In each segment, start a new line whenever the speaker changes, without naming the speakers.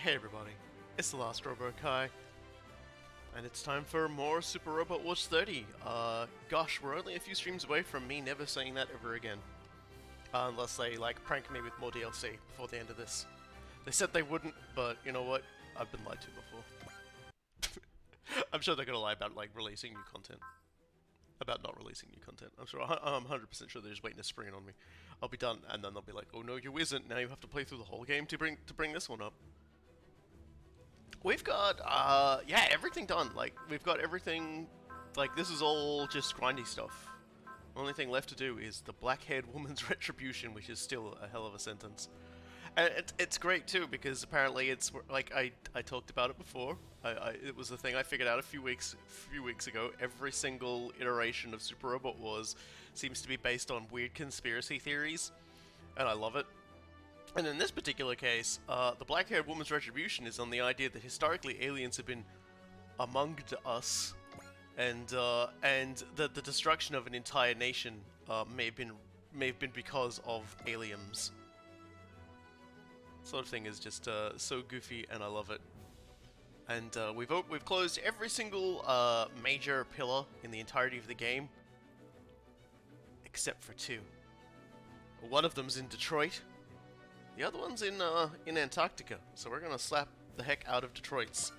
Hey everybody, it's the last Robo Kai, and it's time for more Super Robot Wars 30. Gosh, we're only a few streams away from me never saying that ever again. Unless they, like, prank me with more DLC before the end of this. They said they wouldn't, but you know what? I've been lied to before. I'm sure they're gonna lie about, like, releasing new content. About not releasing new content. I'm 100% sure they're just waiting to spring it on me. I'll be done, and then they'll be like, oh no, you isn't, now you have to play through the whole game to bring this one up. We've got, yeah, everything done. Like, we've got everything, like, this is all just grindy stuff. Only thing left to do is the black-haired woman's retribution, which is still a hell of a sentence. And it's great, too, because apparently it's, like, I talked about it before. It was a thing I figured out a few weeks ago. Every single iteration of Super Robot Wars seems to be based on weird conspiracy theories, and I love it. And in this particular case, the black-haired woman's retribution is on the idea that historically aliens have been among us, and that the destruction of an entire nation may have been because of aliens. Sort of thing is just so goofy, and I love it. And we've closed every single major pillar in the entirety of the game, except for two. One of them's in Detroit. The other one's in Antarctica, so we're gonna slap the heck out of Detroit's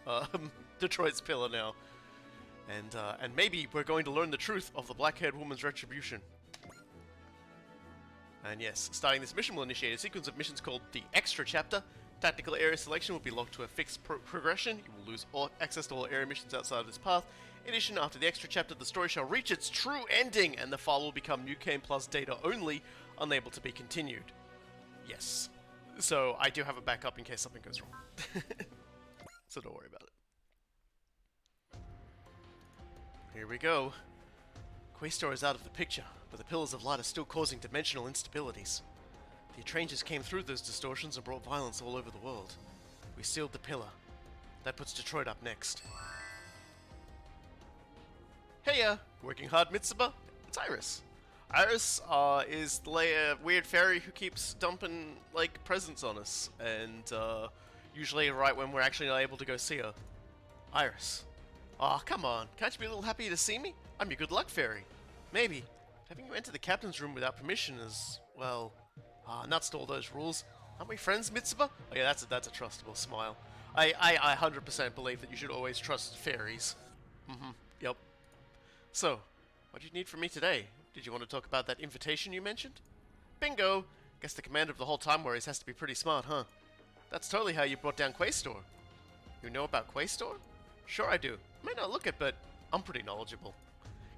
pillar now, and maybe we're going to learn the truth of the black-haired woman's retribution. And yes, starting this mission will initiate a sequence of missions called the Extra Chapter. Tactical area selection will be locked to a fixed progression. You will lose access to all area missions outside of this path. In addition, after the Extra Chapter, the story shall reach its true ending, and the file will become New Game Plus data only, unable to be continued. Yes. So, I do have a backup in case something goes wrong. So don't worry about it. Here we go. Quastor is out of the picture, but the Pillars of Light are still causing dimensional instabilities. The Etrangers came through those distortions and brought violence all over the world. We sealed the pillar. That puts Detroit up next. Heya! Working hard, Mitsuba? It's Iris. Iris is the weird fairy who keeps dumping, like, presents on us, and usually right when we're actually not able to go see her. Iris. Aw, come on, can't you be a little happy to see me? I'm your good luck fairy. Maybe. Having you enter the captain's room without permission is, well, nuts to all those rules. Aren't we friends, Mitsuba? Oh yeah, that's a trustable smile. I 100% believe that you should always trust fairies. Yep. So, what do you need from me today? Did you want to talk about that invitation you mentioned? Bingo! Guess the commander of the whole Time Warriors has to be pretty smart, huh? That's totally how you brought down Quastor. You know about Quastor? Sure I do. I may not look it, but I'm pretty knowledgeable.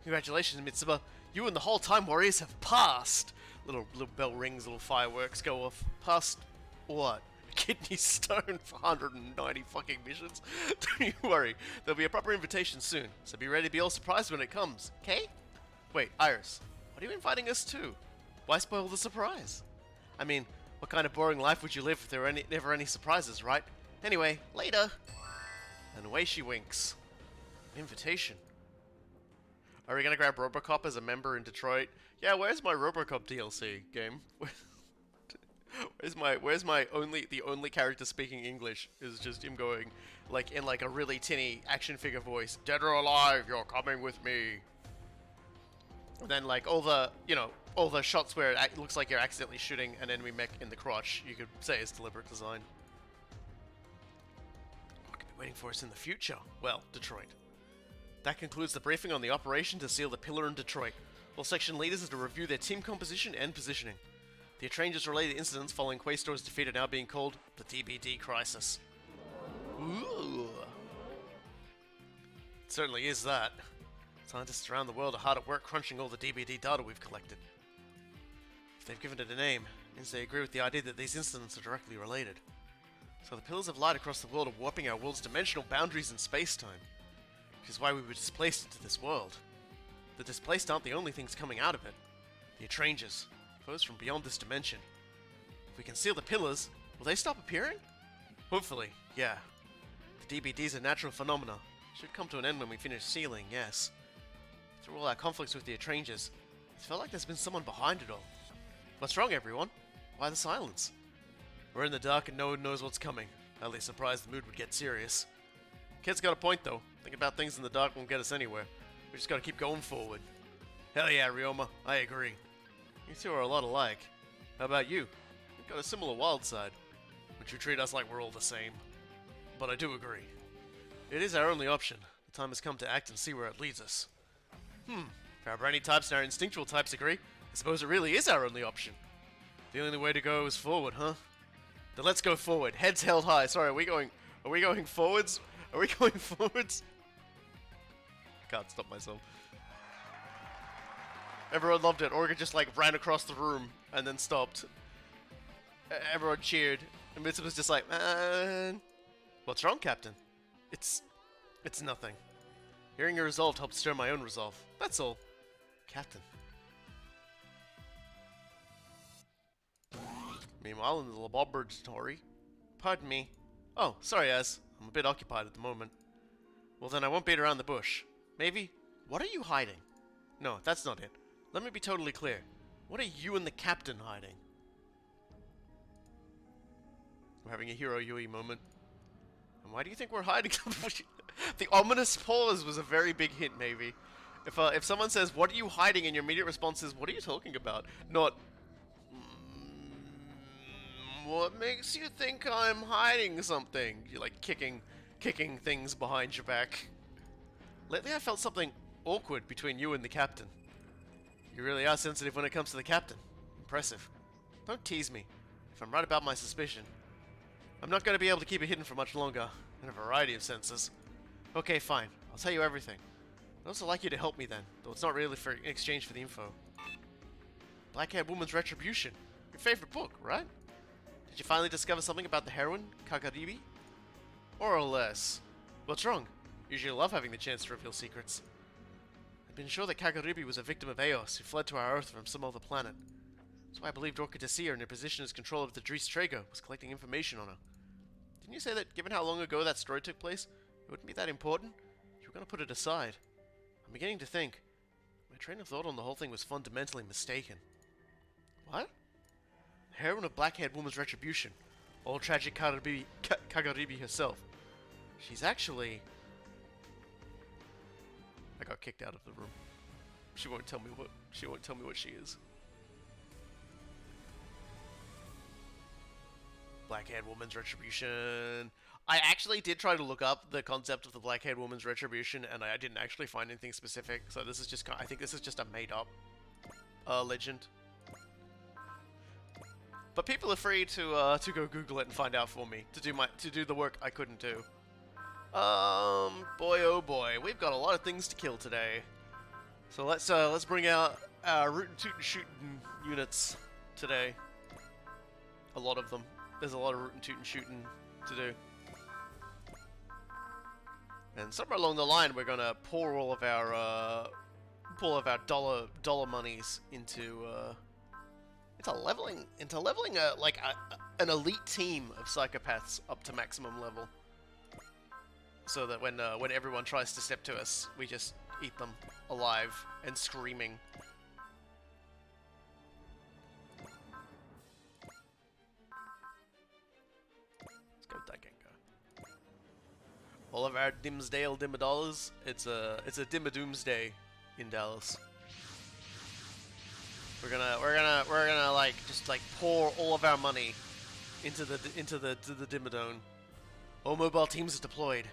Congratulations, Mitsuba. You and the whole Time Warriors have passed! Little bell rings, little fireworks go off. Passed what? Kidney stone for 190 fucking missions? Don't you worry, there'll be a proper invitation soon, so be ready to be all surprised when it comes, okay? Wait, Iris, what are you inviting us to? Why spoil the surprise? I mean, what kind of boring life would you live if there were never any surprises, right? Anyway, later! And away she winks. Invitation. Are we gonna grab Robocop as a member in Detroit? Yeah, where's my Robocop DLC game? Where's my the only character speaking English is just him going, like, in like a really tinny action figure voice, dead or alive, you're coming with me. And then, like, all the shots where it looks like you're accidentally shooting an enemy mech in the crotch, you could say is deliberate design. What could be waiting for us in the future? Well, Detroit. That concludes the briefing on the operation to seal the pillar in Detroit. All section leaders are to review their team composition and positioning. The Etrangers related incidents following Quastor's defeat are now being called the DBD Crisis. Ooh. It certainly is that. Scientists around the world are hard at work crunching all the DBD data we've collected. If they've given it a name, it means they agree with the idea that these incidents are directly related. So the Pillars of Light across the world are warping our world's dimensional boundaries in space-time, which is why we were displaced into this world. The displaced aren't the only things coming out of it. The Etrangers, foes from beyond this dimension. If we can seal the Pillars, will they stop appearing? Hopefully, yeah. The DBD's a natural phenomena. Should come to an end when we finish sealing, yes. Through all our conflicts with the Etrangers, it felt like there's been someone behind it all. What's wrong, everyone? Why the silence? We're in the dark and no one knows what's coming, Highly surprised the mood would get serious. Kid's got a point though. Thinking about things in the dark won't get us anywhere. We just gotta keep going forward. Hell yeah, Ryoma. I agree. You two are a lot alike. How about you? You've got a similar wild side. But you treat us like we're all the same. But I do agree. It is our only option. The time has come to act and see where it leads us. If our brainy types and our instinctual types agree, I suppose it really is our only option. The only way to go is forward, huh? Then let's go forward. Heads held high. Sorry, are we going forwards? Are we going forwards? I can't stop myself. Everyone loved it. Orga just like ran across the room and then stopped. Everyone cheered. And Mitsubi's was just like, man. What's wrong, Captain? It's nothing. Hearing your resolve helped stir my own resolve. That's all. Captain. Meanwhile, in the laboratory. Pardon me. Oh, sorry, Az. I'm a bit occupied at the moment. Well, then I won't beat around the bush. Maybe? What are you hiding? No, that's not it. Let me be totally clear. What are you and the captain hiding? We're having a Hero Yui moment. And why do you think we're hiding? The ominous pause was a very big hint, maybe. If someone says, what are you hiding? And your immediate response is, what are you talking about? Not, what makes you think I'm hiding something? You're like kicking things behind your back. Lately I felt something awkward between you and the captain. You really are sensitive when it comes to the captain. Impressive. Don't tease me. If I'm right about my suspicion, I'm not going to be able to keep it hidden for much longer, in a variety of senses. Okay, fine. I'll tell you everything. I'd also like you to help me then, though it's not really in exchange for the info. Black-haired Woman's Retribution. Your favorite book, right? Did you finally discover something about the heroine, Kagaribi? More or less. What's wrong? Usually love having the chance to reveal secrets. I've been sure that Kagaribi was a victim of Eos who fled to our Earth from some other planet. So I believed Orca to see her in her position as controller of the Dries Traeger was collecting information on her. Didn't you say that given how long ago that story took place, it wouldn't be that important? You were going to put it aside. I'm beginning to think. My train of thought on the whole thing was fundamentally mistaken. What? The heroine of Black-haired Woman's Retribution. All tragic Kagaribi herself. She's actually... I got kicked out of the room. She won't tell me what she is. Black-haired Woman's Retribution. I actually did try to look up the concept of the Black-haired Woman's Retribution, and I didn't actually find anything specific. So this is just, I think this is just a made-up legend. But people are free to go Google it and find out for me to do the work I couldn't do. Boy oh boy, we've got a lot of things to kill today. So let's bring out our rootin' tootin' shootin' units today. A lot of them. There's a lot of rootin' tootin' shooting to do. And somewhere along the line, we're gonna pour all of our dollar monies into leveling an elite team of psychopaths up to maximum level. So that when everyone tries to step to us, we just eat them alive and screaming. All of our Dimsdale Dimmadollars, it's a Dimmadoomsday in Dallas. We're gonna like just like pour all of our money into the Dimmadome. All mobile teams are deployed.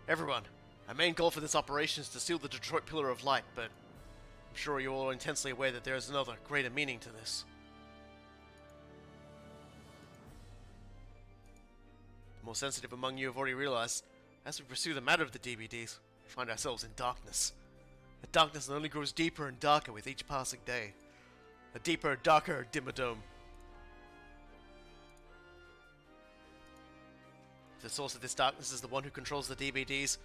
Everyone, our main goal for this operation is to seal the Detroit Pillar of Light, but I'm sure you all are intensely aware that there is another greater meaning to this. The more sensitive among you have already realized. As we pursue the matter of the DVDs, we find ourselves in darkness. A darkness that only grows deeper and darker with each passing day. A deeper, darker Dimmadome. If the source of this darkness is the one who controls the DVDs,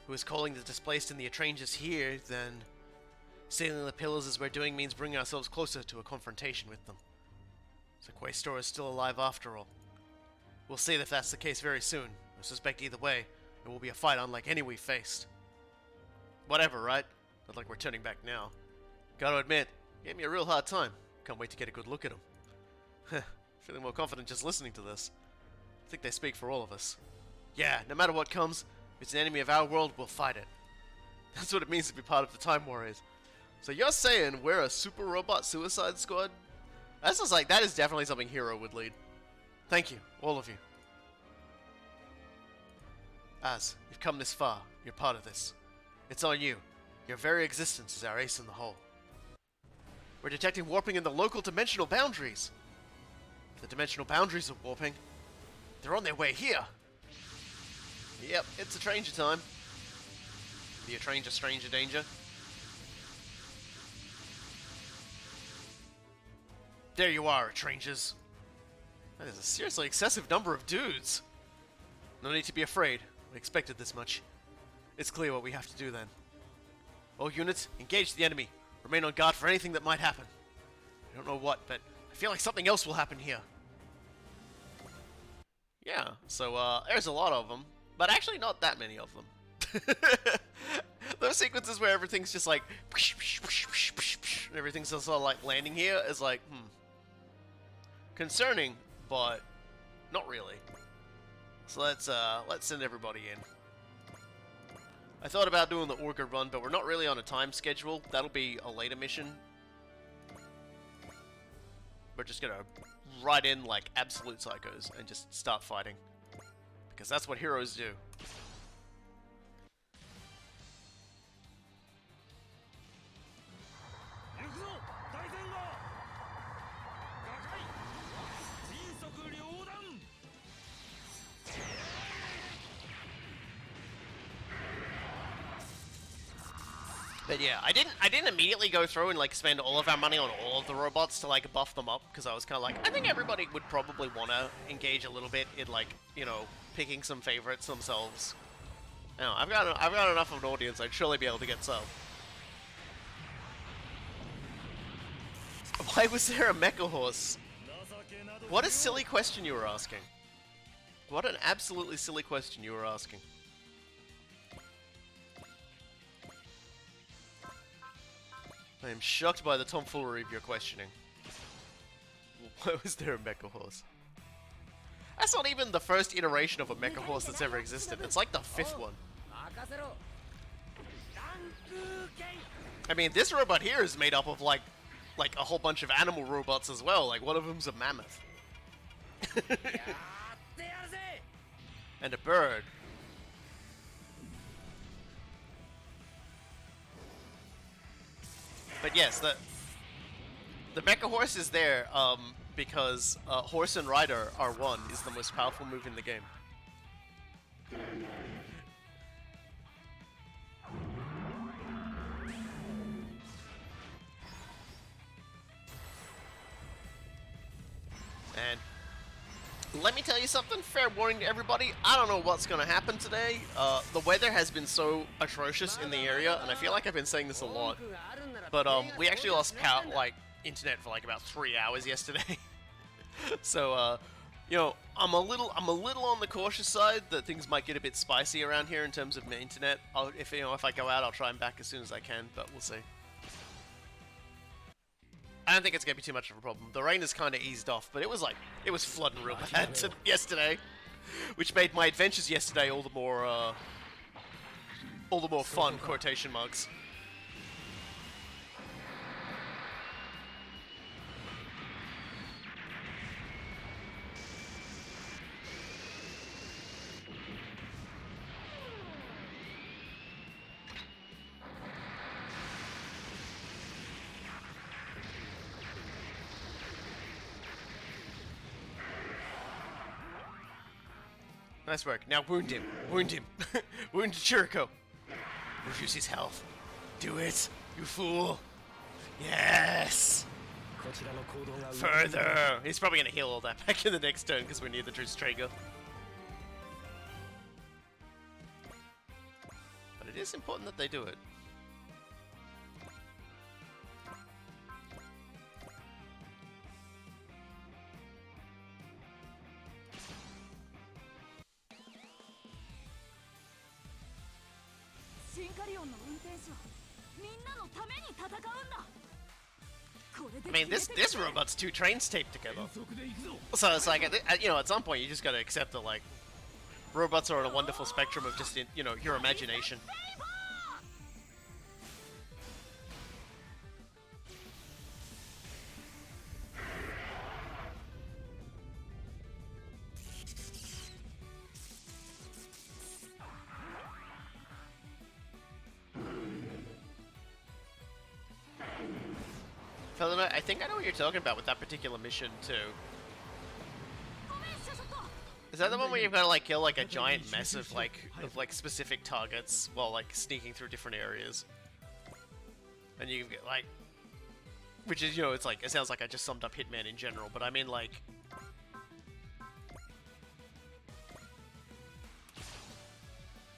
who is calling the displaced and the Atranges here, then sealing the pillars as we're doing means bringing ourselves closer to a confrontation with them. So Quaestor is still alive after all. We'll see if that's the case very soon. I suspect either way, it will be a fight unlike any we've faced. Whatever, right? Not like we're turning back now. Gotta admit, gave me a real hard time. Can't wait to get a good look at him. Feeling more confident just listening to this. I think they speak for all of us. Yeah, no matter what comes, if it's an enemy of our world, we'll fight it. That's what it means to be part of the Time Warriors. So you're saying we're a super robot suicide squad? That's just like, that is definitely something Hero would lead. Thank you, all of you. Az, you've come this far. You're part of this. It's on you. Your very existence is our ace in the hole. We're detecting warping in the local dimensional boundaries. If the dimensional boundaries are warping, they're on their way here. Yep, it's a Stranger time. Be a stranger danger. There you are, strangers. That is a seriously excessive number of dudes. No need to be afraid. We expected this much. It's clear what we have to do then. All units, engage the enemy. Remain on guard for anything that might happen. I don't know what, but I feel like something else will happen here. Yeah, so there's a lot of them, but actually not that many of them. Those sequences where everything's just like, and everything's just sort of like landing here is like, concerning, but not really. So let's send everybody in. I thought about doing the Orga run, but we're not really on a time schedule. That'll be a later mission. We're just gonna ride in like absolute psychos and just start fighting. Because that's what heroes do. But yeah, I didn't immediately go through and like spend all of our money on all of the robots to like buff them up, because I was kind of like, I think everybody would probably want to engage a little bit in like, you know, picking some favorites themselves. You know, I've got enough of an audience. I'd surely be able to get some. Why was there a mecha horse? What a silly question you were asking. What an absolutely silly question you were asking. I am shocked by the tomfoolery of your questioning. Why was there a mecha horse? That's not even the first iteration of a mecha horse that's ever existed. It's like the 5th one. I mean, this robot here is made up of like a whole bunch of animal robots as well. Like one of them's a mammoth. And a bird. But yes, the mecha horse is there because horse and rider R1 is the most powerful move in the game. And let me tell you something, fair warning to everybody, I don't know what's going to happen today. The weather has been so atrocious in the area, and I feel like I've been saying this a lot. But we actually lost power, like internet for like about 3 hours yesterday. So you know, I'm a little on the cautious side that things might get a bit spicy around here in terms of my internet. If I go out, I'll try and back as soon as I can, but we'll see. I don't think it's gonna be too much of a problem. The rain has kind of eased off, but it was flooding real bad yesterday, which made my adventures yesterday all the more fun. Quotation marks. Nice work. Now wound him. Wound him. Wound Chirico. Reduce his health. Do it, you fool. Yes. Further. He's probably going to heal all that back in the next turn because we're near the Tristrager. But it is important that they do it. I mean, this robot's 2 trains taped together. So it's like, you know, at some point you just gotta accept that, like, robots are on a wonderful spectrum of just, you know, your imagination. Felina, I think I know what you're talking about with that particular mission too. Is that the one where you've got to like kill like a giant mess of like specific targets while like sneaking through different areas? And you get like, which is, you know, it's like, it sounds like I just summed up Hitman in general, but I mean like,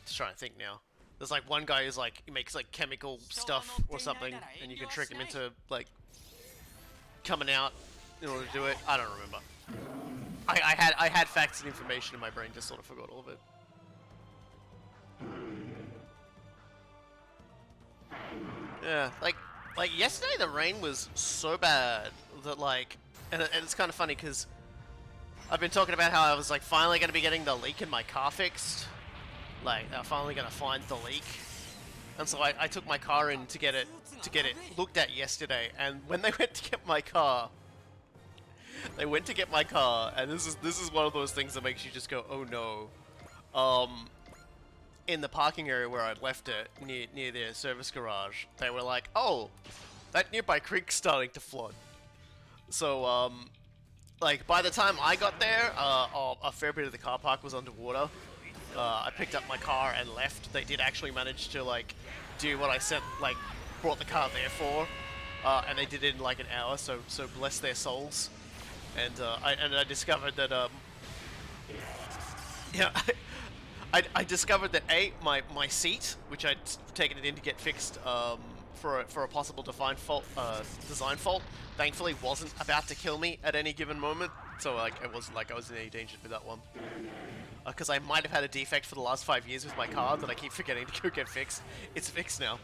just trying to think now. There's like one guy who's like, he makes like chemical stuff or something, and you can trick him into like coming out in order to do it. I don't remember. I had facts and information in my brain, just sort of forgot all of it. Yeah, like yesterday the rain was so bad that like, and it's kind of funny because I've been talking about how I was like finally going to be getting the leak in my car fixed. Like, I'm finally going to find the leak. And so I took my car in to get it looked at yesterday, and when they went to get my car, and this is one of those things that makes you just go, oh no. In the parking area where I'd left it, near their service garage, they were like, oh, that nearby creek's starting to flood. So, like, by the time I got there, a fair bit of the car park was underwater. I picked up my car and left. They did actually manage to, like, do what I sent, like, brought the car there for. And they did it in, like, an hour, so bless their souls. And, I discovered that, yeah, I discovered that, my seat, which I'd taken it in to get fixed, for a possible design fault, thankfully wasn't about to kill me at any given moment. So, like, it wasn't like I was in any danger with that one. Because I might have had a defect for the last 5 years with my car that I keep forgetting to go get fixed. It's fixed now.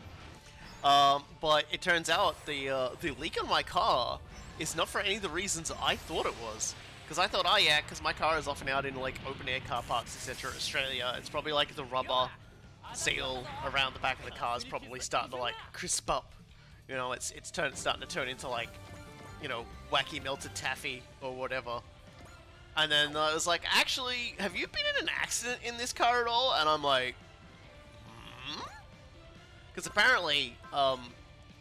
But it turns out the leak on my car is not for any of the reasons I thought it was. Because I thought, oh yeah, because my car is often out in like open air car parks, etc. Australia, it's probably like the rubber seal around the back of the car is probably starting to like crisp up. You know, it's starting to turn into like, you know, wacky melted taffy or whatever. And then I was like, actually, have you been in an accident in this car at all? And I'm like, because apparently,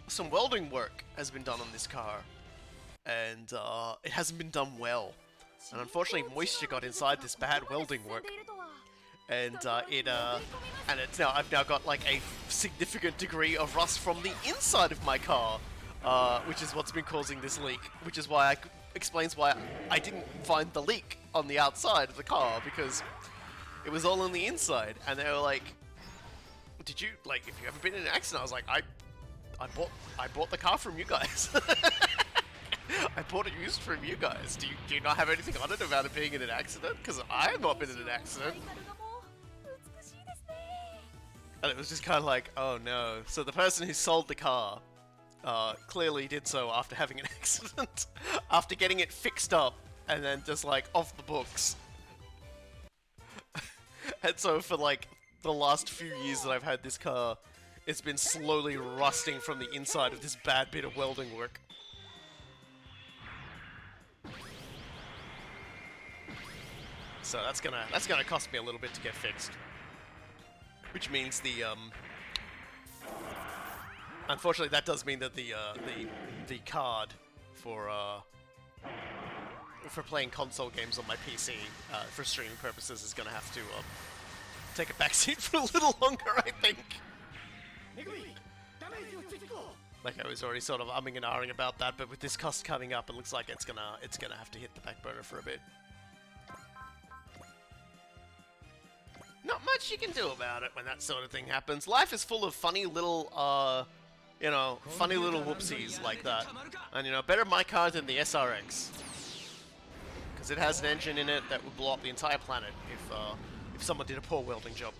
some welding work has been done on this car, and it hasn't been done well. And unfortunately, moisture got inside this bad welding work, and it's now I've now got like a significant degree of rust from the inside of my car, which is what's been causing this leak. Which is why explains why I didn't find the leak on the outside of the car, because it was all on the inside. And they were like, "Did you like? If you ever been in an accident?" I was like, I bought the car from you guys. I bought it used from you guys. Do you not have anything on it about it being in an accident? Because I have not been in an accident. And it was just kind of like, oh no. So the person who sold the car clearly did so after having an accident, after getting it fixed up, and then just like off the books. And so for like the last few years that I've had this car, it's been slowly rusting from the inside of this bad bit of welding work. So that's gonna cost me a little bit to get fixed. Which means unfortunately that does mean that the card for playing console games on my PC for streaming purposes is gonna have to take a backseat for a little longer, I think. Like I was already sort of umming and ahhing about that, but with this cost coming up, it looks like it's gonna have to hit the back burner for a bit. Not much you can do about it when that sort of thing happens. Life is full of funny little, you know, funny little whoopsies like that. And, you know, better my car than the SRX. Because it has an engine in it that would blow up the entire planet if someone did a poor welding job.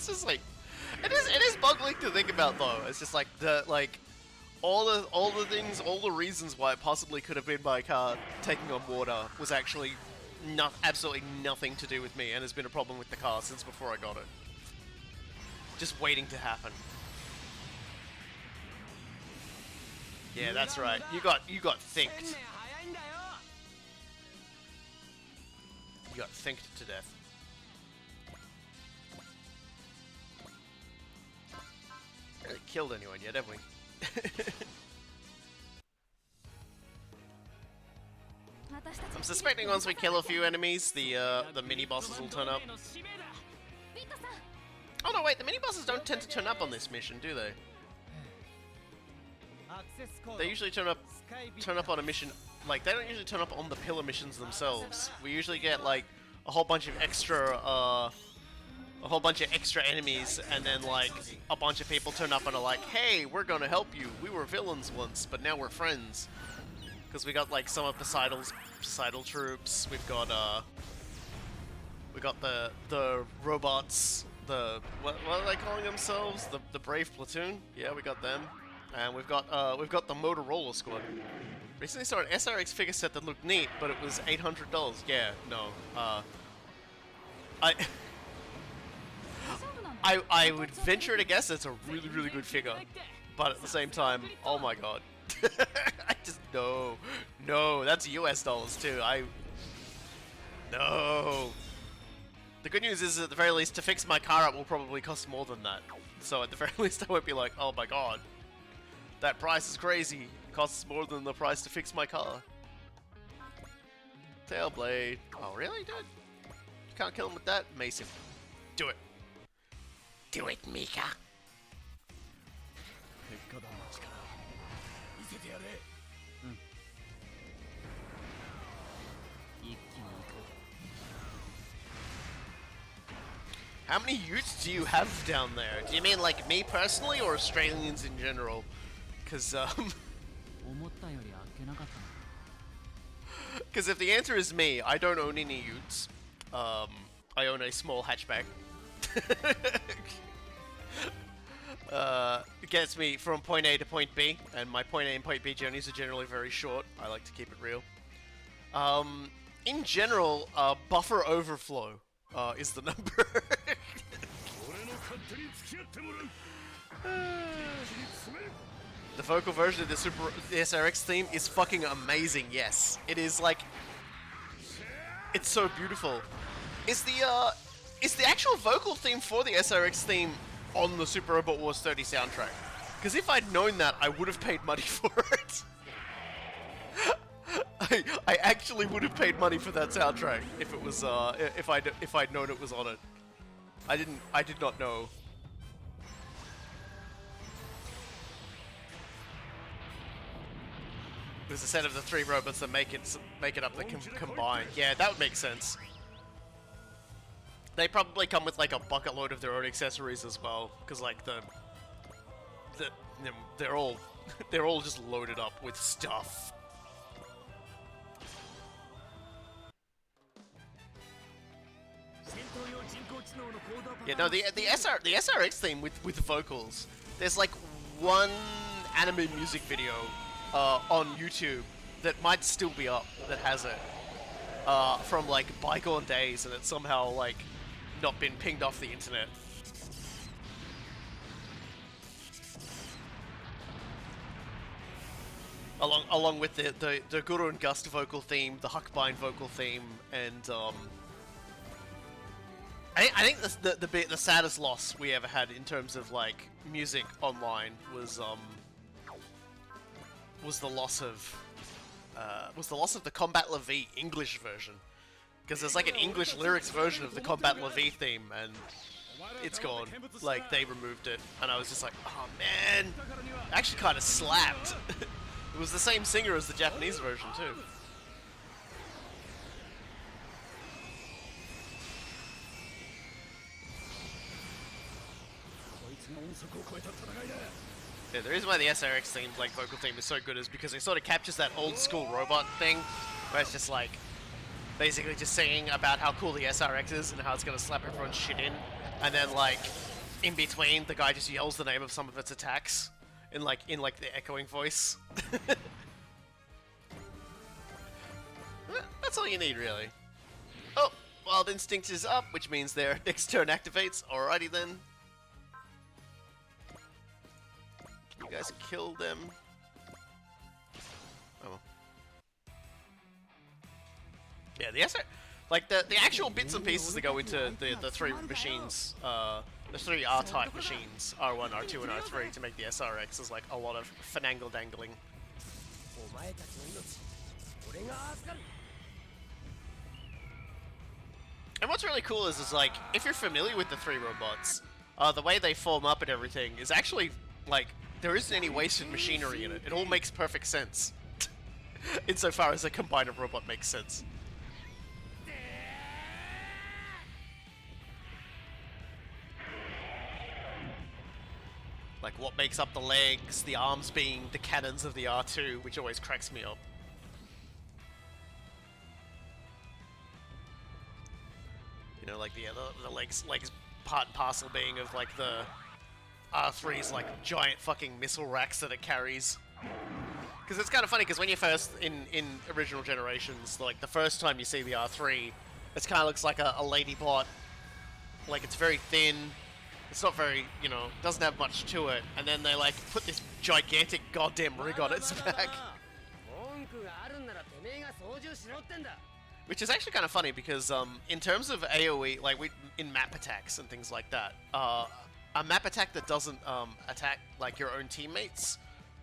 It's just like, it is boggling to think about though. It's just like all the things, all the reasons why it possibly could have been my car taking on water was actually absolutely nothing to do with me, and has been a problem with the car since before I got it. Just waiting to happen. Yeah, that's right. You got thinked. You got thinked to death. Really killed anyone yet, have we? I'm suspecting once we kill a few enemies, the mini bosses will turn up. Oh no, wait, the mini bosses don't tend to turn up on this mission, do they? They usually turn up on a mission, like, they don't usually turn up on the pillar missions themselves. We usually get like a whole bunch of extra enemies, and then like a bunch of people turn up and are like, "Hey, we're gonna help you. We were villains once, but now we're friends." Because we got like some of Poseidal troops. We've got the robots. What are they calling themselves? The Brave Platoon. Yeah, we got them. And we've got the Motorola squad. Recently saw an SRX figure set that looked neat, but it was $800. Yeah, no. I would venture to guess it's a really, really good figure, but at the same time, oh my god. I just, no, that's US dollars too. No. The good news is, at the very least, to fix my car up will probably cost more than that. So at the very least, I won't be like, oh my god, that price is crazy. It costs more than the price to fix my car. Tailblade. Oh really, dude? You can't kill him with that? Mace him. Do it. Do it, Mika. How many Utes do you have down there? Do you mean like me personally, or Australians in general? Because because if the answer is me, I don't own any Utes. I own a small hatchback. It gets me from point A to point B, and my point A and point B journeys are generally very short. I like to keep it real. In general, buffer overflow is the number. The vocal version of the SRX theme is fucking amazing. Yes, it is like, it's so beautiful. Is the actual vocal theme for the SRX theme on the Super Robot Wars 30 soundtrack? Because if I'd known that, I would have paid money for it. I actually would have paid money for that soundtrack if it was if I'd known it was on it. I did not know. There's a set of the 3 robots that make it up that can combine. Yeah, that would make sense. They probably come with like a bucket load of their own accessories as well, because like they're all just loaded up with stuff. Yeah, no, the SRX theme with vocals. There's like one anime music video on YouTube that might still be up that has it from like bygone days, and it's somehow like not been pinged off the internet. Along with the Guru and Gust vocal theme, the Huckbind vocal theme, and I think the saddest loss we ever had in terms of like music online was the loss of the Combat La Vie English version, because there's like an English lyrics version of the Combat La Vie theme, and it's gone. Like, they removed it, and I was just like, oh man, it actually kind of slapped. It was the same singer as the Japanese version too. Yeah, the reason why the SRX theme, like vocal theme, is so good is because it sort of captures that old school robot thing, where it's just like, basically just singing about how cool the SRX is and how it's gonna slap everyone's shit in, and then like, in between, the guy just yells the name of some of its attacks in like the echoing voice. That's all you need, really. Oh, Wild Instinct is up, which means their next turn activates. Alrighty then. Can you guys kill them? Oh. Yeah, the SR, like the actual bits and pieces that go into the three machines, the three R-type machines, R1, R2, and R3 to make the SRX is like a lot of finagle dangling. And what's really cool is like, if you're familiar with the three robots, the way they form up and everything is actually, like, there isn't any wasted machinery in it. It all makes perfect sense. Insofar as a combiner robot makes sense. Like, what makes up the legs, the arms being the cannons of the R2, which always cracks me up. You know, like the legs part and parcel being of like the R3's like giant fucking missile racks that it carries. Because it's kind of funny, because when you first, in original generations, like the first time you see the R3, it kind of looks like a lady bot. Like, it's very thin, it's not very, you know, doesn't have much to it, and then they like put this gigantic goddamn rig on its back. Which is actually kind of funny, because in terms of AoE, like in map attacks and things like that, a map attack that doesn't attack like your own teammates,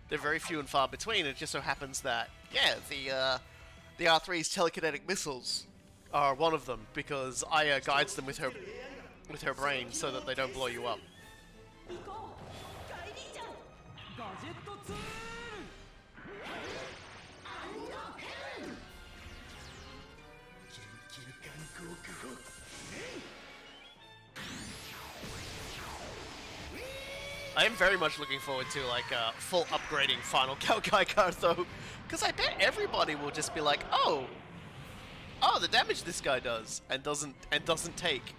they're very few and far between. It just so happens that, yeah, the R3's telekinetic missiles are one of them, because Aya guides them with her brain so that they don't blow you up. I am very much looking forward to like full upgrading Final Galgai card though, because I bet everybody will just be like, oh, the damage this guy does and doesn't take.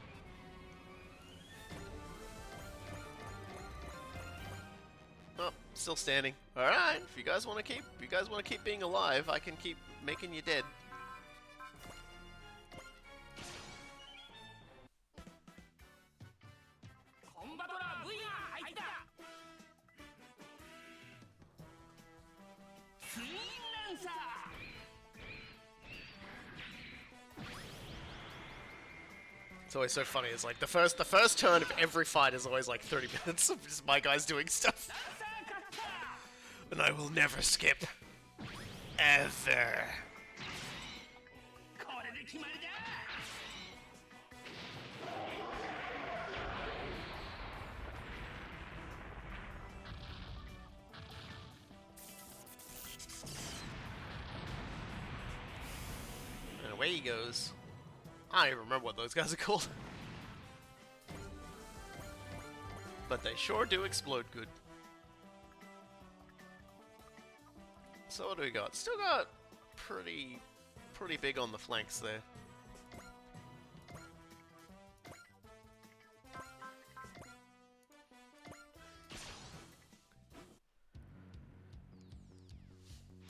Oh, still standing. All right, if you guys want to keep being alive, I can keep making you dead. It's always so funny. It's like the first turn of every fight is always like 30 minutes of just my guys doing stuff. And I will never skip. Ever. And away he goes. I don't even remember what those guys are called. But they sure do explode good. So what do we got? Still got pretty big on the flanks there.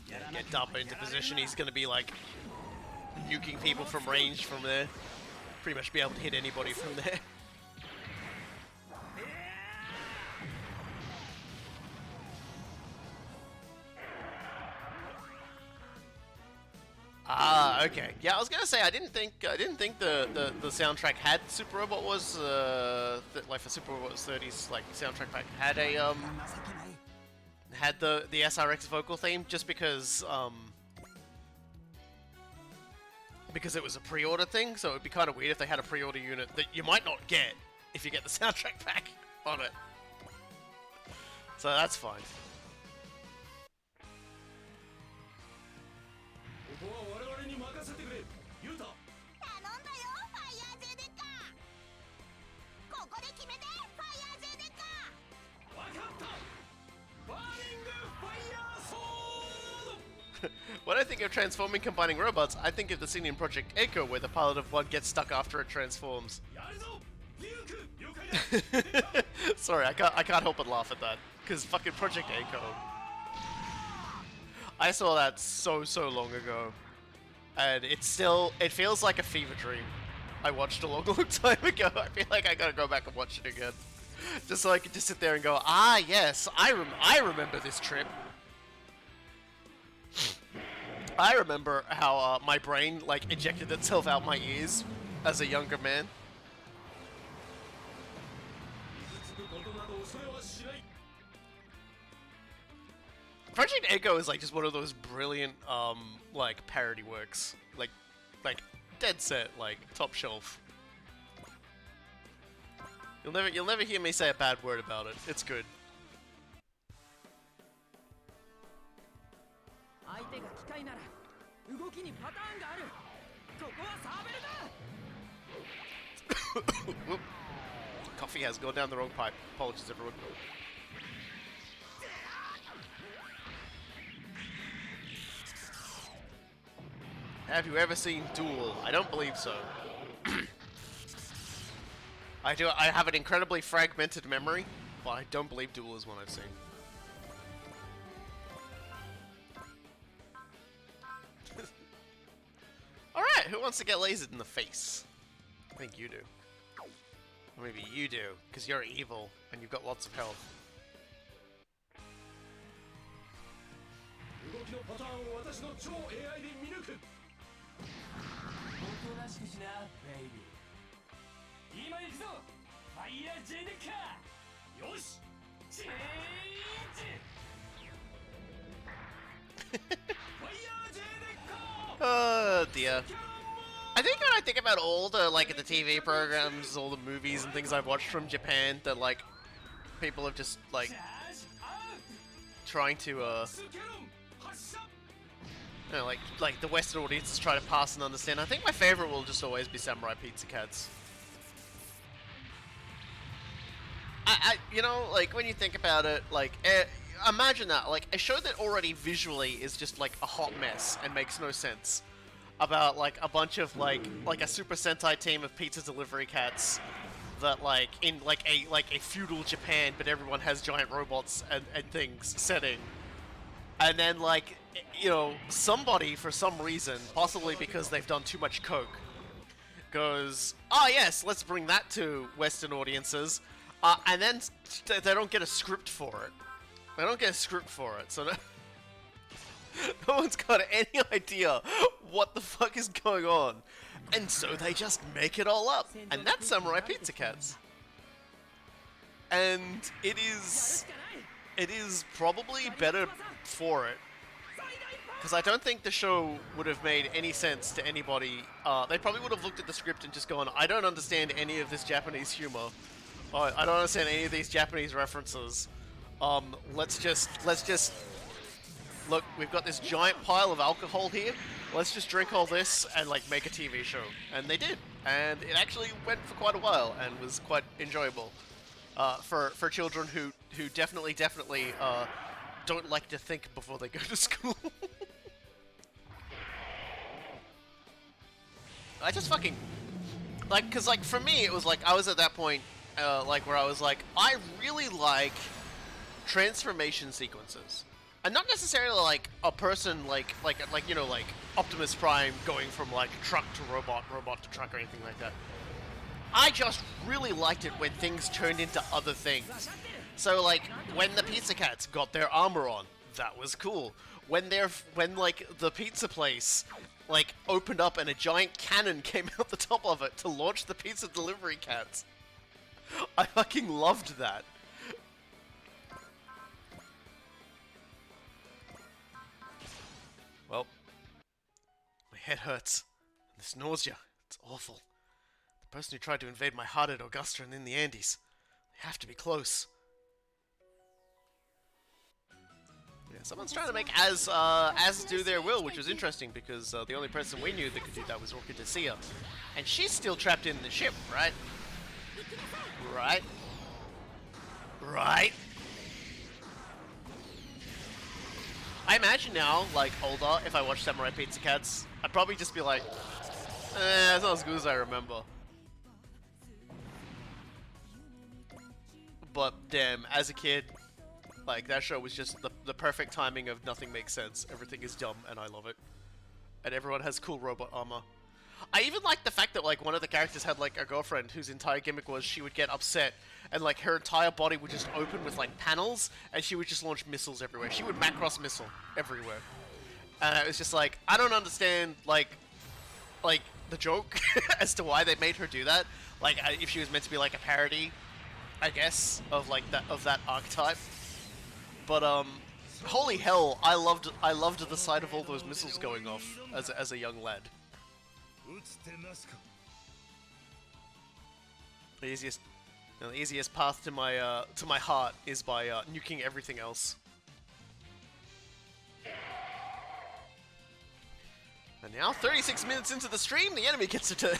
Yeah, get Dappa into position, he's gonna be like nuking people from range from there. Pretty much be able to hit anybody from there. Ah, okay. Yeah, I was gonna say I didn't think the soundtrack had Super Robot Wars like for Super Robot Wars 30's like soundtrack pack had a had the SRX vocal theme, just because it was a pre-order thing, so it would be kind of weird if they had a pre-order unit that you might not get if you get the soundtrack pack on it. So that's fine. When I think of transforming combining robots, I think of the scene in Project Echo where the pilot of one gets stuck after it transforms. Sorry, I can't help but laugh at that. Because fucking Project Echo. I saw that so long ago. And it feels like a fever dream. I watched a long time ago. I feel like I gotta go back and watch it again. Just so I could just sit there and go, ah yes, I remember this trip. I remember how my brain like ejected itself out my ears as a younger man. Project Echo is like just one of those brilliant like parody works, like dead set, like top shelf. You'll never hear me say a bad word about it. It's good. Coffee has gone down the wrong pipe. Apologies, everyone. Have you ever seen Duel? I don't believe so. I have an incredibly fragmented memory, but I don't believe Duel is one I've seen. Alright, who wants to get lasered in the face? I think you do. Or maybe you do, because you're evil and you've got lots of health. Oh dear. I think when I think about all the like the TV programs, all the movies and things I've watched from Japan that like people have just like trying to you know, like the Western audiences try to pass and understand. I think my favorite will just always be Samurai Pizza Cats. You know, like when you think about it, like imagine that, like a show that already visually is just like a hot mess and makes no sense, about like a bunch of like a Super Sentai team of pizza delivery cats that like in like a feudal Japan, but everyone has giant robots and things setting, and then like you know somebody for some reason, possibly because they've done too much coke, goes, oh yes, let's bring that to Western audiences. And then they don't get a script for it. They don't get a script for it, so no one's got any idea what the fuck is going on. And so they just make it all up. And that's Samurai Pizza Cats. And it is probably better for it. Because I don't think the show would have made any sense to anybody. They probably would have looked at the script and just gone, I don't understand any of this Japanese humor. I don't understand any of these Japanese references. Let's just look. We've got this giant pile of alcohol here. Let's just drink all this and like make a TV show. And they did, and it actually went for quite a while and was quite enjoyable for children who definitely don't like to think before they go to school. I just fucking like, cause like for me it was like I was at that point. Like where I was like, I really like transformation sequences, and not necessarily like a person like you know like Optimus Prime going from like truck to robot, robot to truck or anything like that. I just really liked it when things turned into other things. So like when the Pizza Cats got their armor on, that was cool. When like the pizza place like opened up and a giant cannon came out the top of it to launch the pizza delivery cats. I fucking loved that. Well, my head hurts. And this nausea, it's awful. The person who tried to invade my heart at Augusta and in the Andes. They have to be close. Yeah, someone's trying to make as do their will, which was interesting because the only person we knew that could do that was Orchid Sia. And she's still trapped in the ship, right? Right. Right. I imagine now, like, older, if I watched Samurai Pizza Cats, I'd probably just be like, it's not as good as I remember. but damn, as a kid, like, that show was just the perfect timing of nothing makes sense. Everything is dumb, and I love it. And everyone has cool robot armor. I even like the fact that, like, one of the characters had, like, a girlfriend whose entire gimmick was she would get upset, and, like, her entire body would just open with, like, panels, and she would just launch missiles everywhere. She would Macross missile everywhere. And it was just like, I don't understand, like, the joke as to why they made her do that. Like, if she was meant to be, like, a parody, I guess, of, like, that archetype. But, holy hell, I loved the sight of all those missiles going off as a young lad. The easiest path to my heart is by nuking everything else. And now, 36 minutes into the stream, the enemy gets a turn.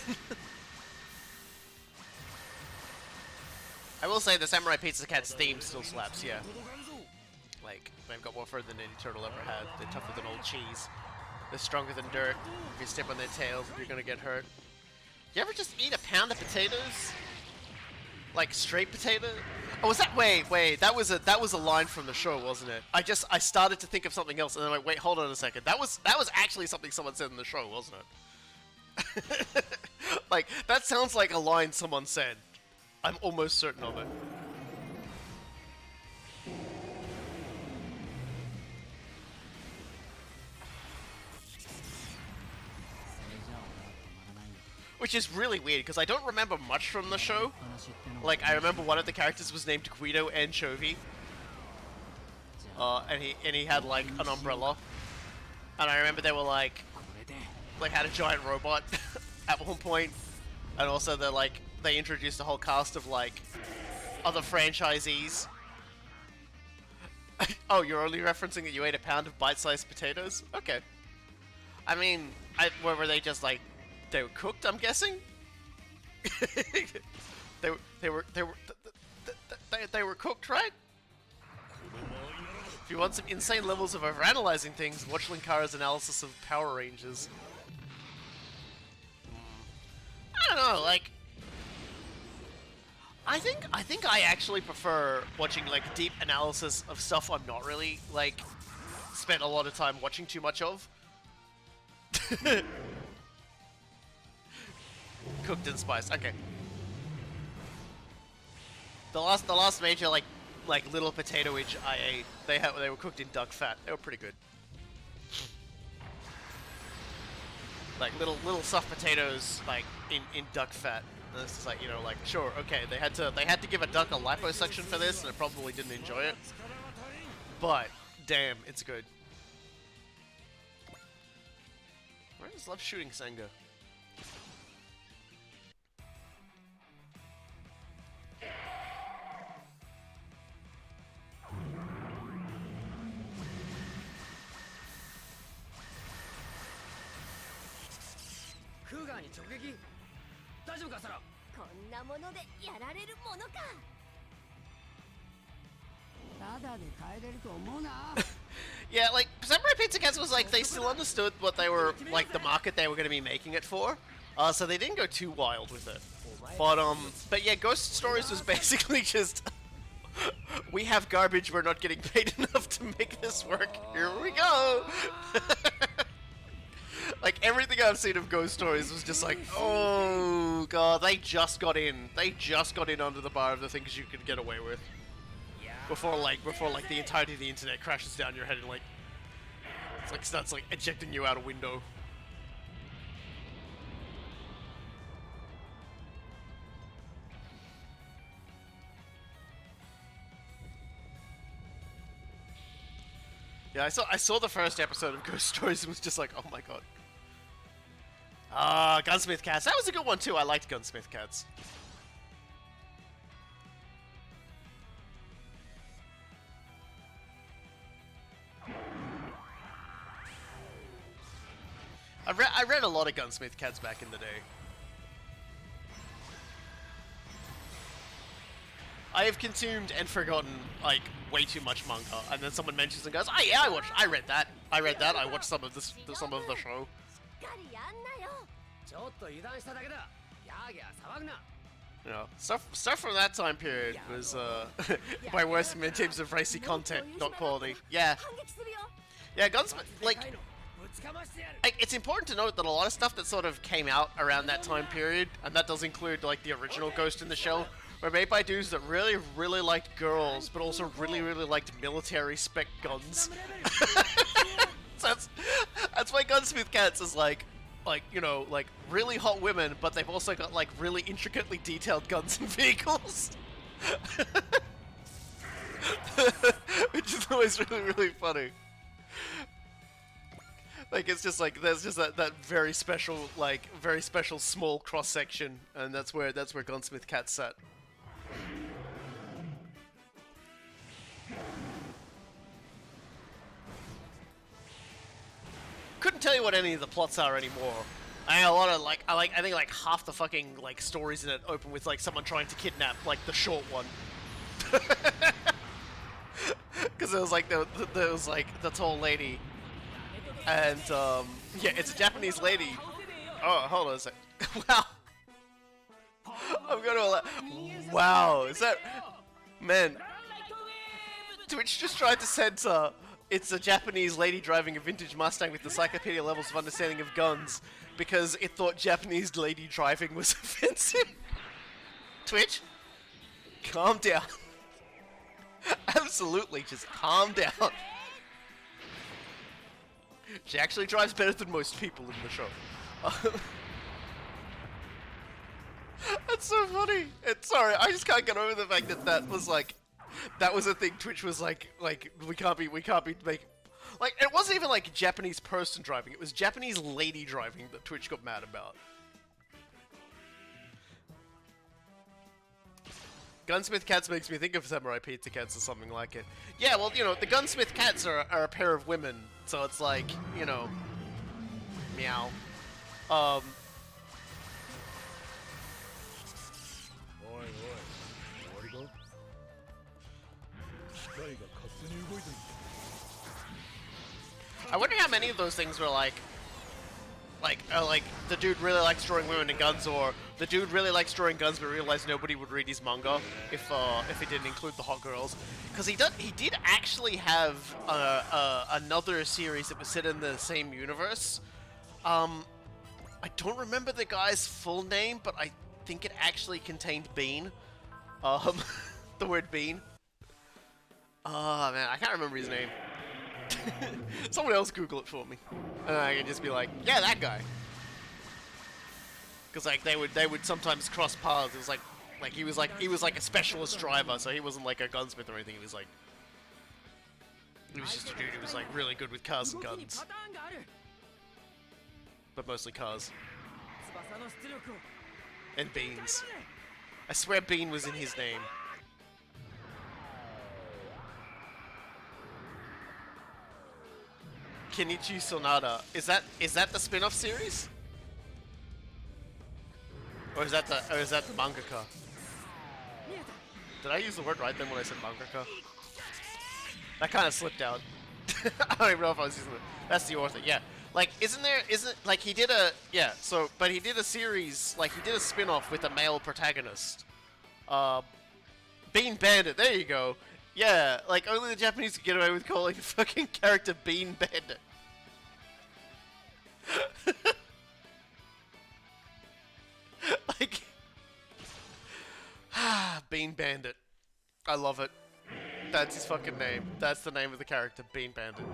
I will say the Samurai Pizza Cat's theme still slaps, yeah. Like, they've got more fur than any turtle ever had. They're tougher than old cheese. They're stronger than dirt. If you step on their tails, you're gonna get hurt. You ever just eat a pound of potatoes? Like, straight potato? Oh, was that- wait, that was a line from the show, wasn't it? I started to think of something else, and then I'm like, wait, hold on a second. That was actually something someone said in the show, wasn't it? Like, that sounds like a line someone said. I'm almost certain of it. Which is really weird, because I don't remember much from the show. Like, I remember one of the characters was named Guido Anchovy. And he had, like, an umbrella. And I remember they were, like, had a giant robot at one point. And also, they introduced a whole cast of, like, other franchisees. Oh, you're only referencing that you ate a pound of bite-sized potatoes? Okay. I mean, were they just, like, they were cooked, I'm guessing? they were cooked, right? If you want some insane levels of overanalyzing things, watch Linkara's analysis of Power Rangers. I don't know, like, I think I actually prefer watching, like, deep analysis of stuff I'm not really, like, spent a lot of time watching too much of. Cooked and spiced. Okay. The last major like little potato-age I ate, they were cooked in duck fat. They were pretty good. Like little soft potatoes like in duck fat. And this is like, you know, like, sure, okay, they had to give a duck a liposuction for this, and it probably didn't enjoy it. But damn, it's good. I just love shooting Senga. Yeah, like, Samurai Pizza Cats was like, they still understood what they were, like, the market they were going to be making it for, so they didn't go too wild with it. But yeah, Ghost Stories was basically just, we have garbage, we're not getting paid enough to make this work, here we go! Like, everything I've seen of Ghost Stories was just like, oh god, they just got in under the bar of the things you could get away with. Before the entirety of the internet crashes down your head and, like, it's like, starts, like, ejecting you out a window. Yeah, I saw the first episode of Ghost Stories and was just like, oh my god. Gunsmith Cats. That was a good one too. I liked Gunsmith Cats. I read a lot of Gunsmith Cats back in the day. I have consumed and forgotten, like, way too much manga, and then someone mentions and goes, "Oh yeah, I read that. I watched some of the show."
ちょっと油断しただけだ。やーぎゃー騒ぐな。
ちょっと油断しただけだ。やーぎゃー騒ぐな。
You know, stuff from that time period was by worse in terms of racy content, not quality. Yeah, yeah, Gunsmith, like, it's important to note that a lot of stuff that sort of came out around that time period, and that does include like the original Ghost in the Shell, were made by dudes that really liked girls, but also really liked military spec guns. So that's why Gunsmith Cats is like, you know, like really hot women, but they've also got like really intricately detailed guns and vehicles. Which is always really funny. Like, it's just like, there's just that very special, like, very special small cross section, and that's where Gunsmith Cat's sat. Couldn't tell you what any of the plots are anymore. I think a lot of I think like half the fucking like stories in it open with like someone trying to kidnap like the short one. Because there was like there was like the tall lady, and yeah, it's a Japanese lady. Oh, hold on a sec. Wow. I'm gonna wow, is that man? Twitch just tried to censor. It's a Japanese lady driving a vintage Mustang with encyclopedia levels of understanding of guns because it thought Japanese lady driving was offensive. Twitch, calm down. Absolutely, just calm down. She actually drives better than most people in the show. That's so funny. It's sorry, I just can't get over the fact that that was like. That was a thing Twitch was like we can't be making, like, it wasn't even like Japanese person driving, it was Japanese lady driving that Twitch got mad about. Gunsmith Cats makes me think of Samurai Pizza Cats or something like it. Yeah, well, you know, the Gunsmith Cats are a pair of women, so it's like, you know, meow. I wonder how many of those things were like the dude really likes drawing women and guns, or the dude really likes drawing guns but realized nobody would read his manga if he didn't include the hot girls. Because he did actually have another series that was set in the same universe. I don't remember the guy's full name, but I think it actually contained bean. The word bean. Oh man, I can't remember his name. Someone else Google it for me, and I can just be like, yeah, that guy. Because like they would sometimes cross paths. It was like he was like a specialist driver, so he wasn't like a gunsmith or anything. He was just a dude who was like really good with cars and guns, but mostly cars and beans. I swear Bean was in his name. Kenichi Sonata. Is that the spin-off series? Or is that the mangaka? Did I use the word right then when I said mangaka? That kind of slipped out. I don't even know if I was using it. That's the author. Yeah. Like, isn't like he did a but he did a series, like he did a spin-off with a male protagonist. Bean Bandit. There you go. Yeah, like, only the Japanese can get away with calling a fucking character Bean Bandit. Like, Bean Bandit. I love it. That's his fucking name. That's the name of the character, Bean Bandit.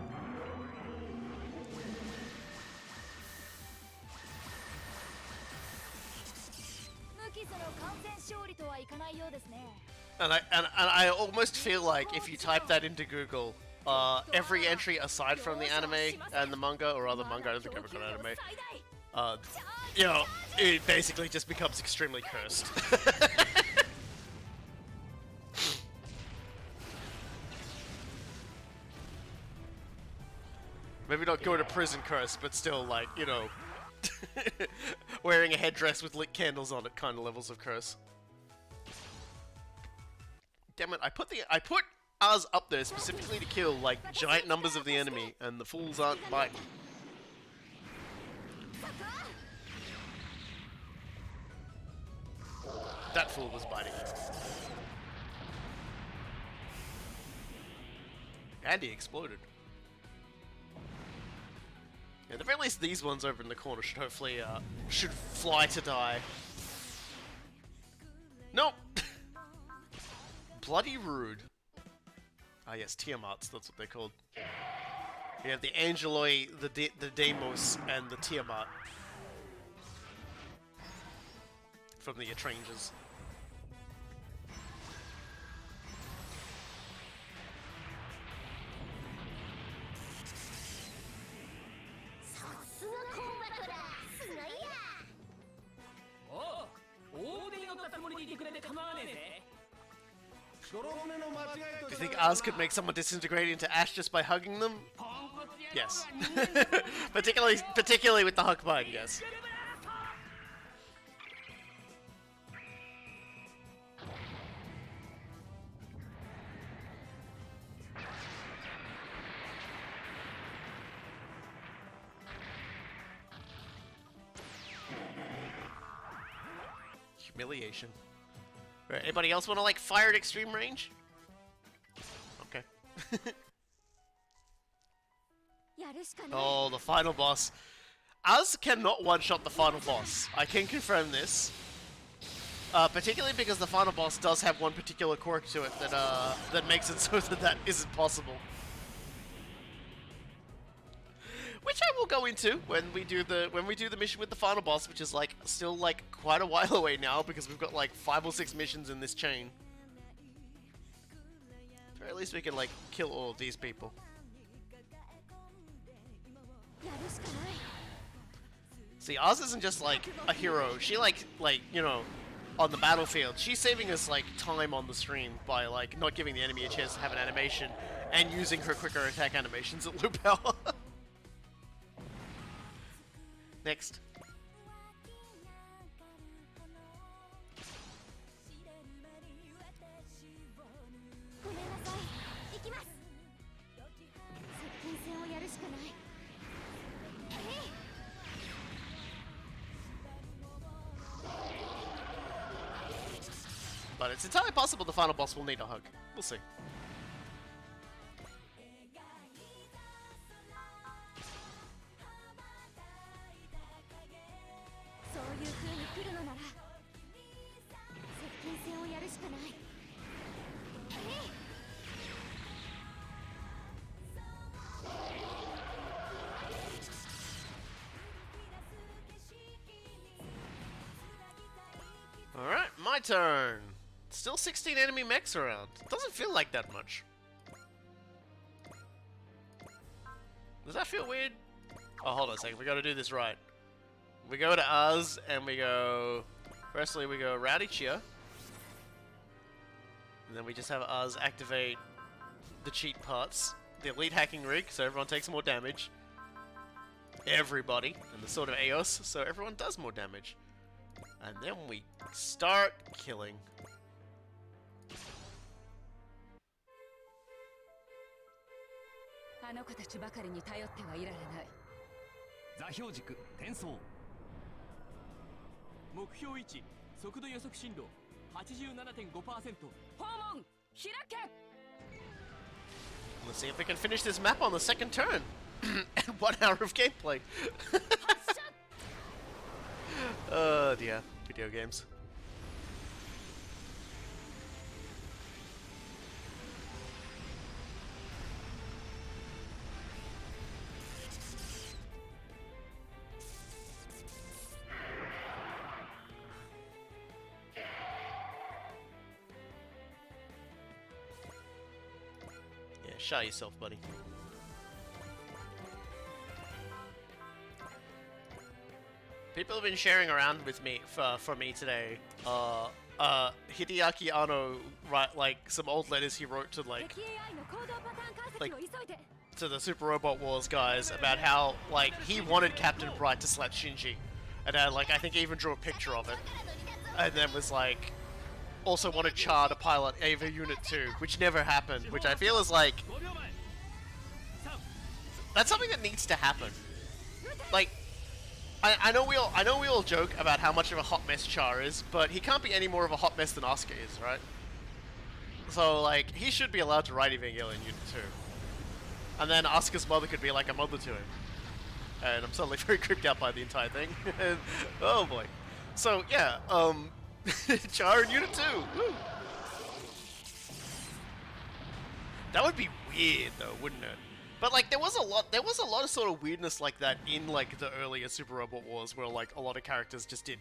And I almost feel like if you type that into Google, every entry aside from the anime and the manga, or other manga, I don't think I've ever got anime, you know, it basically just becomes extremely cursed. Maybe not go to prison curse, but still, like, you know, wearing a headdress with lit candles on it kind of levels of curse. Damn it, I put ours up there specifically to kill, like, giant numbers of the enemy, and the fools aren't biting. That fool was biting. And he exploded. Yeah, at the very least, these ones over in the corner should hopefully, should fly to die. Nope! Bloody rude. Ah yes, Tiamats, that's what they're called. You have the Angeloi, the Deimos, and the Tiamat. From the Etrangers. Do you think Oz could make someone disintegrate into ash just by hugging them? Yes. particularly with the hug bug, yes. Humiliation. Right, anybody else want to, like, fire at extreme range? Okay. Oh, the final boss. Az cannot one-shot the final boss. I can confirm this. Particularly because the final boss does have one particular quirk to it that makes it so that isn't possible. Which I will go into when we do the mission with the final boss, which is like still like quite a while away now because we've got like 5 or 6 missions in this chain. Or at least we can like kill all of these people. See, Oz isn't just like a hero. She like you know, on the battlefield, she's saving us like time on the stream by like not giving the enemy a chance to have an animation and using her quicker attack animations at low power. Next. But it's entirely possible the final boss will need a hug. We'll see. Alright, my turn. Still 16 enemy mechs around. Doesn't feel like that much. Does that feel weird? Oh, hold on a second. We gotta do this right. We go to Uz and we go... Firstly, we go Rowdy Chia. And then we just have Uz activate the cheat parts. The elite hacking rig, so everyone takes more damage. Everybody. And the sword of Eos, so everyone does more damage. And then we start killing. Let's see if we can finish this map on the second turn. 1 hour of gameplay. Oh dear, video games. Yeah, shot yourself, buddy. People have been sharing around with me for me today. Hideaki Anno like some old letters he wrote to like to the Super Robot Wars guys about how like he wanted Captain Bright to slap Shinji, and like I think he even drew a picture of it, and then was like also wanted Char to pilot Ava Unit 2, which never happened. Which I feel is like that's something that needs to happen. Like I know we all joke about how much of a hot mess Char is, but he can't be any more of a hot mess than Asuka is, right? So like he should be allowed to ride Evangelion Unit 2. And then Asuka's mother could be like a mother to him. And I'm suddenly very creeped out by the entire thing. Oh boy. So yeah, Char in Unit 2. Woo. That would be weird though, wouldn't it? But like there was a lot of sort of weirdness like that in like the earlier Super Robot Wars where like a lot of characters just did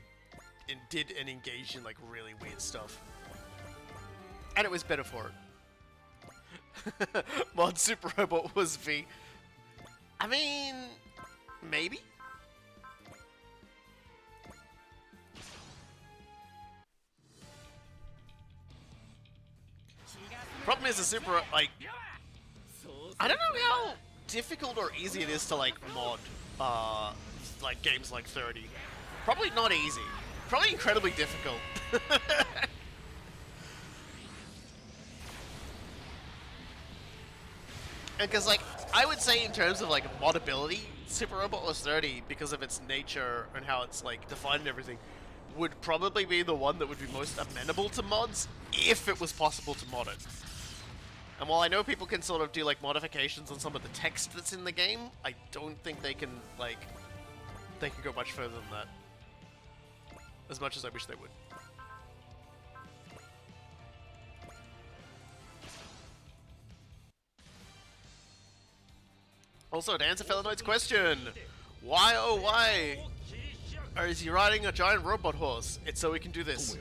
and engaged in like really weird stuff. And it was better for it. Mod Super Robot was V. I mean, maybe? Problem is the Super, like, I don't know how difficult or easy it is to, like, mod, like, games like 30. Probably not easy. Probably incredibly difficult. Because, like, I would say in terms of, like, modability, Super Robot Wars 30, because of its nature and how it's, like, defined and everything, would probably be the one that would be most amenable to mods, if it was possible to mod it. And while I know people can sort of do, like, modifications on some of the text that's in the game, I don't think they can, like, they can go much further than that. As much as I wish they would. Also, to answer Felinoid's question, why oh why is he riding a giant robot horse? It's so we can do this.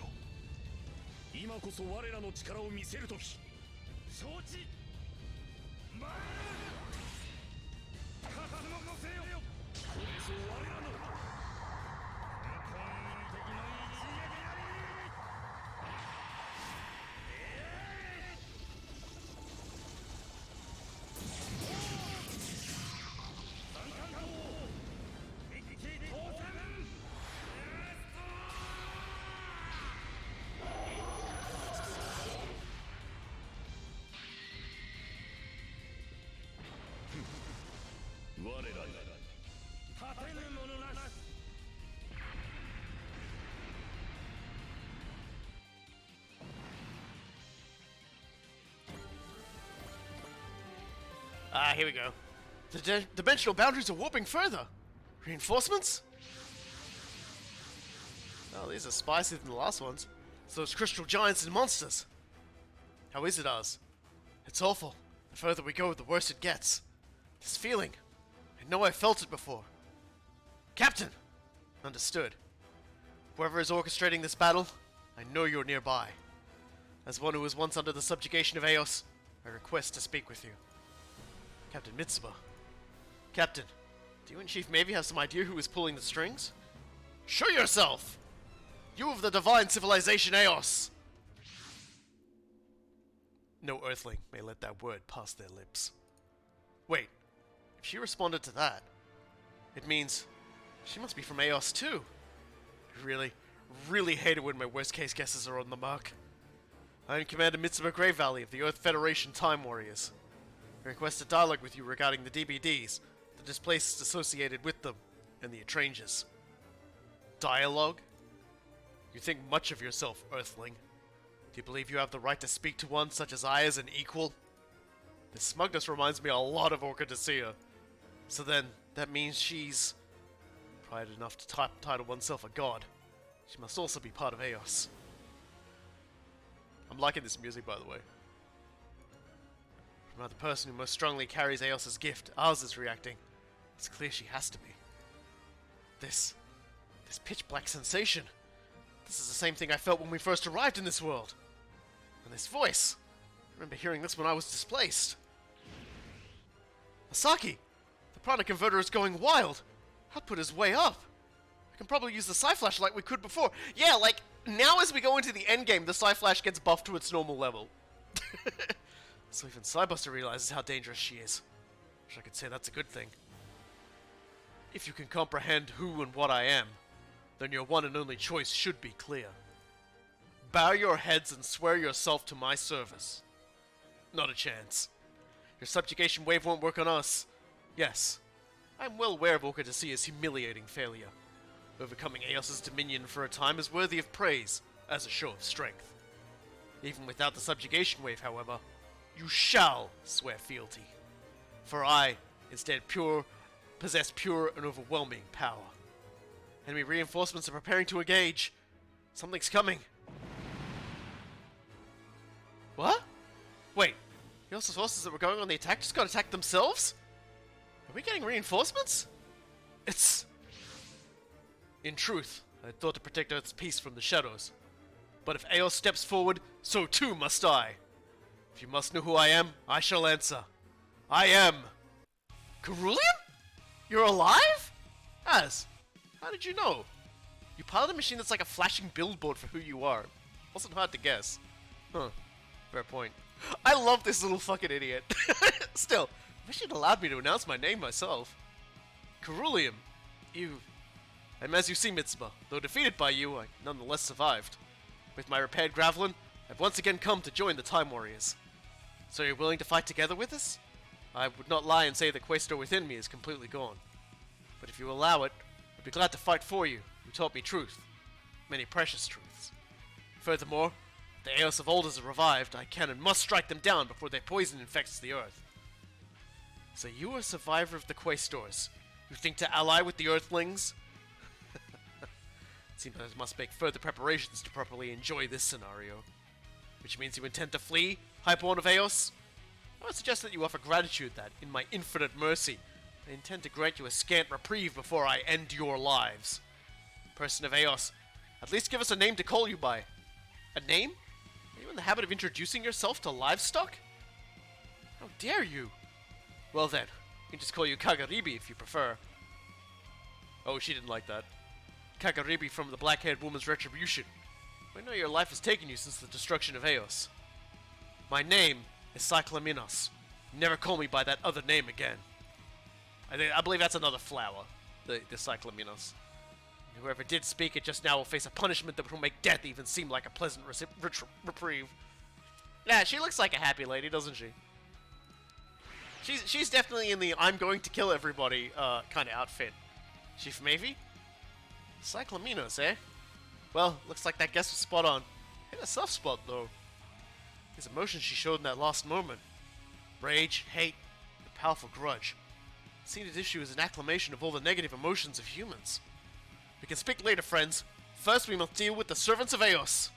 Here we go. The dimensional boundaries are warping further. Reinforcements? Oh, these are spicier than the last ones. It's those crystal giants and monsters. How is it, ours? It's awful. The further we go, the worse it gets. This feeling. I know I've felt it before. Captain! Understood. Whoever is orchestrating this battle, I know you're nearby. As one who was once under the subjugation of Eos, I request to speak with you. Captain Mitsuba. Captain, do you and Chief Mavie have some idea who is pulling the strings? Show yourself! You of the divine civilization Eos! No earthling may let that word pass their lips. Wait, if she responded to that, it means she must be from Eos too. I really hate it when my worst case guesses are on the mark. I am Commander Mitsuba Grey Valley of the Earth Federation Time Warriors. I request a dialogue with you regarding the DBDs, the displaced associated with them, and the Etranges. Dialogue? You think much of yourself, Earthling. Do you believe you have the right to speak to one such as I as an equal? This smugness reminds me a lot of Orca Desea. So then, that means she's pride enough to title oneself a god. She must also be part of Eos. I'm liking this music, by the way. From the person who most strongly carries Eos' gift, ours is reacting. It's clear she has to be. This pitch black sensation. This is the same thing I felt when we first arrived in this world. And this voice. I remember hearing this when I was displaced. Asaki! The prana converter is going wild! Output is way up! I can probably use the Psy-Flash like we could before. Yeah, like, now as we go into the endgame, the Psy-Flash gets buffed to its normal level. So even Psybuster realizes how dangerous she is. Wish I could say that's a good thing. If you can comprehend who and what I am, then your one and only choice should be clear. Bow your heads and swear yourself to my service. Not a chance. Your subjugation wave won't work on us. Yes, I'm well aware of Orca Desea's humiliating failure. Overcoming Eos's dominion for a time is worthy of praise, as a show of strength. Even without the subjugation wave, however, you shall swear fealty. For I, instead, possess pure and overwhelming power. Enemy reinforcements are preparing to engage. Something's coming. What? Wait, Eos's forces that were going on the attack just got attacked themselves? Are we getting reinforcements? It's... In truth, I thought to protect Earth's peace from the shadows. But if Eos steps forward, so too must I. If you must know who I am, I shall answer. I am... Cerulean? You're alive? Az, how did you know? You pilot a machine that's like a flashing billboard for who you are. Wasn't hard to guess. Huh. Fair point. I love this little fucking idiot. Still, I wish you'd allowed me to announce my name myself. Cerulean, you... And as you see, Mitsuba, though defeated by you, I nonetheless survived. With my repaired Gravelin, I've once again come to join the Time Warriors. So you're willing to fight together with us? I would not lie and say the Questor within me is completely gone. But if you allow it, I'd be glad to fight for you. You taught me truth. Many precious truths. Furthermore, if the Eos of Alders are revived, I can and must strike them down before their poison infects the Earth. So you are a survivor of the Questors. You think to ally with the Earthlings? It seems I must make further preparations to properly enjoy this scenario. Which means you intend to flee, Hyperborn of Eos? I would suggest that you offer gratitude that, in my infinite mercy, I intend to grant you a scant reprieve before I end your lives. Person of Eos, at least give us a name to call you by. A name? Are you in the habit of introducing yourself to livestock? How dare you? Well then, we can just call you Kagaribi if you prefer. Oh, she didn't like that. Kagaribi from the Black-Haired Woman's Retribution. I know your life has taken you since the destruction of Eos. My name is Cyclaminos. Never call me by that other name again. I believe that's another flower, the Cyclaminos. Whoever did speak it just now will face a punishment that will make death even seem like a pleasant reprieve. Yeah, she looks like a happy lady, doesn't she? She's definitely in the I'm going to kill everybody kind of outfit. She from Avie? Cyclaminos, eh? Well, looks like that guess was spot on. Hit a soft spot, though. His emotions she showed in that last moment. Rage, hate, a powerful grudge. Seen at issue is an acclamation of all the negative emotions of humans. We can speak later, friends. First, we must deal with the servants of Eos.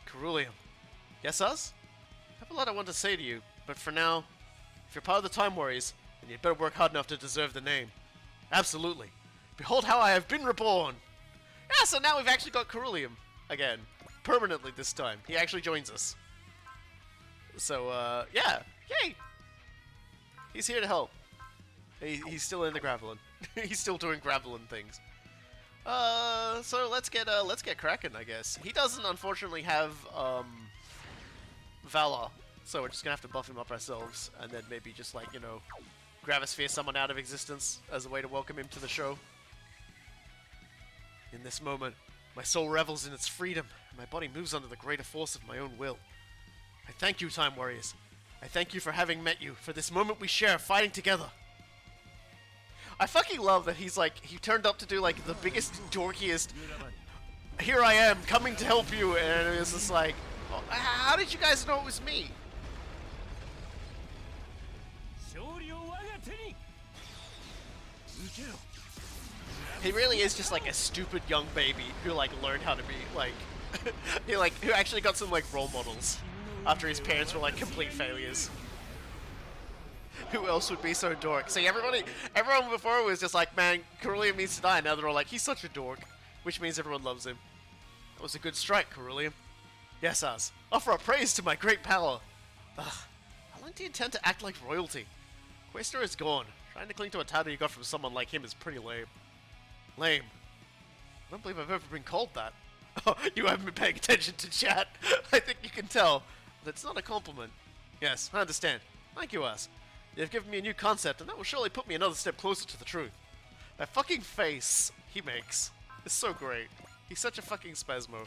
Cerulean. Yes, us? I have a lot I want to say to you, but for now, if you're part of the Time Warriors, then you'd better work hard enough to deserve the name. Absolutely. Behold how I have been reborn! Yeah, so now we've actually got Cerulean again. Permanently this time. He actually joins us. So, yeah. Yay! He's here to help. He's still in the Gravelin. He's still doing Gravelin things. So let's get cracking, I guess. He doesn't, unfortunately, have, Valor. So we're just gonna have to buff him up ourselves, and then maybe just, like, you know, Gravisphere someone out of existence as a way to welcome him to the show. In this moment, my soul revels in its freedom, and my body moves under the greater force of my own will. I thank you, Time Warriors. I thank you for having met you, for this moment we share, fighting together. I fucking love that he's like, he turned up to do like the biggest, dorkiest, here I am, coming to help you, and it was just like, oh, how did you guys know it was me? He really is just like a stupid young baby who like learned how to be like, who actually got some like role models after his parents were like complete failures. Who else would be so dork? See, everyone before was just like, man, Cerulean needs to die. Now they're all like, he's such a dork, which means everyone loves him. That was a good strike, Cerulean. Yes, Az. Offer up praise to my great power. Ugh. How long do you intend to act like royalty? Questor is gone. Trying to cling to a title you got from someone like him is pretty lame. Lame. I don't believe I've ever been called that. Oh, you haven't been paying attention to chat. I think you can tell. That's not a compliment. Yes, I understand. Thank you, Az. You've given me a new concept, and that will surely put me another step closer to the truth. That fucking face he makes is so great. He's such a fucking spasmo.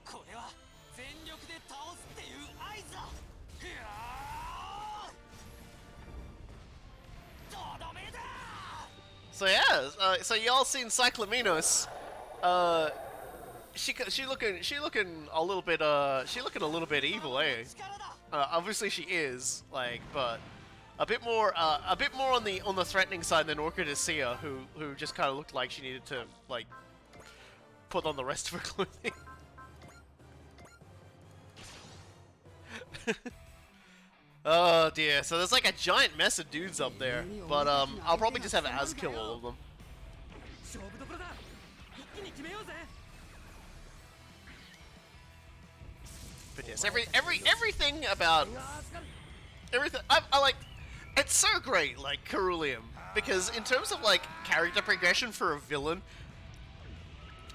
これは全力で倒すっていう合図だ。
So yeah, so y'all seen Cyclaminos? She looking a little bit evil, eh? Obviously she is, like, but a bit more on the threatening side than Orchid Sia, who just kind of looked like she needed to like put on the rest of her clothing. Oh dear, so there's like a giant mess of dudes up there, but I'll probably just have Az kill all of them. But yes, everything about everything I like. It's so great, like Cerulean, because in terms of like character progression for a villain,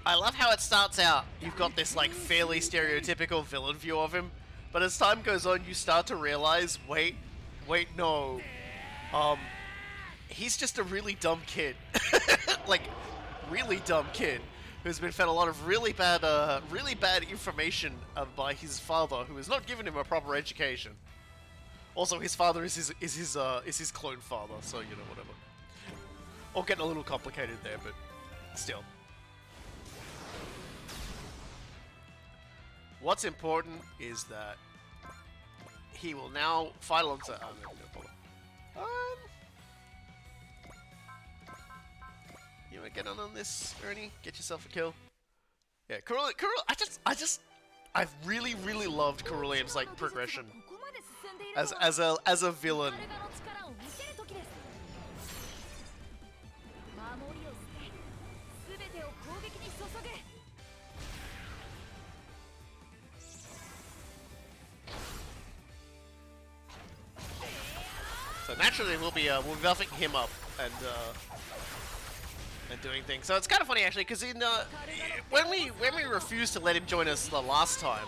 I love how it starts out. You've got this like fairly stereotypical villain view of him. But as time goes on, you start to realize, wait, no. He's just a really dumb kid. Like, really dumb kid who's been fed a lot of really bad information by his father, who has not given him a proper education. Also, his father is his clone father, so you know, whatever. All getting a little complicated there, but still. What's important is that he will now fight alongside. You wanna get on this, Ernie? Get yourself a kill. Yeah, Cerulean. I've really loved Cerulean's like progression as a villain. So naturally, we'll be buffing him up and doing things. So it's kind of funny actually, because in when we refused to let him join us the last time,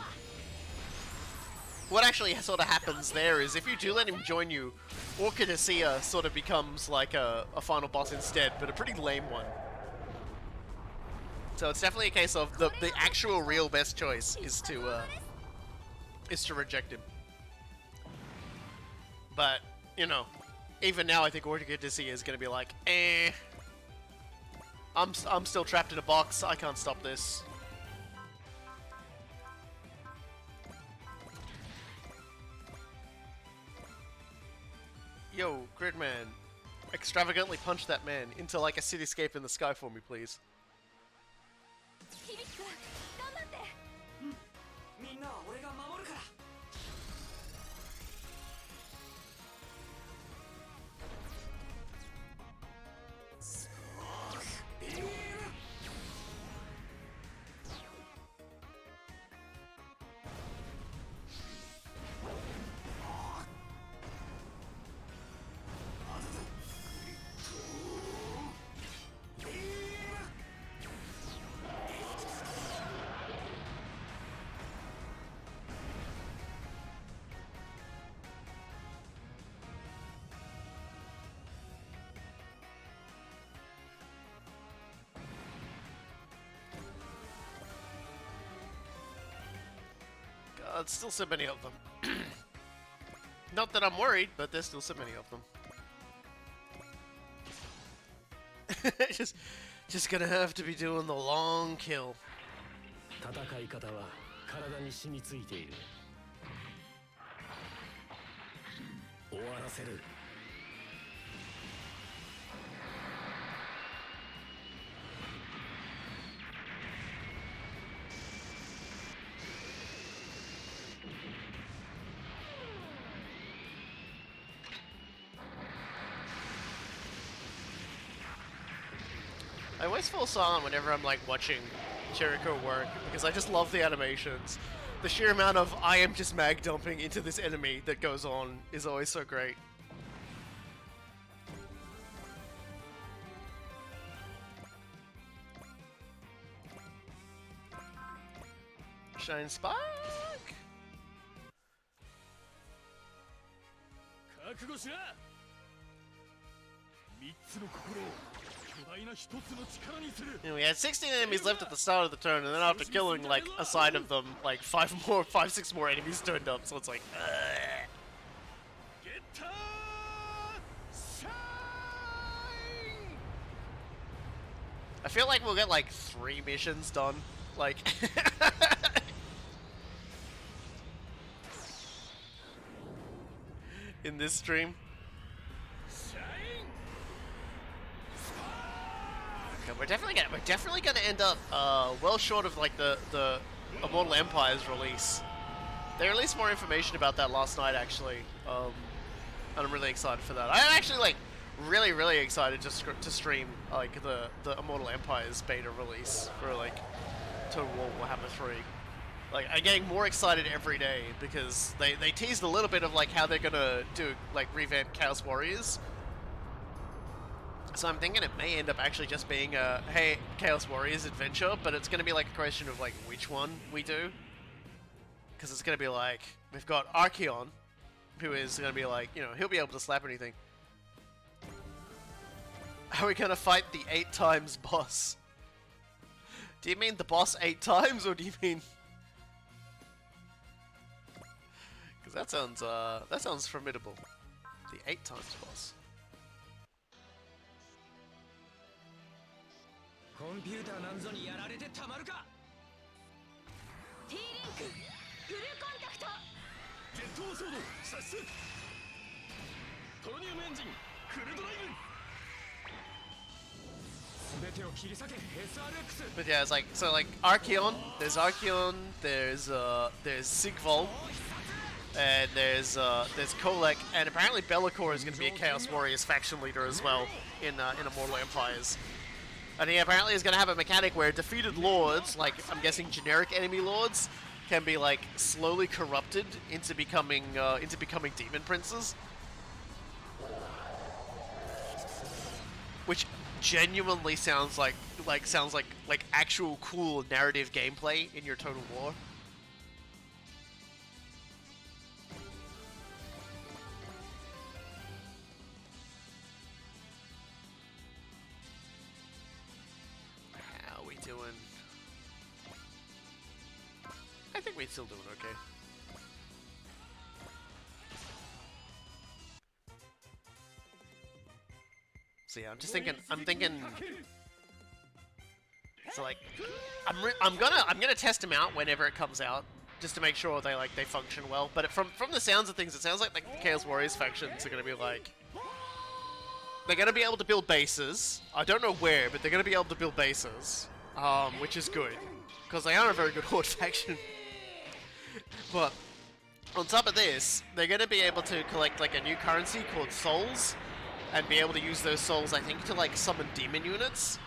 what actually sort of happens there is if you do let him join you, Orchid Sia sort of becomes like a final boss instead, but a pretty lame one. So it's definitely a case of the actual real best choice is to reject him. But you know, even now I think Orchid Sia is going to be like, I'm still trapped in a box. I can't stop this. Yo, Gridman, extravagantly punch that man into like a cityscape in the sky for me, please. God, still so many of them. Not that I'm worried, but there's still so many of them. just gonna have to be doing the long kill. I always fall silent whenever I'm like watching Jericho work because I just love the animations. The sheer amount of I am just mag dumping into this enemy that goes on is always so great. Shine Spark! We had 16 enemies left at the start of the turn, and then after killing like a side of them, like 5, 6 more enemies turned up. So it's like, I feel like we'll get like 3 missions done, like in this stream. Okay, we're definitely gonna end up well short of like the Immortal Empire's release. They released more information about that last night, actually, and I'm really excited for that. I'm actually like really excited to stream like the Immortal Empire's beta release for like Total War Warhammer 3. Like, I'm getting more excited every day because they teased a little bit of like how they're gonna do like revamp Chaos Warriors. So I'm thinking it may end up actually just being a, hey, Chaos Warriors adventure, but it's gonna be like a question of like which one we do. Because it's gonna be like, we've got Archeon, who is gonna be like, you know, he'll be able to slap anything. Are we gonna fight the 8 times boss? Do you mean the boss 8 times, or do you mean... Because that sounds formidable. The 8 times boss. But yeah, it's like, so like Archeon, there's Sigval, and there's Kolek, and apparently Be'lakor is going to be a Chaos Warriors faction leader as well in Immortal Empires. And he apparently is going to have a mechanic where defeated lords, like I'm guessing generic enemy lords, can be like slowly corrupted into becoming demon princes, which genuinely sounds like actual cool narrative gameplay in your Total War. How are we doing? I think we're still doing okay. So yeah, I'm thinking. So like, I'm gonna test them out whenever it comes out, just to make sure they function well. But from the sounds of things, it sounds like the Chaos Warriors factions are gonna be like, they're gonna be able to build bases. I don't know where, but they're gonna be able to build bases, which is good, because they are a very good horde faction. But on top of this, they're gonna be able to collect like a new currency called souls, and be able to use those souls, I think, to like summon demon units.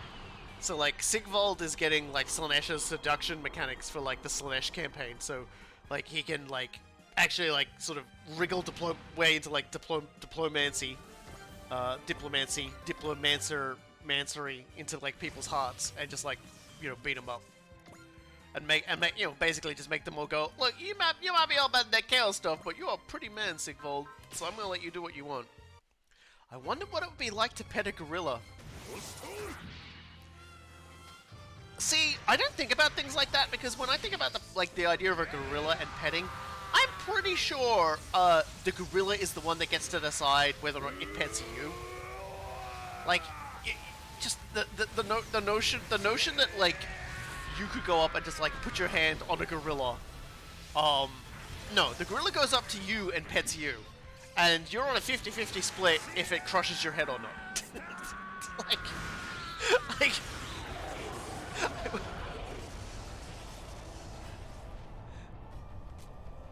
So like Sigvald is getting like Slaaneash's seduction mechanics for like the Slaanesh campaign. So like he can like actually like sort of wriggle way into like diplomancy into like people's hearts and just like, you know, beat them up. And make you know, basically just make them all go, look, you might be all about that chaos stuff, but you're a pretty man, Sigvald, so I'm gonna let you do what you want. I wonder what it would be like to pet a gorilla. See, I don't think about things like that, because when I think about the idea of a gorilla and petting, I'm pretty sure the gorilla is the one that gets to decide whether or not it pets you. Like, just the notion that like you could go up and just like put your hand on a gorilla. No, the gorilla goes up to you and pets you. And you're on a 50-50 split if it crushes your head or not. like...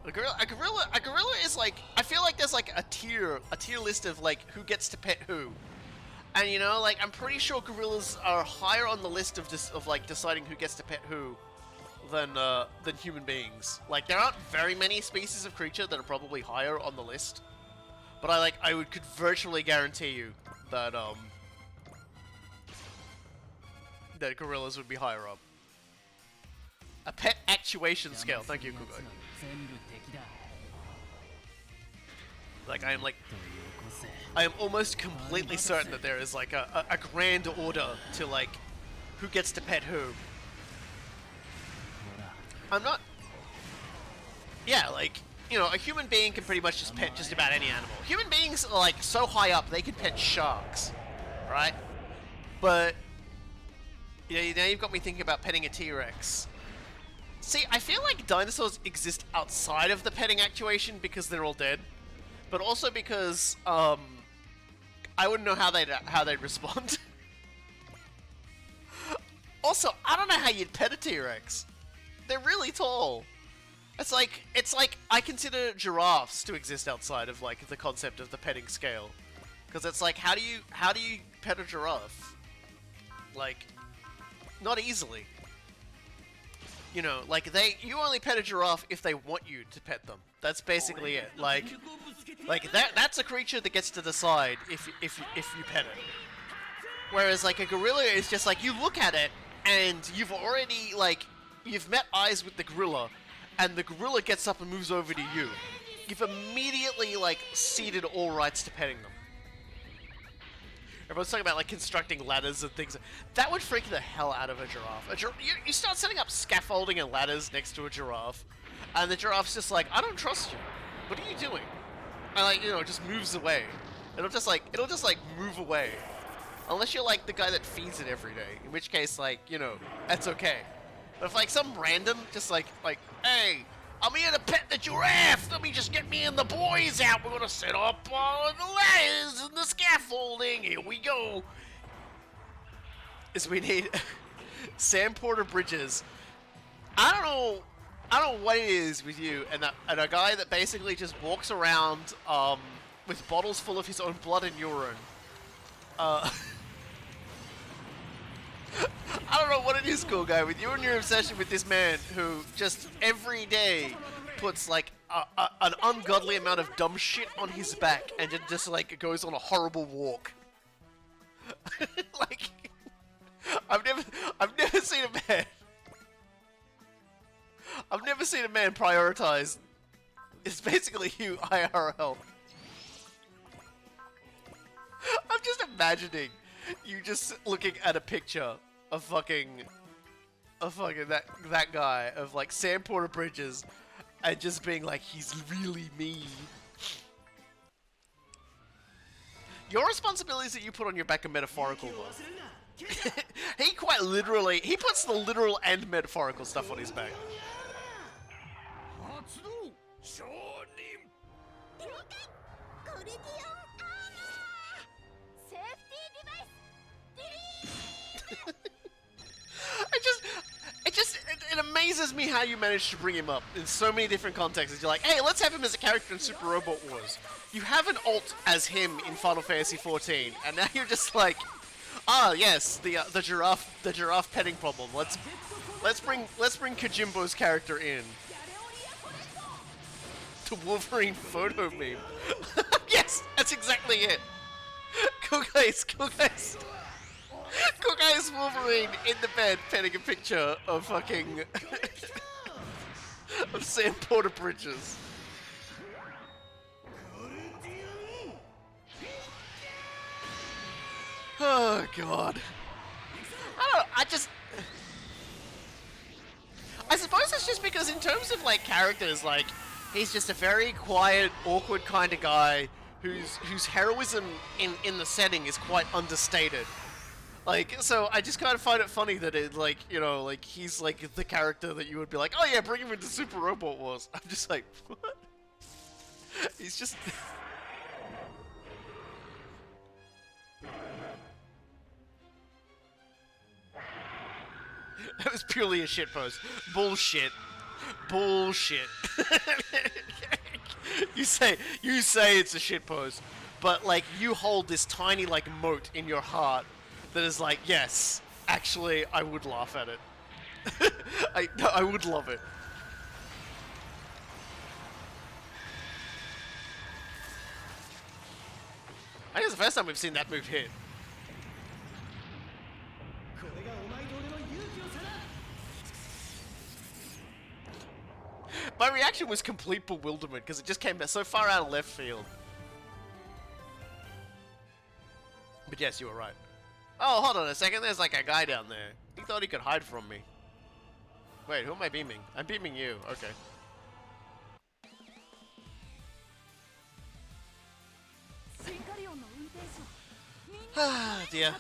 A gorilla is like, I feel like there's like a tier list of like who gets to pet who. And you know, like I'm pretty sure gorillas are higher on the list of like deciding who gets to pet who than human beings. Like there aren't very many species of creature that are probably higher on the list. But I could virtually guarantee you that that gorillas would be higher up. A pet actuation scale. Thank you, Kugoi. Like I am almost completely certain that there is like a grand order to like who gets to pet who. I'm not. Yeah, like. You know, a human being can pretty much just pet just about any animal. Human beings are like so high up they can pet sharks, right? But Yeah, now you've got me thinking about petting a T-Rex. See, I feel like dinosaurs exist outside of the petting actuation because they're all dead, but also because I wouldn't know how they'd respond. Also, I don't know how you'd pet a T-Rex. They're really tall. It's like I consider giraffes to exist outside of like the concept of the petting scale, because it's like how do you pet a giraffe? Like, not easily. You know, like you only pet a giraffe if they want you to pet them. That's basically it. Like that's a creature that gets to decide if you pet it. Whereas like a gorilla is just like you look at it and you've already like you've met eyes with the gorilla, and the gorilla gets up and moves over to you. You've immediately like ceded all rights to petting them. Everyone's talking about like constructing ladders and things. That would freak the hell out of a giraffe. You start setting up scaffolding and ladders next to a giraffe, and the giraffe's just like, I don't trust you. What are you doing? And like, you know, it just moves away. It'll just like move away. Unless you're like the guy that feeds it every day, in which case like, you know, that's okay. But if like some random just like, hey, I'm here to pet the giraffe. Let me just get me and the boys out. We're gonna set up the ladders and the scaffolding. Here we go. Is we need Sam Porter Bridges. I don't know what it is with you and a guy that basically just walks around with bottles full of his own blood and urine. I don't know what it is, cool guy, with you and your obsession with this man who just every day puts like an ungodly amount of dumb shit on his back and just like goes on a horrible walk. Like, I've never seen a man. I've never seen a man prioritize. It's basically you IRL. I'm just imagining you just looking at a picture of fucking that guy of like Sam Porter Bridges and just being like, he's really me. Your responsibilities that you put on your back are metaphorical though. He quite literally, he puts the literal and metaphorical stuff on his back. It amazes me how you managed to bring him up in so many different contexts. You're like, hey, let's have him as a character in Super Robot Wars. You have an alt as him in Final Fantasy XIV, and now you're just like, ah, yes, the giraffe petting problem. Let's bring Kojimbo's character in. The Wolverine photo meme. Yes, that's exactly it. Cool guys. Cool guy's Wolverine in the bed petting a picture of fucking of Sam Porter Bridges. Oh god. I suppose it's just because in terms of like characters, like he's just a very quiet, awkward kind of guy whose heroism in the setting is quite understated. Like, so I just kind of find it funny that it, like, you know, like, he's, like, the character that you would be like, oh yeah, bring him into Super Robot Wars. I'm just like, what? He's just... That was purely a shitpost. Bullshit. Bullshit. You say it's a shitpost, but, like, you hold this tiny, like, moat in your heart that is like, yes, actually, I would laugh at it. I would love it. I think it's the first time we've seen that move hit. My reaction was complete bewilderment because it just came so far out of left field. But yes, you were right. Oh, hold on a second. There's like a guy down there. He thought he could hide from me. Wait, who am I beaming? I'm beaming you. Okay. Ah, dear.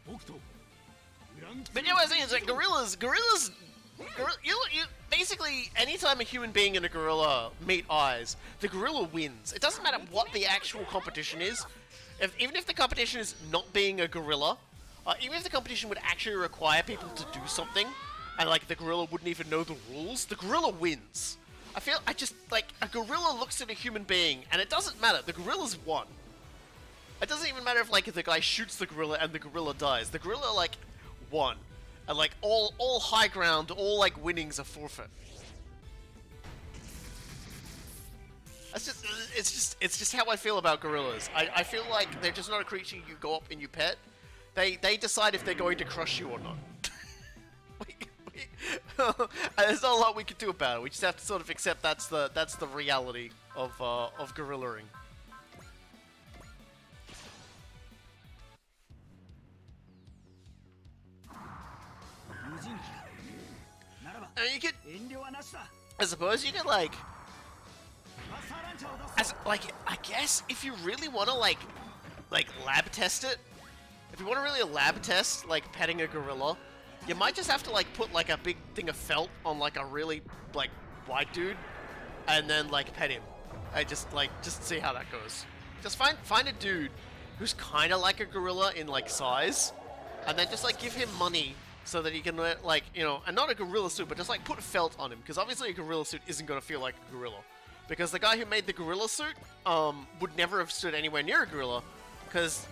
But you know what I'm saying is that you basically, anytime a human being and a gorilla meet eyes, the gorilla wins. It doesn't matter what the actual competition is. Even if the competition is not being a gorilla, even if the competition would actually require people to do something, and like the gorilla wouldn't even know the rules, the gorilla wins. I just, like, a gorilla looks at a human being, and it doesn't matter, the gorilla's won. It doesn't even matter if, like, the guy shoots the gorilla and the gorilla dies. The gorilla, like, won. And, like, all high ground, all, like, winnings are forfeit. It's just how I feel about gorillas. I feel like they're just not a creature you go up and you pet. They decide if they're going to crush you or not. There's not a lot we can do about it. We just have to sort of accept that's the reality of gorillaing. And you could, I suppose you could like, I guess if you really want to like lab test it, if you want to really lab test like petting a gorilla, you might just have to like put like a big thing of felt on like a really like white dude, and then like pet him, and just see how that goes. Just find a dude who's kind of like a gorilla in like size, and then just like give him money so that he can like, you know, and not a gorilla suit, but just like put felt on him, because obviously a gorilla suit isn't gonna feel like a gorilla, because the guy who made the gorilla suit would never have stood anywhere near a gorilla, because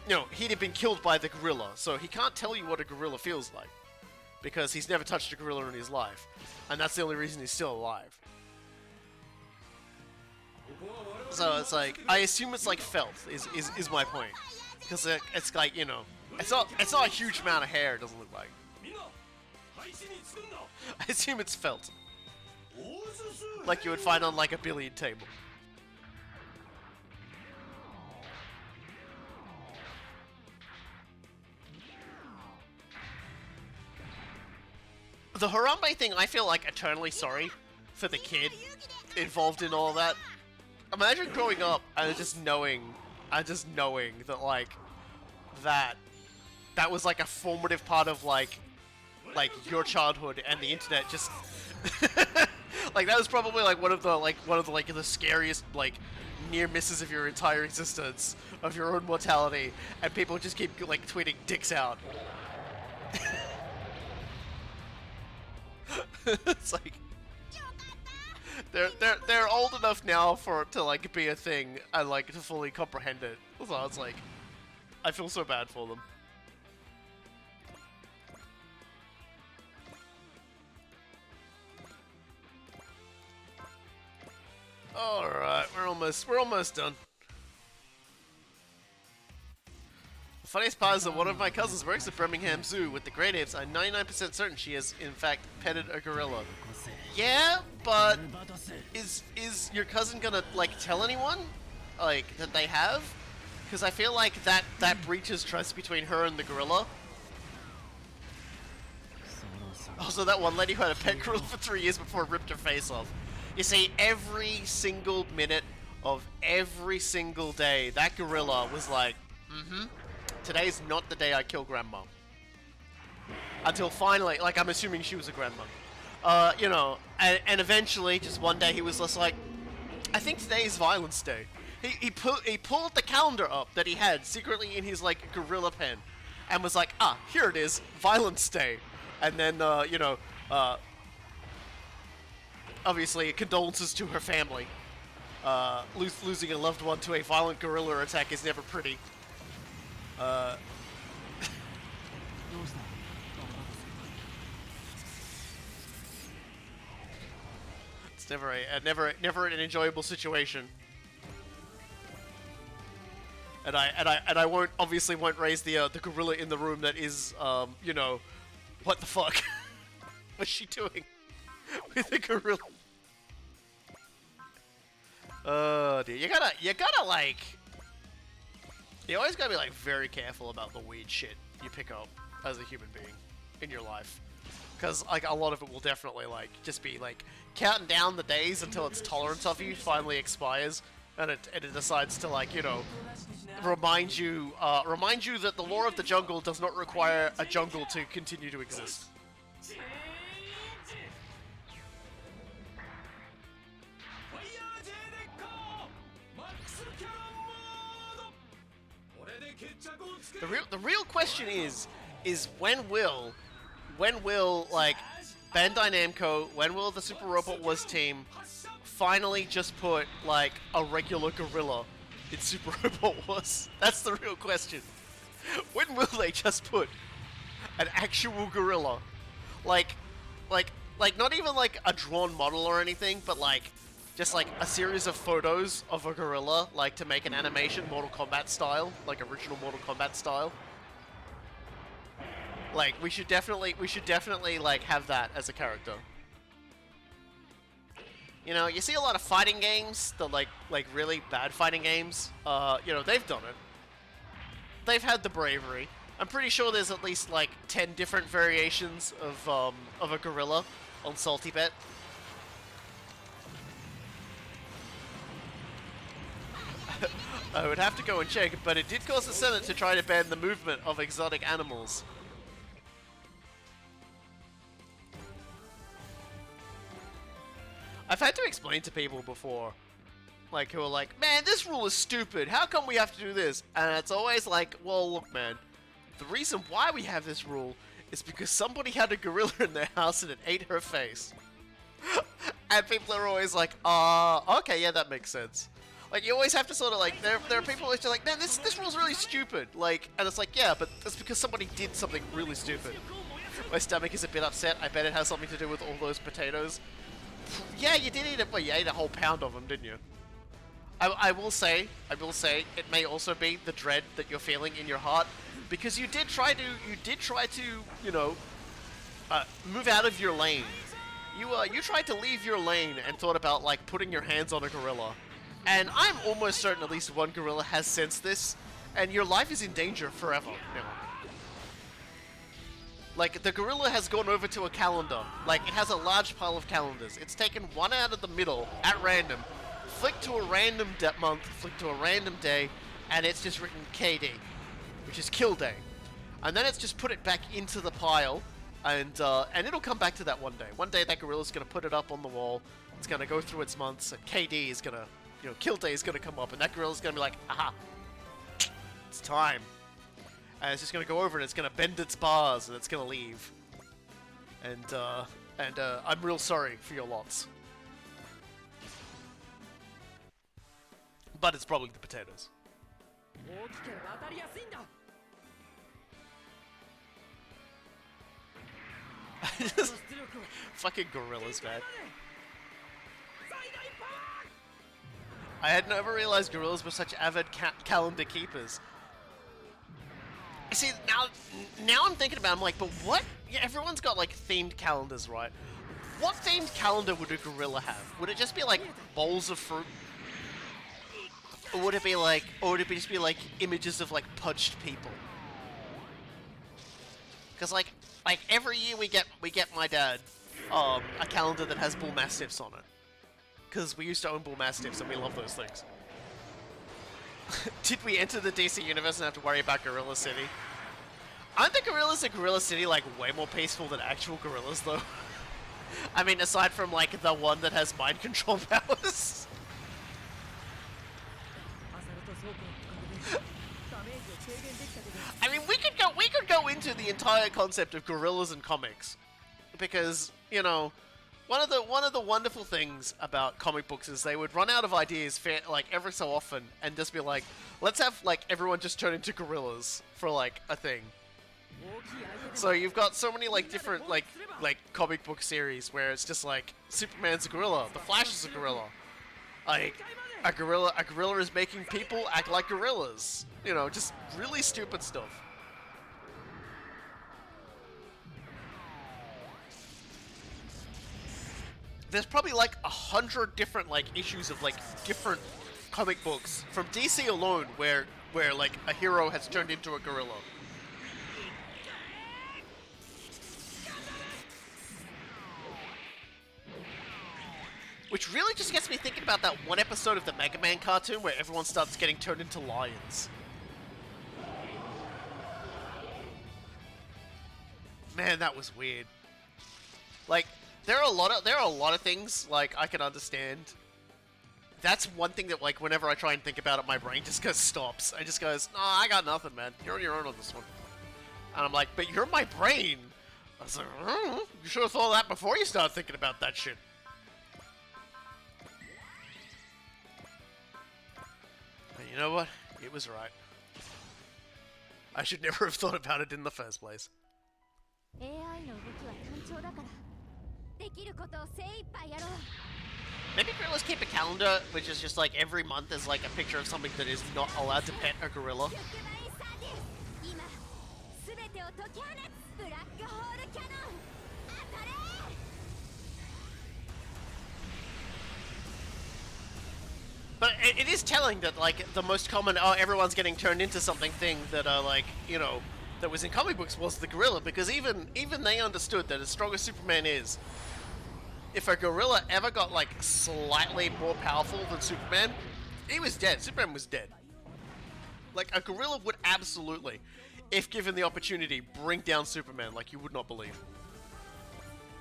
you know, he'd have been killed by the gorilla, so he can't tell you what a gorilla feels like, because he's never touched a gorilla in his life, and that's the only reason he's still alive. So it's like, I assume it's like felt is my point, because it's like, you know, it's not a huge amount of hair. It doesn't look like. I assume it's felt, like you would find on like a billiard table. The Harambe thing, I feel like eternally sorry for the kid involved in all that. Imagine growing up and just knowing that like that was like a formative part of like your childhood, and the internet just like that was probably like one of the scariest like near misses of your entire existence, of your own mortality, and people just keep like tweeting dicks out. It's like they're old enough now for it to like be a thing and like to fully comprehend it. So it's like, I feel so bad for them. All right, we're almost done. The funniest part is that one of my cousins works at Birmingham Zoo with the great apes. I'm 99% certain she has, in fact, petted a gorilla. Yeah, but is your cousin gonna like tell anyone, like, that they have? Because I feel like that breaches trust between her and the gorilla. Also, that one lady who had a pet gorilla for 3 years before it ripped her face off. You see, every single minute of every single day, that gorilla was like, today's not the day I kill grandma. Until finally, like, I'm assuming she was a grandma. You know, and eventually, just one day, he was just like, I think today is Violence Day. He pulled the calendar up that he had secretly in his, like, gorilla pen, and was like, ah, here it is, Violence Day. And then, you know, obviously, condolences to her family. Losing a loved one to a violent gorilla attack is never pretty. It's never an enjoyable situation. And I won't raise the gorilla in the room that is, you know, what the fuck? What's she doing with the gorilla? Oh dear, you gotta like, you always gotta be like very careful about the weird shit you pick up as a human being in your life, because like a lot of it will definitely like just be like counting down the days until its tolerance of you finally expires, and it decides to, like, you know, remind you that the law of the jungle does not require a jungle to continue to exist. The real question is when will like Bandai Namco, when will the Super Robot Wars team finally just put like a regular gorilla in Super Robot Wars? That's the real question. When will they just put an actual gorilla, like not even like a drawn model or anything, but like just like a series of photos of a gorilla, like to make an animation Mortal Kombat style, like original Mortal Kombat style. Like we should definitely like have that as a character. You know, you see a lot of fighting games, the like really bad fighting games. You know, they've done it. They've had the bravery. I'm pretty sure there's at least like 10 different variations of a gorilla on Salty Bet. I would have to go and check, but it did cause the Senate to try to ban the movement of exotic animals. I've had to explain to people before, like, who are like, man, this rule is stupid, how come we have to do this? And it's always like, well, look, man, the reason why we have this rule is because somebody had a gorilla in their house and it ate her face. And people are always like, okay, yeah, that makes sense. Like, you always have to sort of, like, there are people who are like, man, this rule's really stupid. Like, and it's like, yeah, but that's because somebody did something really stupid. My stomach is a bit upset. I bet it has something to do with all those potatoes. Yeah, you did eat it, but you ate a whole pound of them, didn't you? I will say, it may also be the dread that you're feeling in your heart, because you did try to, you know, move out of your lane. You tried to leave your lane and thought about, like, putting your hands on a gorilla. And I'm almost certain at least one gorilla has sensed this, and your life is in danger forever now. Like, the gorilla has gone over to a calendar. Like, it has a large pile of calendars. It's taken one out of the middle, at random, flicked to a random month, flicked to a random day, and it's just written KD, which is Kill Day. And then it's just put it back into the pile, and it'll come back to that one day. One day that gorilla's gonna put it up on the wall, it's gonna go through its months, and KD is gonna, you know, Kill Day is gonna come up, and that gorilla's gonna be like, aha, it's time. And it's just gonna go over and it's gonna bend its bars and it's gonna leave. And I'm real sorry for your lots. But it's probably the potatoes. Fucking gorillas, man. I had never realized gorillas were such avid calendar keepers. See, now I'm thinking about it, I'm like, but what? Yeah, everyone's got, like, themed calendars, right? What themed calendar would a gorilla have? Would it just be, like, bowls of fruit? Or would it be, like, just be, like, images of, like, pudged people? Because, like, every year we get my dad, a calendar that has bull mastiffs on it. Because we used to own bull mastiffs and we love those things. Did we enter the DC universe and have to worry about Gorilla City? Aren't the gorillas in Gorilla City, like, way more peaceful than actual gorillas, though? I mean, aside from, like, the one that has mind control powers. I mean, we could go into the entire concept of gorillas in comics. Because, you know, one of the wonderful things about comic books is they would run out of ideas like every so often and just be like, let's have like everyone just turn into gorillas for like a thing. So you've got so many like different like comic book series where it's just like Superman's a gorilla, the Flash is a gorilla, like a gorilla is making people act like gorillas. You know, just really stupid stuff. There's probably like 100 different like issues of like different comic books from DC alone where like a hero has turned into a gorilla. Which really just gets me thinking about that one episode of the Mega Man cartoon where everyone starts getting turned into lions. Man, that was weird. Like, there are a lot of things like I can understand. That's one thing that, like, whenever I try and think about it, my brain just stops. It just goes, "No, I got nothing, man. You're on your own on this one." And I'm like, "But you're my brain." I was like, "You should have thought of that before you started thinking about that shit." And you know what? It was right. I should never have thought about it in the first place. Maybe gorillas keep a calendar, which is just like every month is like a picture of something that is not allowed to pet a gorilla. But it is telling that, like, the most common, oh, everyone's getting turned into something thing that are, like, you know, that was in comic books was the gorilla, because even they understood that as strong as Superman is, if a gorilla ever got, like, slightly more powerful than Superman, he was dead. Superman was dead. Like, a gorilla would absolutely, if given the opportunity, bring down Superman like you would not believe.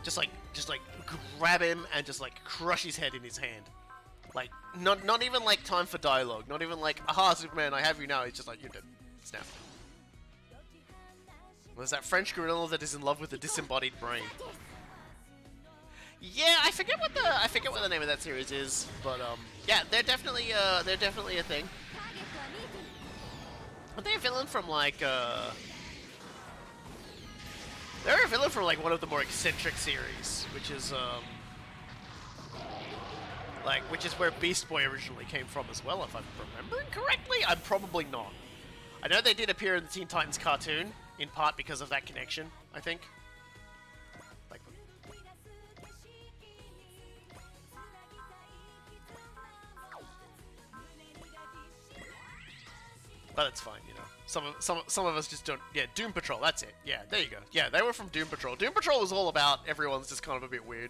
Just like grab him and just, like, crush his head in his hand. Like, not even, like, time for dialogue. Not even, like, aha, Superman, I have you now. He's just like, you're dead. Snap. There's that French gorilla that is in love with a disembodied brain. Yeah, I forget what the name of that series is, but, yeah, they're definitely a thing. Aren't they a villain from, like, they're a villain from, like, one of the more eccentric series, which is, which is where Beast Boy originally came from as well, if I'm remembering correctly? I'm probably not. I know they did appear in the Teen Titans cartoon, in part because of that connection, I think. Like, but it's fine, you know. Some of us just don't. Yeah, Doom Patrol. That's it. Yeah, there you go. Yeah, they were from Doom Patrol. Doom Patrol was all about everyone's just kind of a bit weird.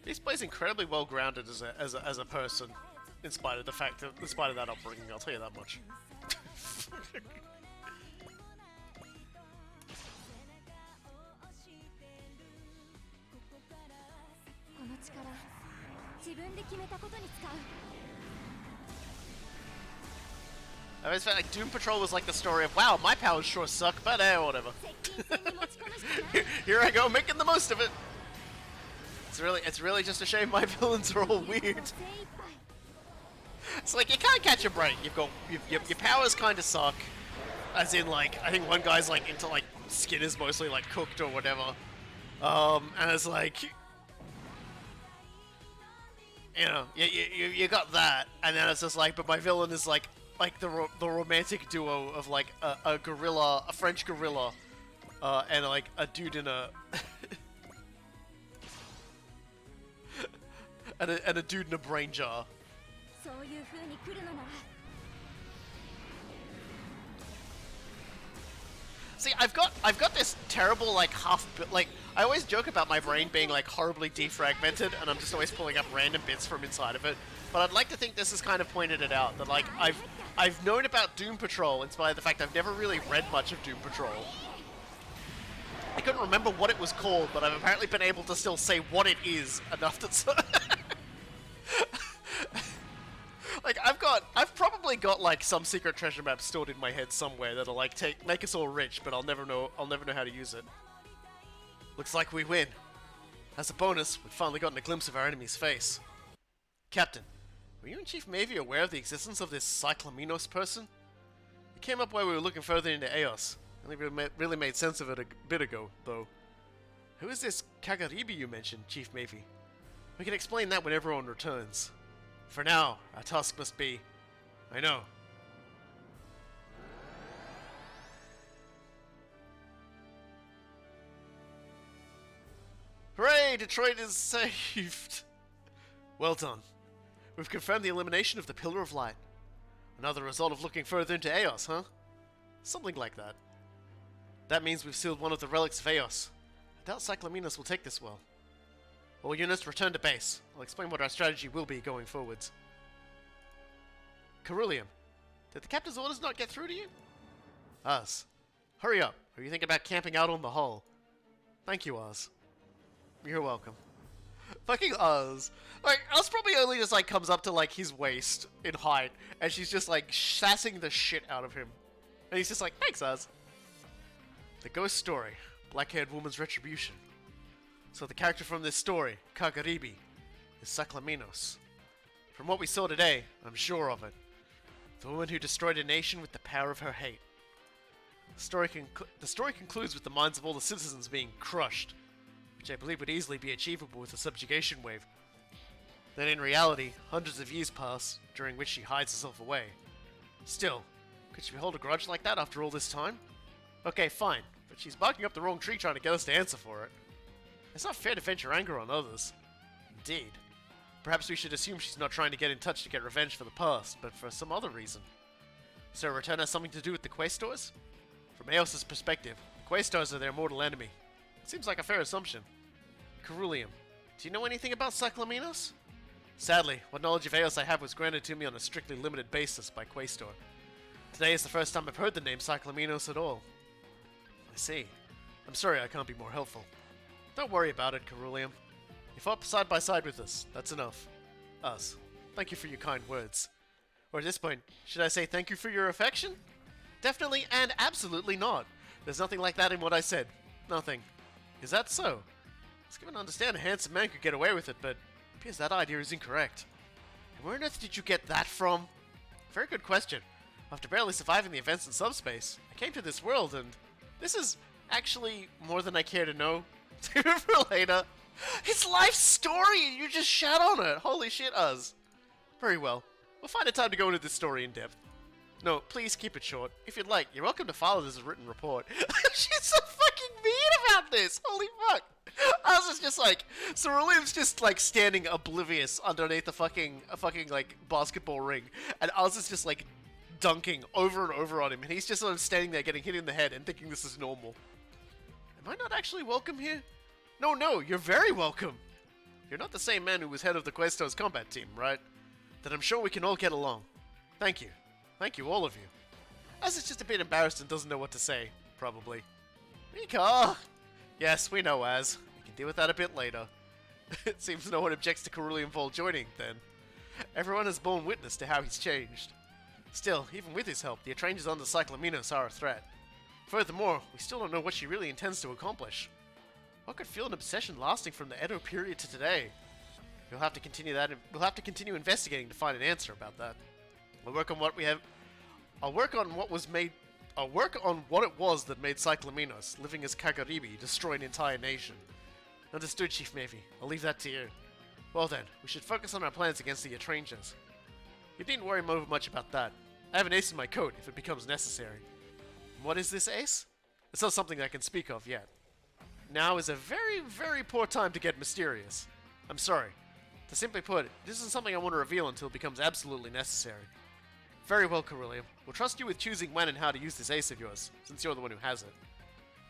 Beast Boy's incredibly well grounded as a person, in spite of that upbringing. I'll tell you that much. I always felt like Doom Patrol was like the story of, wow, my powers sure suck, but whatever. Here I go, making the most of it. It's really just a shame my villains are all weird. It's like, you can't catch a break. Your powers kind of suck. As in, like, I think one guy's like into like skin is mostly like cooked or whatever. And it's like, you know, you got that, and then it's just like, but my villain is like the romantic duo of like a gorilla, a French gorilla, and like a dude in a and a dude in a brain jar. See, I've got this terrible like I always joke about my brain being like horribly defragmented, and I'm just always pulling up random bits from inside of it. But I'd like to think this has kind of pointed it out, that like I've known about Doom Patrol in spite of the fact I've never really read much of Doom Patrol. I couldn't remember what it was called, but I've apparently been able to still say what it is enough to. Like, I've probably got like some secret treasure map stored in my head somewhere that'll like make us all rich, but I'll never know how to use it. Looks like we win. As a bonus, we've finally gotten a glimpse of our enemy's face. Captain, were you and Chief Mavie aware of the existence of this Cyclaminos person? It came up while we were looking further into Eos. Only really made sense of it a bit ago, though. Who is this Kagaribi you mentioned, Chief Mavie? We can explain that when everyone returns. For now, our task must be... I know. Hooray! Detroit is saved! Well done. We've confirmed the elimination of the Pillar of Light. Another result of looking further into Eos, huh? Something like that. That means we've sealed one of the relics of Eos. I doubt Cyclamenus will take this well. All units, return to base. I'll explain what our strategy will be going forwards. Cerulean, did the captain's orders not get through to you? Us. Hurry up. Are you thinking about camping out on the hull? Thank you, Oz. You're welcome. Fucking Oz. Like, Oz probably only just, like, comes up to, like, his waist in height, and she's just, like, sassing the shit out of him. And he's just like, thanks, Oz. The ghost story. Black-haired woman's retribution. So the character from this story, Kagaribi, is Cyclamenos. From what we saw today, I'm sure of it. The woman who destroyed a nation with the power of her hate. The story concludes with the minds of all the citizens being crushed, which I believe would easily be achievable with a subjugation wave. Then in reality, hundreds of years pass, during which she hides herself away. Still, could she hold a grudge like that after all this time? Okay, fine, but she's barking up the wrong tree trying to get us to answer for it. It's not fair to vent your anger on others. Indeed. Perhaps we should assume she's not trying to get in touch to get revenge for the past, but for some other reason. So return has something to do with the Quaestors? From Eos' perspective, the Quaestors are their mortal enemy. It seems like a fair assumption. Cerulean, do you know anything about Cyclamenos? Sadly, what knowledge of Eos I have was granted to me on a strictly limited basis by Quaestor. Today is the first time I've heard the name Cyclamenos at all. I see. I'm sorry I can't be more helpful. Don't worry about it, Cerulean. You fought side by side with us. That's enough. Us. Thank you for your kind words. Or at this point, should I say thank you for your affection? Definitely and absolutely not. There's nothing like that in what I said. Nothing. Is that so? I was given to understand a handsome man could get away with it, but it appears that idea is incorrect. And where on earth did you get that from? Very good question. After barely surviving the events in subspace, I came to this world and this is actually more than I care to know. Save it for later. It's life story and you just shat on it. Holy shit, Uz. Very well. We'll find a time to go into this story in depth. No, please keep it short. If you'd like, you're welcome to file it as a written report. She's so fucking mean about this. Holy fuck. Uz is just like, Cerulean's just like standing oblivious underneath a fucking like basketball ring. And Uz is just like dunking over and over on him. And he's just sort of standing there getting hit in the head and thinking this is normal. Am I not actually welcome here? No, you're very welcome. You're not the same man who was head of the Quaestor's combat team, right? Then I'm sure we can all get along. Thank you. Thank you, all of you. Az is just a bit embarrassed and doesn't know what to say, probably. Mika! Yes, we know, Az. We can deal with that a bit later. It seems no one objects to Cerulean Vol joining, then. Everyone has borne witness to how he's changed. Still, even with his help, the Atranges under Cyclamenos are a threat. Furthermore, we still don't know what she really intends to accomplish. One could feel an obsession lasting from the Edo period to today. We'll have to continue that. We'll have to continue investigating to find an answer about that. I'll work on what we have. I'll work on what it was that made Cyclamenos, living as Kagaribi, destroy an entire nation. Understood, Chief Mavie. I'll leave that to you. Well then, we should focus on our plans against the Atranges. You needn't worry much about that. I have an ace in my coat if it becomes necessary. What is this ace? It's not something I can speak of yet. Now is a very, very poor time to get mysterious. I'm sorry. To simply put, this isn't something I want to reveal until it becomes absolutely necessary. Very well, Cerulean. We'll trust you with choosing when and how to use this ace of yours, since you're the one who has it.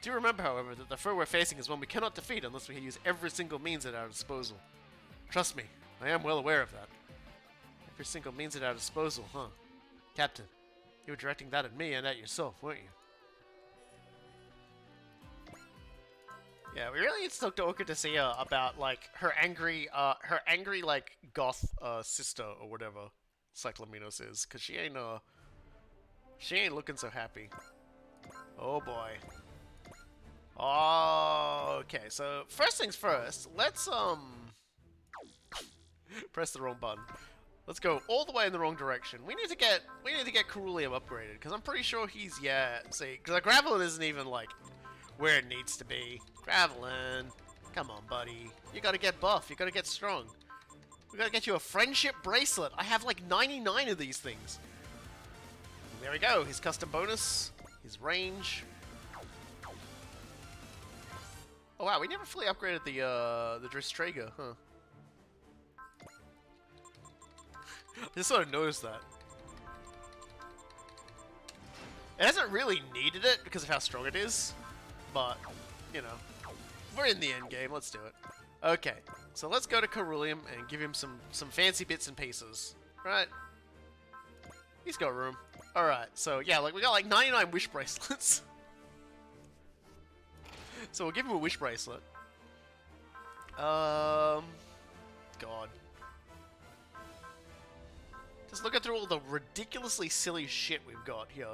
Do remember, however, that the foe we're facing is one we cannot defeat unless we use every single means at our disposal. Trust me, I am well aware of that. Every single means at our disposal, huh? Captain, you were directing that at me and at yourself, weren't you? Yeah, we really need to talk to Orca to see about like her angry like goth sister or whatever Cyclamenos is, cause she ain't looking so happy. Oh boy. Oh, okay, so first things first, let's press the wrong button. Let's go all the way in the wrong direction. We need to get Cerulean upgraded, because I'm pretty sure he's see, because Gravelin isn't even like where it needs to be. Gravelin, come on, buddy. You gotta get buff. You gotta get strong. We gotta get you a friendship bracelet. I have like 99 of these things. There we go. His custom bonus, his range. Oh wow, we never fully upgraded the Dristraga, huh? I just sort of noticed that. It hasn't really needed it because of how strong it is, but, you know, we're in the end game. Let's do it. Okay, so let's go to Ceruleum and give him some fancy bits and pieces, right? He's got room. Alright, so yeah, like we got like 99 wish bracelets. So we'll give him a wish bracelet. God. Just looking through all the ridiculously silly shit we've got here.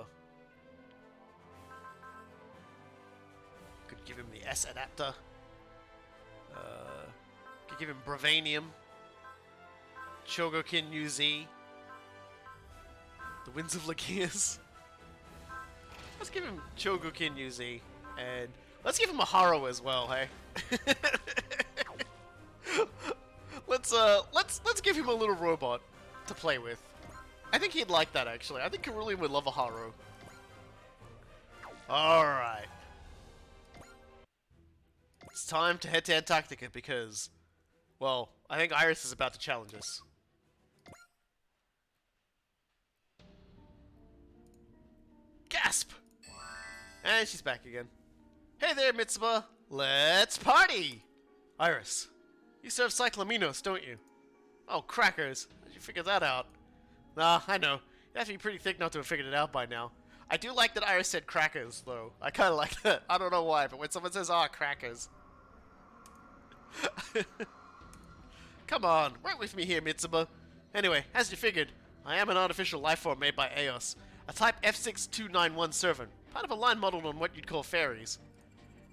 Could give him the S adapter. Could give him Bravanium. Chogokin UZ. The Winds of Lagias. Let's give him Chogokin UZ. And let's give him a Haro as well, hey? Let's give him a little robot to play with. I think he'd like that, actually. I think Cerulean would love a Haro. Alright. It's time to head to Antarctica because, well, I think Iris is about to challenge us. Gasp! And she's back again. Hey there, Mitsuba! Let's party! Iris, you serve Cyclaminos, don't you? Oh, crackers. How'd you figure that out? Nah, I know. You have to be pretty thick not to have figured it out by now. I do like that Iris said crackers, though. I kind of like that. I don't know why, but when someone says, ah, crackers. Come on, work with me here, Mitsuba. Anyway, as you figured, I am an artificial lifeform made by Eos, a Type F6291 servant, part of a line modeled on what you'd call fairies.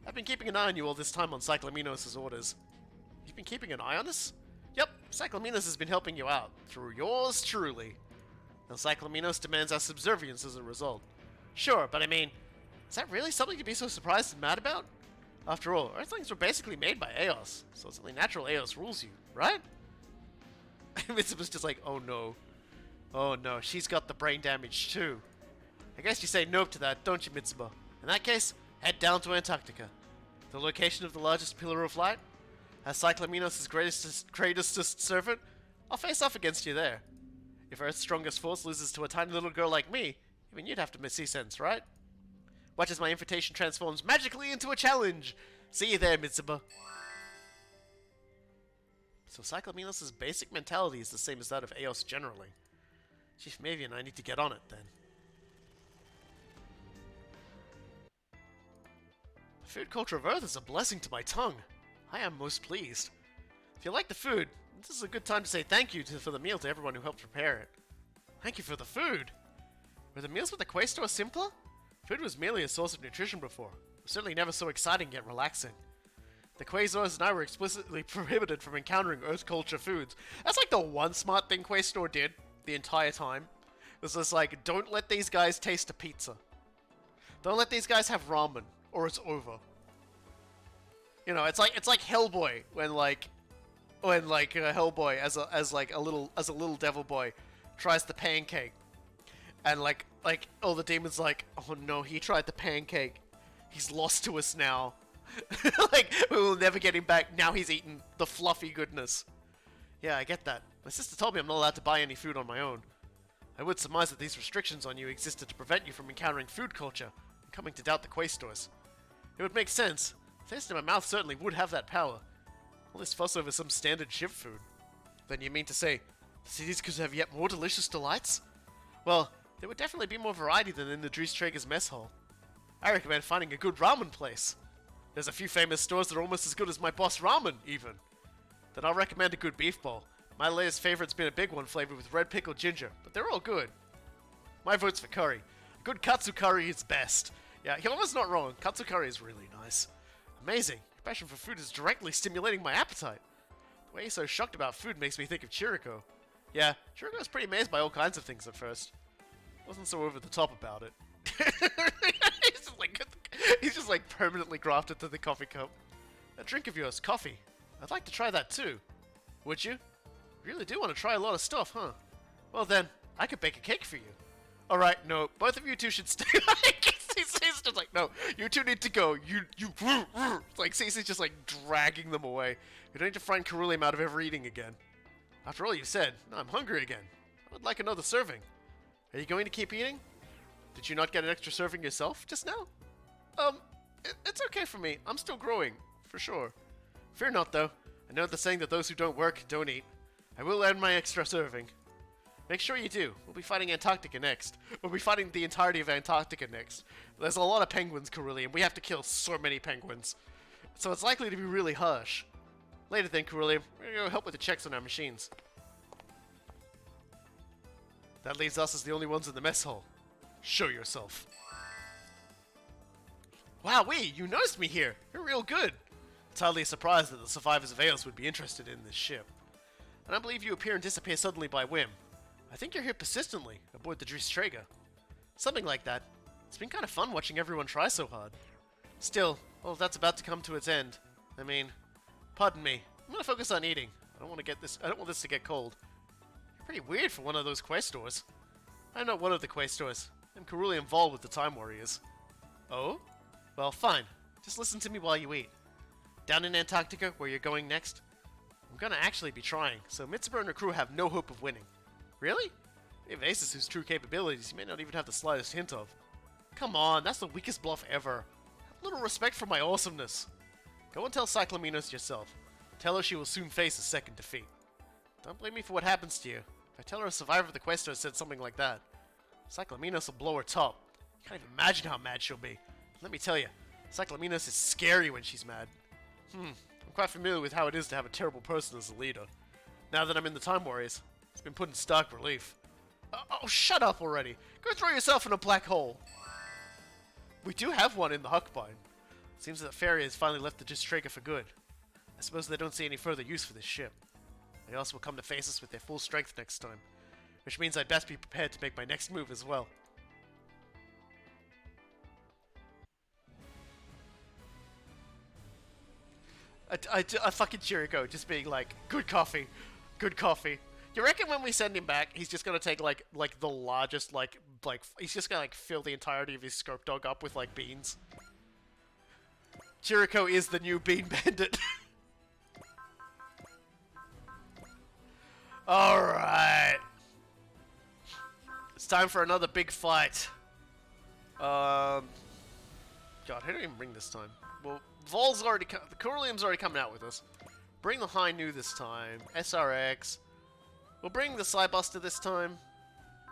I've been keeping an eye on you all this time on Cyclaminos' orders. You've been keeping an eye on us? Yep, Cyclaminos has been helping you out, through yours truly. Now Cyclaminos demands our subservience as a result. Sure, but I mean, is that really something to be so surprised and mad about? After all, Earthlings were basically made by Eos, so it's only natural Eos rules you, right? Mitsuba's just like, oh no. Oh no, she's got the brain damage too. I guess you say nope to that, don't you, Mitsuba? In that case, head down to Antarctica. The location of the largest pillar of light? As Cyclaminos' greatest servant, I'll face off against you there. If Earth's strongest force loses to a tiny little girl like me, even you'd have to see sense, right? Watch as my invitation transforms magically into a challenge! See you there, Mitsuba. So Cyclaminos' basic mentality is the same as that of Eos generally. Chief Mavi and I need to get on it, then. The food culture of Earth is a blessing to my tongue. I am most pleased. If you like the food, this is a good time to say thank you for the meal to everyone who helped prepare it. Thank you for the food! Were the meals with the Quaestor simpler? Food was merely a source of nutrition before. Certainly never so exciting yet relaxing. The Quasars and I were explicitly prohibited from encountering Earth culture foods. That's like the one smart thing Quaestor did the entire time. It was just like, don't let these guys taste a pizza. Don't let these guys have ramen, or it's over. You know, it's like Hellboy when Hellboy as a little devil boy tries the pancake, and like all the demons like, oh no, he tried the pancake, he's lost to us now. Like, we will never get him back. Now he's eaten the fluffy goodness. Yeah, I get that. My sister told me I'm not allowed to buy any food on my own. I would surmise that these restrictions on you existed to prevent you from encountering food culture and coming to doubt the Quaestors. It would make sense. The taste in my mouth certainly would have that power. All this fuss over some standard ship food. Then you mean to say, cities could have yet more delicious delights? Well, there would definitely be more variety than in the Dries Traeger's mess hall. I recommend finding a good ramen place. There's a few famous stores that are almost as good as my boss ramen, even. Then I'll recommend a good beef bowl. My latest favorite's been a big one flavored with red pickled ginger, but they're all good. My vote's for curry. A good katsu curry is best. Yeah, he was not wrong. Katsu curry is really nice. Amazing. Your passion for food is directly stimulating my appetite. The way you're so shocked about food makes me think of Chiriko. Yeah, Chiriko's pretty amazed by all kinds of things at first. Wasn't so over the top about it. He's just like permanently grafted to the coffee cup. A drink of yours, coffee. I'd like to try that too. Would you? You really do want to try a lot of stuff, huh? Well then, I could bake a cake for you. Alright, no, both of you two should stay. He's just like, no, you two need to go. Like, Cece's just like dragging them away. You don't need to frighten Ceruleum out of ever eating again. After all you said, now I'm hungry again. I would like another serving. Are you going to keep eating? Did you not get an extra serving yourself just now? It's okay for me. I'm still growing, for sure. Fear not, though. I know the saying that those who don't work, don't eat. I will earn my extra serving. Make sure you do. We'll be fighting Antarctica next. We'll be fighting the entirety of Antarctica next. There's a lot of penguins, Cerulean. We have to kill so many penguins. So it's likely to be really harsh. Later then, Cerulean. We're gonna go help with the checks on our machines. That leaves us as the only ones in the mess hall. Show yourself. Wowee, you noticed me here. You're real good. It's hardly a surprise that the survivors of Eos would be interested in this ship. I don't believe you appear and disappear suddenly by whim. I think you're here persistently, aboard the Dristrega. Something like that. It's been kind of fun watching everyone try so hard. Still, well, that's about to come to its end. I mean, pardon me. I'm gonna focus on eating. I don't want this to get cold. You're pretty weird for one of those questors. I'm not one of the questors. I'm Cerulean involved with the Time Warriors. Oh? Well, fine. Just listen to me while you eat. Down in Antarctica, where you're going next, I'm gonna actually be trying, so Mitsuba and her crew have no hope of winning. Really? We have Aces whose true capabilities you may not even have the slightest hint of. Come on, that's the weakest bluff ever. Have a little respect for my awesomeness. Go and tell Cyclaminos yourself. Tell her she will soon face a second defeat. Don't blame me for what happens to you. If I tell her a survivor of the Questor said something like that, Cyclaminos will blow her top. You can't even imagine how mad she'll be. Let me tell you, Cyclaminos is scary when she's mad. I'm quite familiar with how it is to have a terrible person as a leader. Now that I'm in the Time Warriors, it's been put in stark relief. Oh, shut up already! Go throw yourself in a black hole! We do have one in the Huckbind. Seems that Fairy has finally left the Dristrega for good. I suppose they don't see any further use for this ship. They also will come to face us with their full strength next time, which means I'd best be prepared to make my next move as well. I fucking Chirico just being like, good coffee, good coffee. You reckon when we send him back, he's just gonna take like the largest like he's just gonna like fill the entirety of his scope dog up with like beans? Chirico is the new bean bandit. All right, it's time for another big fight. God, who didn't even bring this time? Well, Vol's already the Cerulean's already coming out with us. Bring the High Nu this time. SRX. We'll bring the Cybuster this time.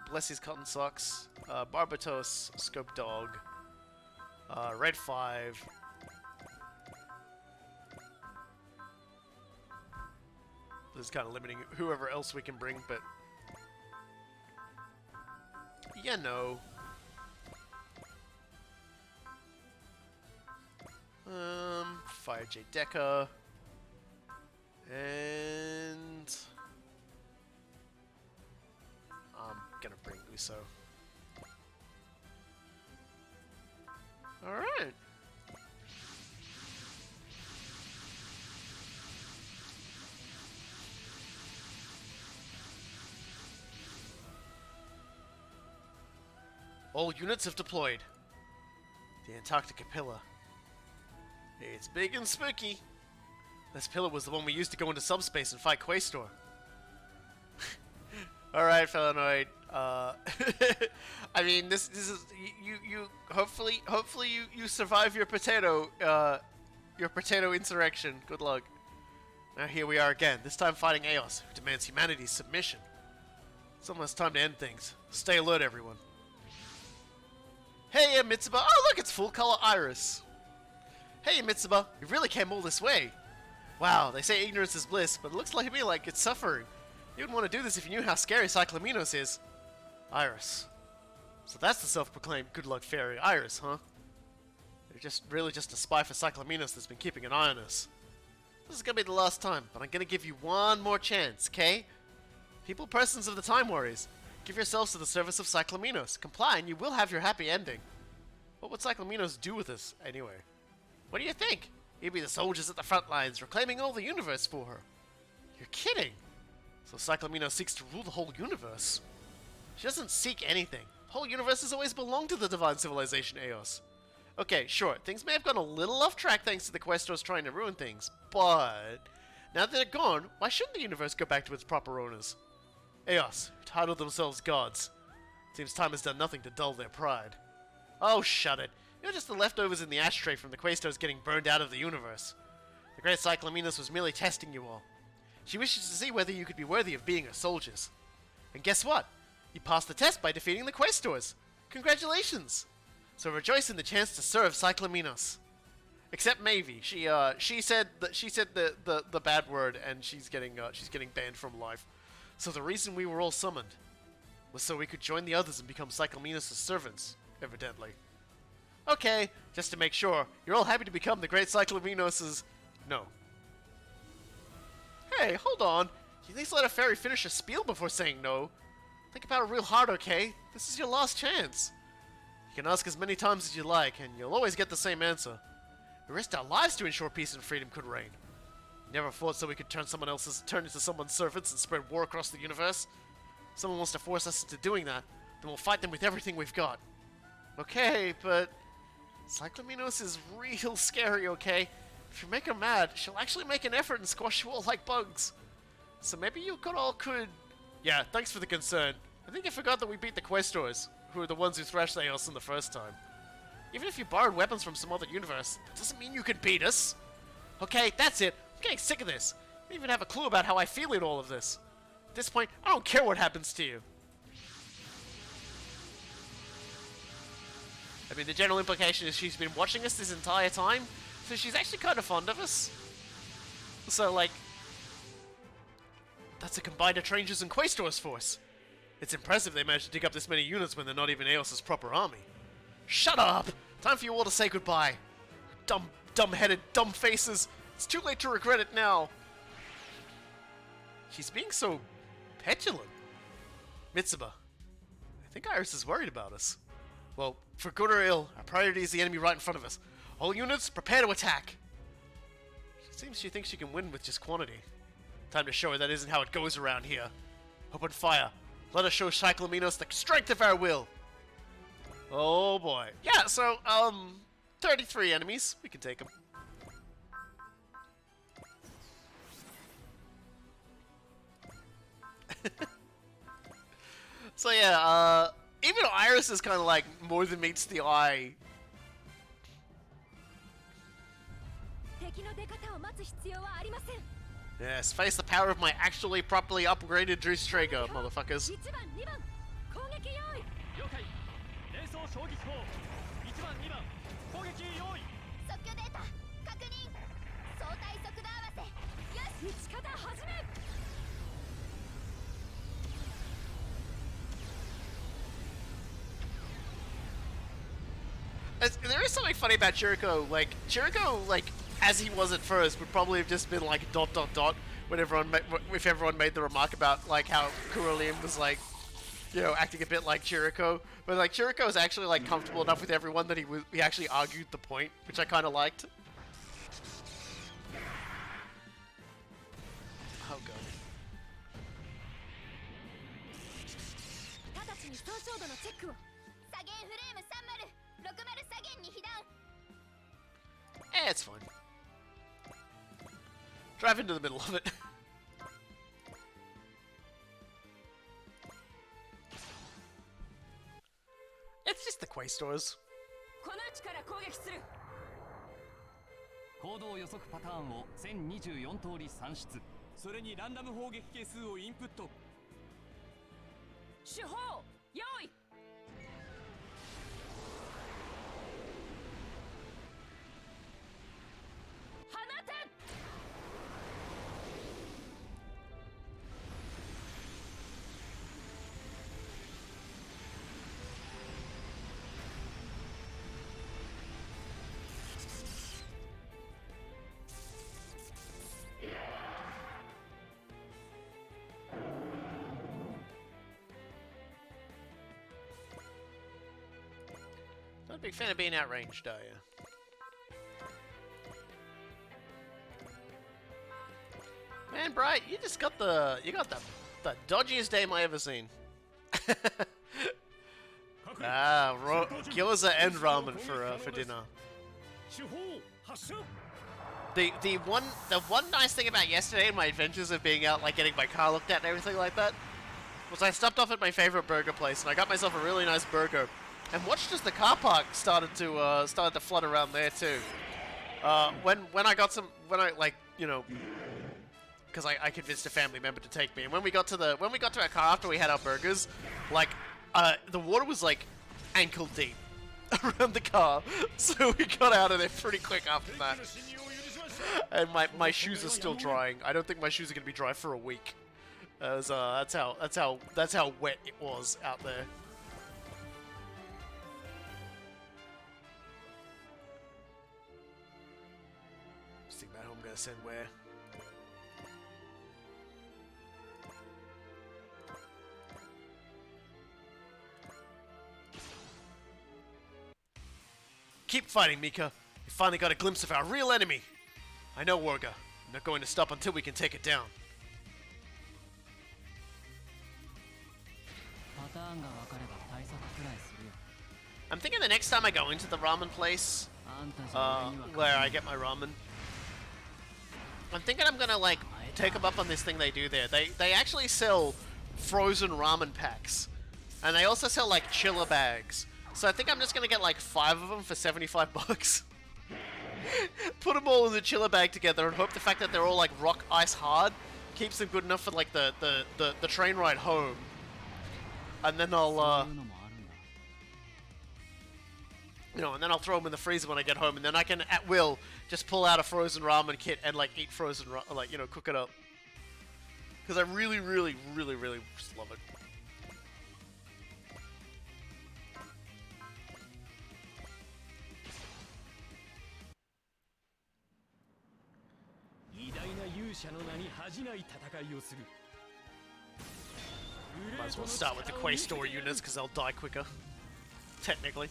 Bless his cotton socks. Barbatos, Scope Dog. Red 5. This is kind of limiting whoever else we can bring, but... yeah, no. Fire J Deca. And... I'm gonna bring Uso. Alright. All units have deployed. The Antarctica Pillar. It's big and spooky. This pillar was the one we used to go into subspace and fight Quaestor. Alright, Felinoid. I mean, this is you hopefully you survive your potato insurrection. Good luck. Now here we are again, this time fighting Eos, who demands humanity's submission. It's almost time to end things. Stay alert, everyone. Hey, Mitsuba. Oh, look, it's full-color Iris. Hey, Mitsuba. You really came all this way. Wow, they say ignorance is bliss, but it looks like to me like it's suffering. You wouldn't want to do this if you knew how scary Cyclaminos is. Iris. So that's the self-proclaimed good luck fairy, Iris, huh? You're really just a spy for Cyclaminos that's been keeping an eye on us. This is gonna be the last time, but I'm gonna give you one more chance, okay? People, persons of the Time Warriors, give yourselves to the service of Cyclaminos. Comply and you will have your happy ending. What would Cyclaminos do with us, anyway? What do you think? He'd be the soldiers at the front lines, reclaiming all the universe for her. You're kidding! So Cyclaminos seeks to rule the whole universe. She doesn't seek anything. The whole universe has always belonged to the divine civilization Eos. Okay, sure, things may have gone a little off track thanks to the Questors trying to ruin things, but... now that they're gone, why shouldn't the universe go back to its proper owners? Eos, who titled themselves gods. Seems time has done nothing to dull their pride. Oh, shut it. You're just the leftovers in the ashtray from the Quaestos getting burned out of the universe. The great Cyclamenus was merely testing you all. She wishes to see whether you could be worthy of being her soldiers. And guess what? You passed the test by defeating the Quaestors. Congratulations! So rejoice in the chance to serve Cyclamenus. Except Maeve. She said the bad word, and she's getting banned from life. So the reason we were all summoned was so we could join the others and become Cyclamenus' servants, evidently. Okay, just to make sure, you're all happy to become the great Cyclamenos'... No. Hey, hold on. You at least let a fairy finish a spiel before saying no. Think about it real hard, okay? This is your last chance. You can ask as many times as you like, and you'll always get the same answer. We risked our lives to ensure peace and freedom could reign. Never thought so we could turn into someone's servants and spread war across the universe. If someone wants to force us into doing that, then we'll fight them with everything we've got. Okay, but Cyclamenos is real scary, okay? If you make her mad, she'll actually make an effort and squash you all like bugs. So maybe you could... Yeah, thanks for the concern. I think you forgot that we beat the Quaestors, who are the ones who thrashed Aos in the first time. Even if you borrowed weapons from some other universe, it doesn't mean you can beat us. Okay, that's it. I'm getting sick of this. I don't even have a clue about how I feel in all of this. At this point, I don't care what happens to you. I mean, the general implication is she's been watching us this entire time, so she's actually kind of fond of us. So, like, that's a combined Atrangers and Quaestors force. It's impressive they managed to dig up this many units when they're not even Aos' proper army. Shut up! Time for you all to say goodbye. Dumb-headed, dumb faces. It's too late to regret it now. She's being so petulant. Mitsuba, I think Iris is worried about us. Well, for good or ill, our priority is the enemy right in front of us. All units, prepare to attack. She thinks she can win with just quantity. Time to show her that isn't how it goes around here. Open fire. Let us show Cyclamenos the strength of our will. Oh boy. Yeah, so, 33 enemies. We can take them. So yeah, even Iris is kind of like more than meets the eye. Yes, face the power of my actually properly upgraded Drewstrager, motherfuckers. There is something funny about Chirico. Like, as he was at first, would probably have just been like ... when if everyone made the remark about like how Kurolium was like, you know, acting a bit like Chirico. But like Chirico is actually like comfortable enough with everyone that he actually argued the point, which I kind of liked. Oh god. Eh, it's fine. Drive into the middle of it. It's just the Quaestors.
行動予測パターンを1024通り算出。それにランダム砲撃係数をインプット。手法用意。放て。
Not a big fan of being outranged, are you? Man, Bright, you just got the dodgiest aim I ever seen. Gyoza and ramen for dinner. The one nice thing about yesterday and my adventures of being out, like getting my car looked at and everything like that, was I stopped off at my favorite burger place and I got myself a really nice burger, and watched as the car park started to flood around there too. When I got some, when I like, you know, because I convinced a family member to take me, and when we got to our car after we had our burgers, like the water was like ankle deep around the car, so we got out of there pretty quick after that. And my shoes are still drying. I don't think my shoes are gonna be dry for a week. That's how wet it was out there. Just think about who I'm gonna send where. Keep fighting, Mika. We finally got a glimpse of our real enemy. I know, Warga. I'm not going to stop until we can take it down. I'm thinking the next time I go into the ramen place, where I get my ramen, I'm thinking I'm gonna like take them up on this thing they do there. They actually sell frozen ramen packs, and they also sell like chiller bags. So I think I'm just gonna get like 5 of them for 75 bucks. Put them all in the chiller bag together and hope the fact that they're all like rock ice hard keeps them good enough for like the train ride home. And then I'll you know, and then I'll throw them in the freezer when I get home, and then I can at will just pull out a frozen ramen kit and like eat frozen like, you know, cook it up. Because I really just love it. Might as well start with the Quaestor units because they'll die quicker. Technically.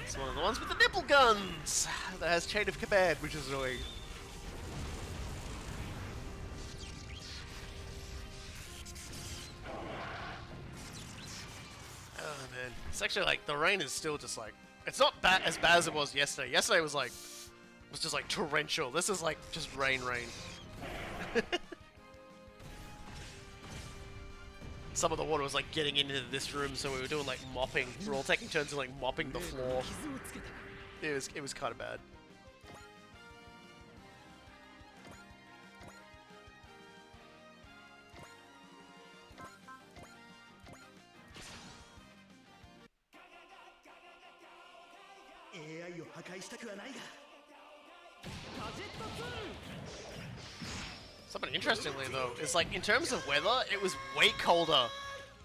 It's one of the ones with the nipple guns that has Chain of Command, which is annoying. Oh man, it's actually like the rain is still just like, it's not as bad as it was yesterday. Yesterday was just like torrential. This is like just rain. Some of the water was like getting into this room, so we were doing like mopping. We were all taking turns in like mopping the floor. It was kind of bad. Something interestingly though is like in terms of weather, it was way colder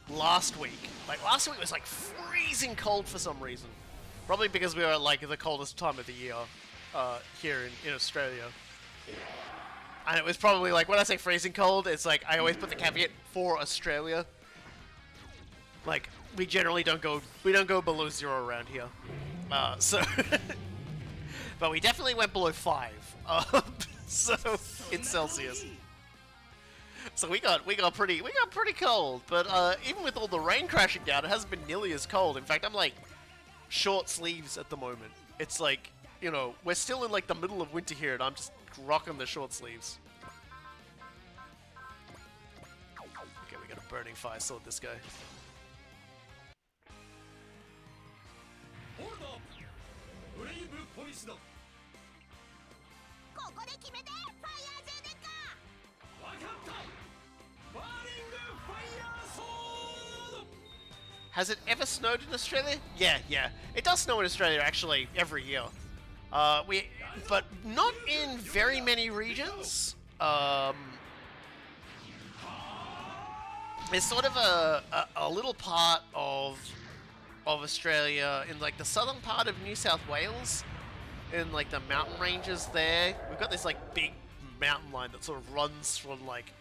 last week. Like last week was like freezing cold for some reason. Probably because we were at like the coldest time of the year here in Australia. And it was probably like, when I say freezing cold, it's like I always put the caveat for Australia. Like we generally don't go below 0 around here. So but we definitely went below 5. So in Celsius. So we got pretty cold, but even with all the rain crashing down, it hasn't been nearly as cold. In fact, I'm like short sleeves at the moment. It's like, you know, we're still in like the middle of winter here, and I'm just rocking the short sleeves. Okay, we got a burning fire sword, this guy. Has it ever snowed in Australia? Yeah. It does snow in Australia actually every year. But not in very many regions. It's sort of a little part of Australia in like the southern part of New South Wales, in like the mountain ranges there. We've got this like big mountain line that sort of runs from like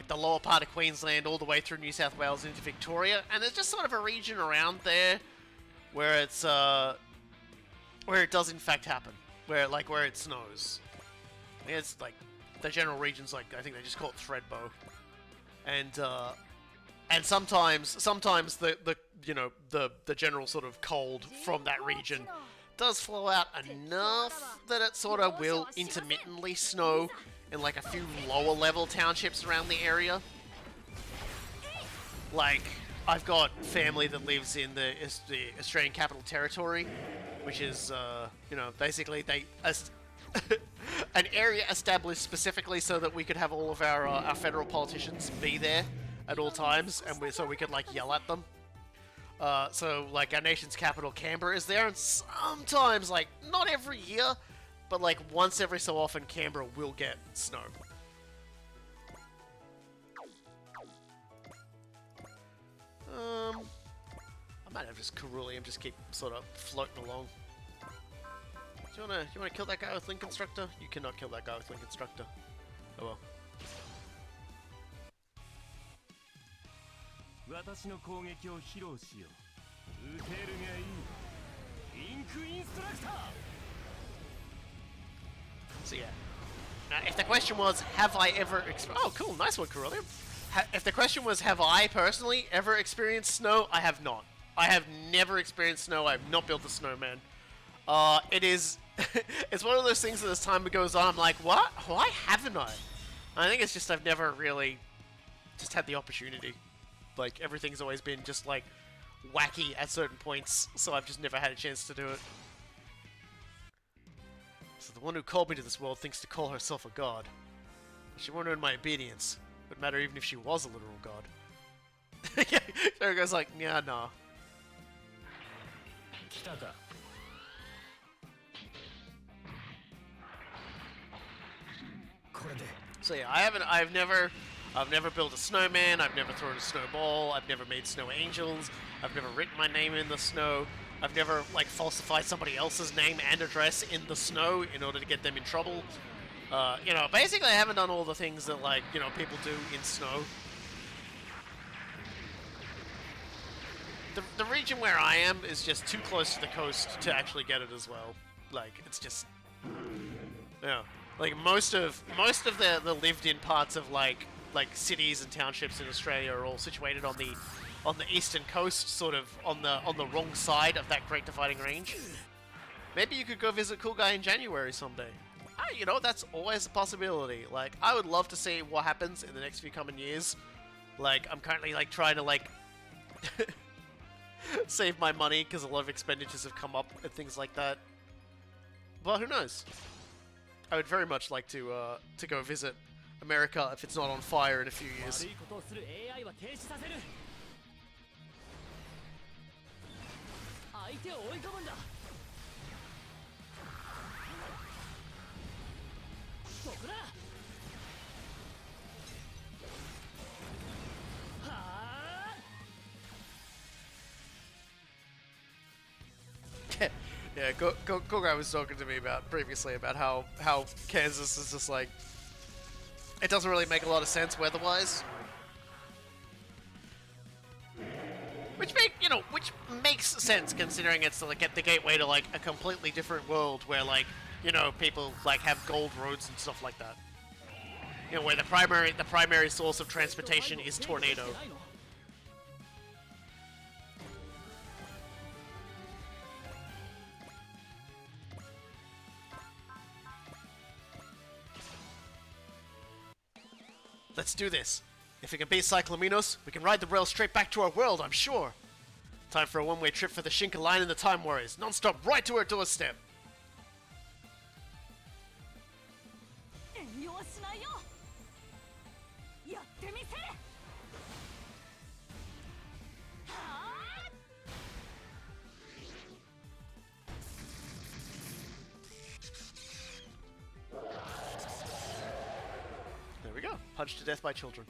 the lower part of Queensland all the way through New South Wales into Victoria, and there's just sort of a region around there where it's where it does in fact happen, where it snows. I think it's like the general region's like, I think they just call it Thredbo, and sometimes the general sort of cold from that region does flow out enough that it sort of will intermittently snow in like a few lower level townships around the area. Like, I've got family that lives in the Australian Capital Territory, which is, you know, basically an area established specifically so that we could have all of our federal politicians be there at all times, and so we could like yell at them. So like our nation's capital, Canberra, is there, and sometimes, like not every year, but like once every so often, Canberra will get snow. I might have just Cerulean just keep sort of floating along. Do you wanna kill that guy with Link Constructor? You cannot kill that guy with Link Constructor. Oh well.
私の攻撃を披露しよう。撃てるがいい。インクインストラクター。
So yeah. Now, if the question was, have I ever oh, cool, nice one, Cerulean. If the question was, have I personally ever experienced snow? I have not. I have never experienced snow. I have not built a snowman. It is... it's one of those things that as time goes on, I'm like, what? Why haven't I? I think it's just I've never really just had the opportunity. Like, everything's always been just, like, wacky at certain points, so I've just never had a chance to do it. So the one who called me to this world thinks to call herself a god. But she won't earn my obedience. It wouldn't matter even if she was a literal god. So it goes like, yeah, nah. So yeah, I've never built a snowman, I've never thrown a snowball, I've never made snow angels, I've never written my name in the snow, I've never, like, falsified somebody else's name and address in the snow in order to get them in trouble. You know, basically I haven't done all the things that, like, you know, people do in snow. The region where I am is just too close to the coast to actually get it as well. Like, it's just... yeah. Like, most of the lived-in parts of, like cities and townships in Australia are all situated on the eastern coast, sort of on the wrong side of that Great Dividing Range. Maybe you could go visit Cool Guy in January someday. You know, that's always a possibility. Like, I would love to see what happens in the next few coming years. Like, I'm currently, like, trying to, like, save my money, because a lot of expenditures have come up and things like that. But who knows? I would very much like to go visit America if it's not on fire in a few years. Yeah, Kogai was talking to me previously about how Kansas is just like, it doesn't really make a lot of sense weather-wise. Which makes sense considering it's like at the gateway to like a completely different world where like, you know, people like have gold roads and stuff like that. You know, where the primary source of transportation is tornado. Let's do this. If we can beat Cyclominos, we can ride the rail straight back to our world, I'm sure. Time for a one-way trip for the Shinka Line and the Time Warriors. Non-stop right to our doorstep. There we go. Punched to death by children.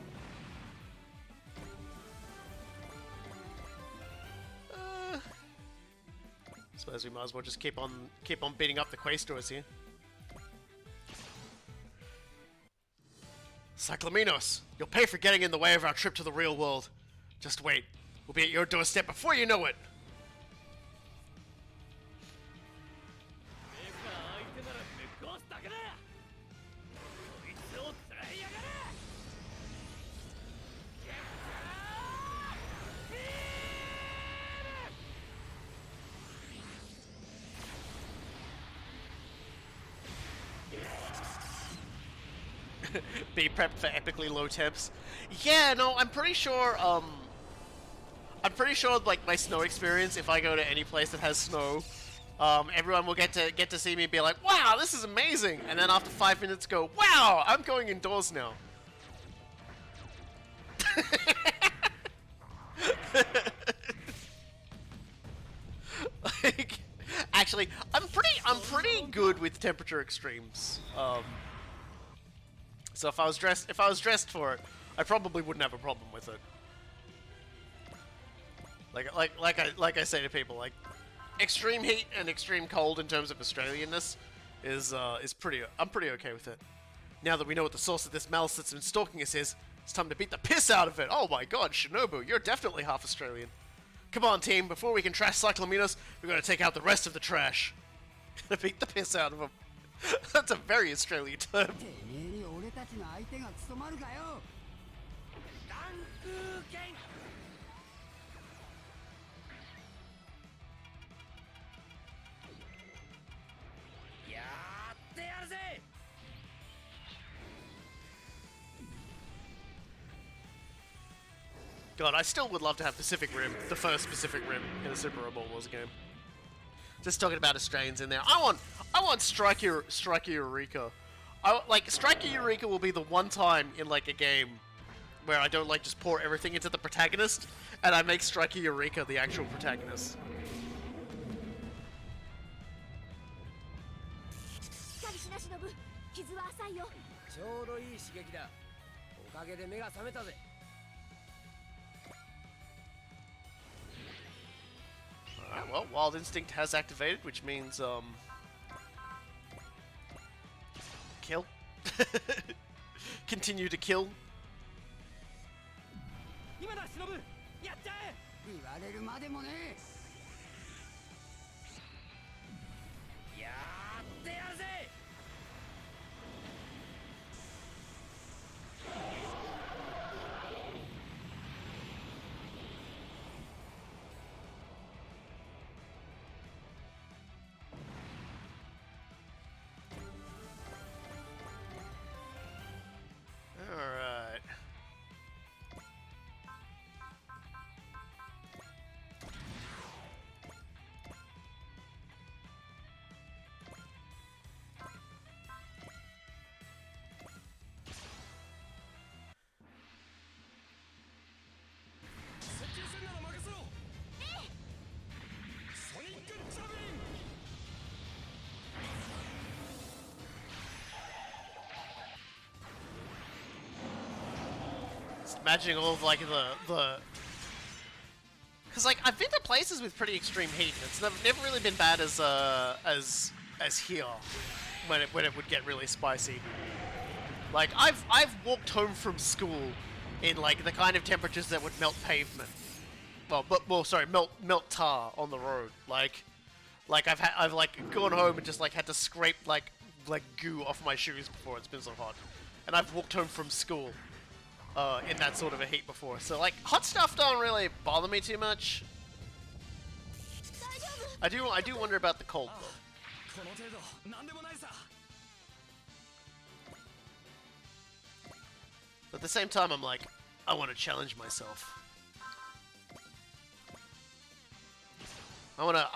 Suppose we might as well just keep on beating up the Quaestors here. Cyclominos, you'll pay for getting in the way of our trip to the real world. Just wait. We'll be at your doorstep before you know it. Be prepped for epically low temps. Yeah, no, I'm pretty sure. Like my snow experience. If I go to any place that has snow, everyone will get to see me and be like, "Wow, this is amazing!" And then after 5 minutes, go, "Wow, I'm going indoors now." Like, actually, I'm pretty good with temperature extremes. So if I was dressed for it, I probably wouldn't have a problem with it. Like I say to people, like, extreme heat and extreme cold in terms of Australianness is pretty. I'm pretty okay with it. Now that we know what the source of this malice that's been stalking us is, it's time to beat the piss out of it. Oh my God, Shinobu, you're definitely half Australian. Come on, team. Before we can trash Cyclominos, we're gonna take out the rest of the trash. Gonna beat the piss out of them. That's a very Australian term. God, I still would love to have Pacific Rim, the first Pacific Rim in a Super Robot Wars game. Just talking about Australians in there. I want Striker Eureka. Striker Eureka will be the one time in like a game where I don't like just pour everything into the protagonist, and I make Striker Eureka the actual protagonist. Alright, well, Wild Instinct has activated, which means, kill. Continue to kill. Alright. Just imagining all of like the because like I've been to places with pretty extreme heat. It's never really been bad as here when it would get really spicy. Like I've walked home from school in like the kind of temperatures that would melt pavement. Melt tar on the road. Like I've like gone home and just like had to scrape like goo off my shoes before. It's been so hot, and I've walked home from school in that sort of a heat before. So like hot stuff don't really bother me too much. I do wonder about the cold though. But at the same time, I'm like, I want to challenge myself. I wanna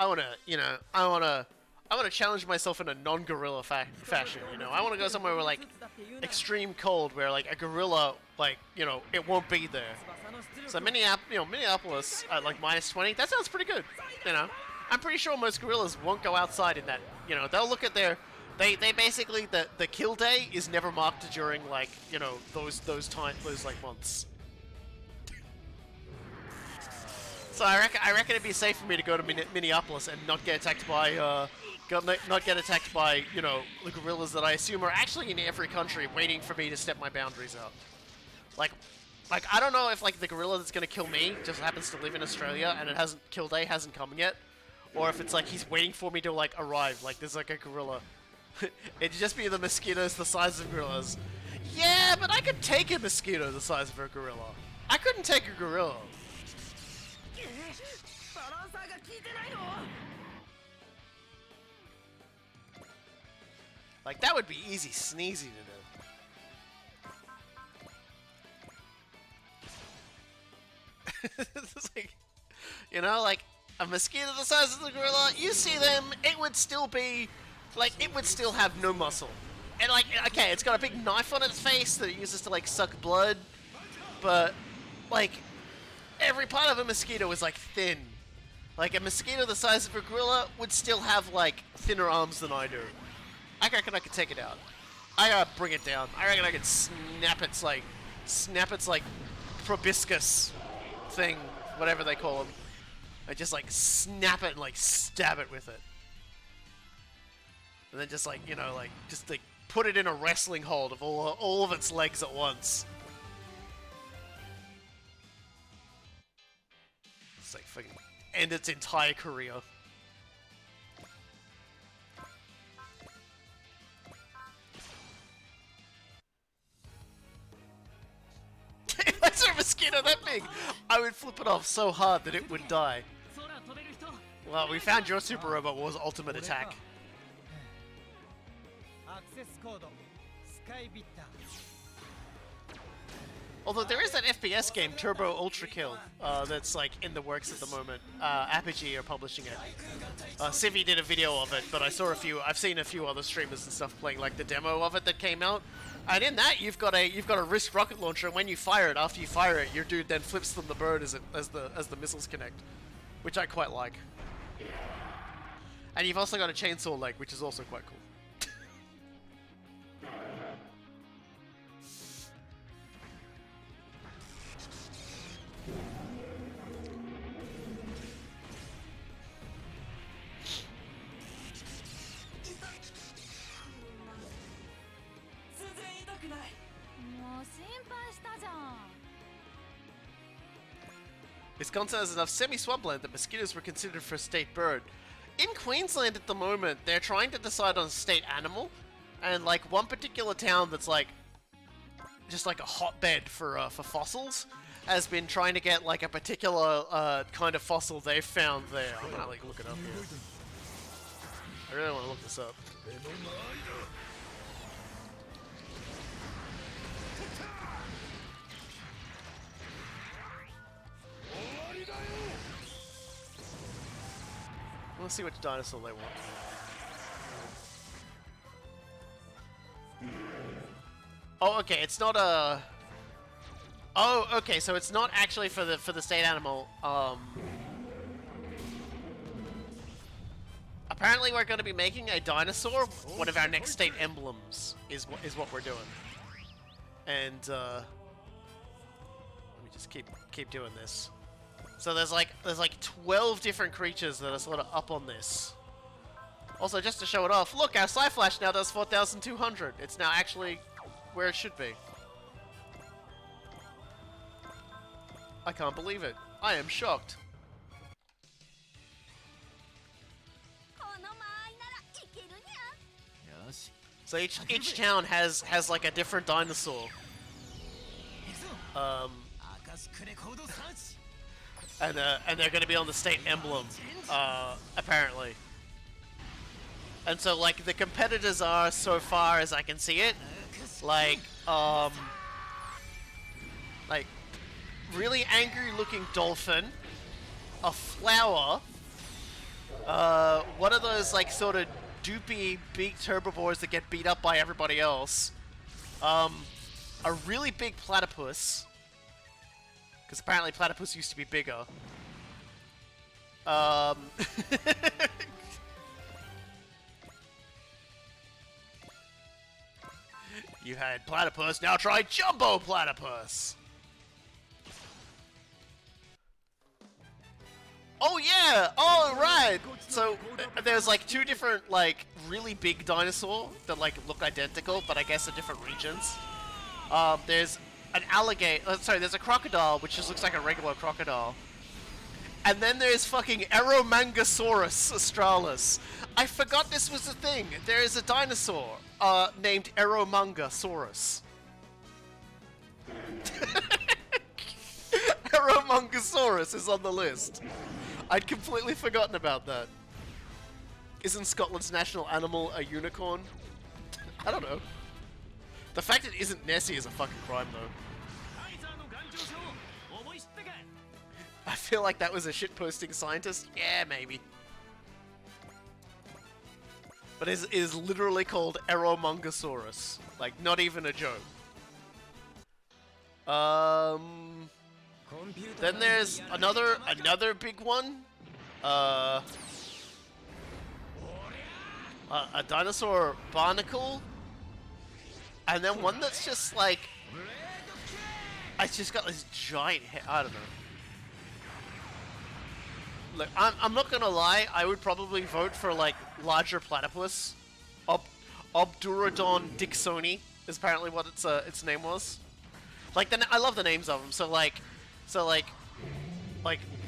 challenge myself in a non-gorilla fashion. You know, I want to go somewhere where like extreme cold, where like a gorilla, like it won't be there. So Minneapolis at like -20. That sounds pretty good. You know, I'm pretty sure most gorillas won't go outside in that. You know, they'll look at their. They basically the kill day is never marked during like those like months. So I reckon it'd be safe for me to go to Minneapolis and not get attacked by the gorillas that I assume are actually in every country waiting for me to step my boundaries out. Like I don't know if like the gorilla that's gonna kill me just happens to live in Australia and kill day hasn't come yet, or if it's like he's waiting for me to like arrive. Like there's like a gorilla. It'd just be the mosquitoes the size of gorillas. Yeah, but I could take a mosquito the size of a gorilla. I couldn't take a gorilla. Like, that would be easy sneezy to do. You know, like a mosquito the size of the gorilla, you see them, it would still be, like, it would still have no muscle. And like, okay, it's got a big knife on its face that it uses to like suck blood, but like, every part of a mosquito is like thin. Like a mosquito the size of a gorilla would still have like thinner arms than I do. I reckon I could take it out. I gotta bring it down. I reckon I could snap its like proboscis thing, whatever they call them. I just like snap it and like stab it with it. And then just like, you know, like just like put it in a wrestling hold of all of its legs at once. It's like fucking end its entire career. If I saw a mosquito that big, I would flip it off so hard that it would die. Well, we found your super robot was ultimate attack. Although there is that FPS game, Turbo Ultra Kill, that's like in the works at the moment. Apogee are publishing it. Civi did a video of it, but I've seen a few other streamers and stuff playing like the demo of it that came out. And in that, you've got a wrist rocket launcher, and when you fire it, after you fire it, your dude then flips from the bird as the missiles connect, which I quite like. And you've also got a chainsaw leg, which is also quite cool. Wisconsin has enough semi-swampland that mosquitoes were considered for state bird. In Queensland at the moment, they're trying to decide on state animal, and like one particular town that's like just like a hotbed for fossils has been trying to get like a particular kind of fossil they've found there. I'm gonna like look it up here. I really want to look this up. Let's see which dinosaur they want. Oh, okay, it's not a... Oh, okay, so it's not actually for the state animal. Apparently we're going to be making a dinosaur one of our next state emblems, is what we're doing. And, let me just keep doing this. So there's like 12 different creatures that are sort of up on this. Also, just to show it off, look, our Psyflash now does 4,200. It's now actually where it should be. I can't believe it. I am shocked. So each town has like a different dinosaur. And they're going to be on the state emblem, apparently. And so, like, the competitors are, so far as I can see it, like really angry-looking dolphin, a flower, one of those, like, sort of doopy beaked herbivores that get beat up by everybody else, a really big platypus, because apparently platypus used to be bigger. You had platypus, now try jumbo platypus! Oh yeah! Oh right! So, there's like two different, like, really big dinosaur that like look identical, but I guess in different regions. There's an alligator, there's a crocodile, which just looks like a regular crocodile. And then there's fucking Aeromangosaurus australis. I forgot this was a thing. There is a dinosaur, named Aeromangosaurus. Aeromangosaurus is on the list. I'd completely forgotten about that. Isn't Scotland's national animal a unicorn? I don't know. The fact it isn't Nessie is a fucking crime, though. feel like that was a shitposting scientist? Yeah, maybe. But it is literally called Eromongosaurus. Like, not even a joke. Then there's another big one. A dinosaur barnacle. And then one that's just like... It's just got this giant head. I don't know. Look, I'm not gonna lie, I would probably vote for, like, larger platypus. Obdurodon Dixoni is apparently what its name was. Like, I love the names of them. So like,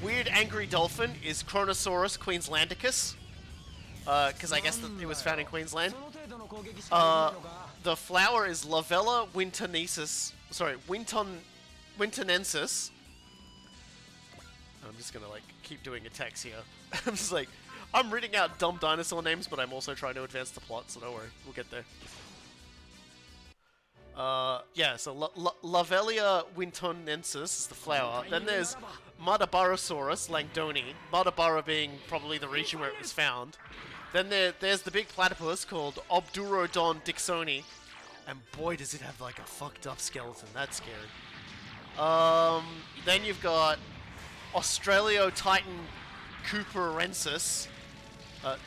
Weird Angry Dolphin is Chronosaurus queenslandicus. Because I guess that it was found in Queensland. The flower is Lavella wintonensis. Sorry, wintonensis. I'm just gonna, like, keep doing attacks here. I'm just like, I'm reading out dumb dinosaur names, but I'm also trying to advance the plot, so don't worry, we'll get there. Yeah, so Lavelia wintonensis is the flower. Then there's Madabarosaurus langdoni, Madabara being probably the region where it was found. Then there's the big platypus called Obdurodon Dixoni, and boy does it have like a fucked up skeleton, that's scary. Then you've got Australiotitan cooperensis,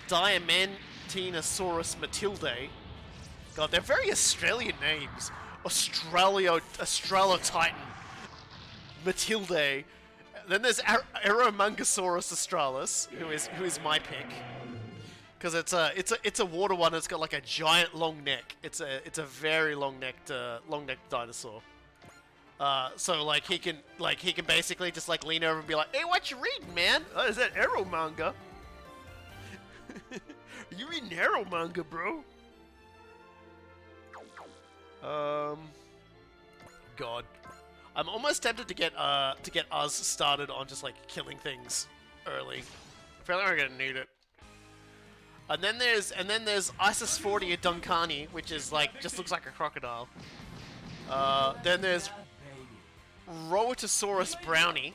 Diamantinosaurus matilde. God, they're very Australian names. Australotitan matilde. Then there's Eromongosaurus australis, who is my pick, because it's a water one. It's got like a giant long neck. It's a very long necked dinosaur. So like he can basically just like lean over and be like, "Hey, what you reading, man? Oh, is that Arrow manga? You reading Arrow manga, bro?" God, I'm almost tempted to get us started on just like killing things early. I feel like we're gonna need it. And then there's Isisfordia duncani, which is like just looks like a crocodile. Then there's Rhoetosaurus brownie,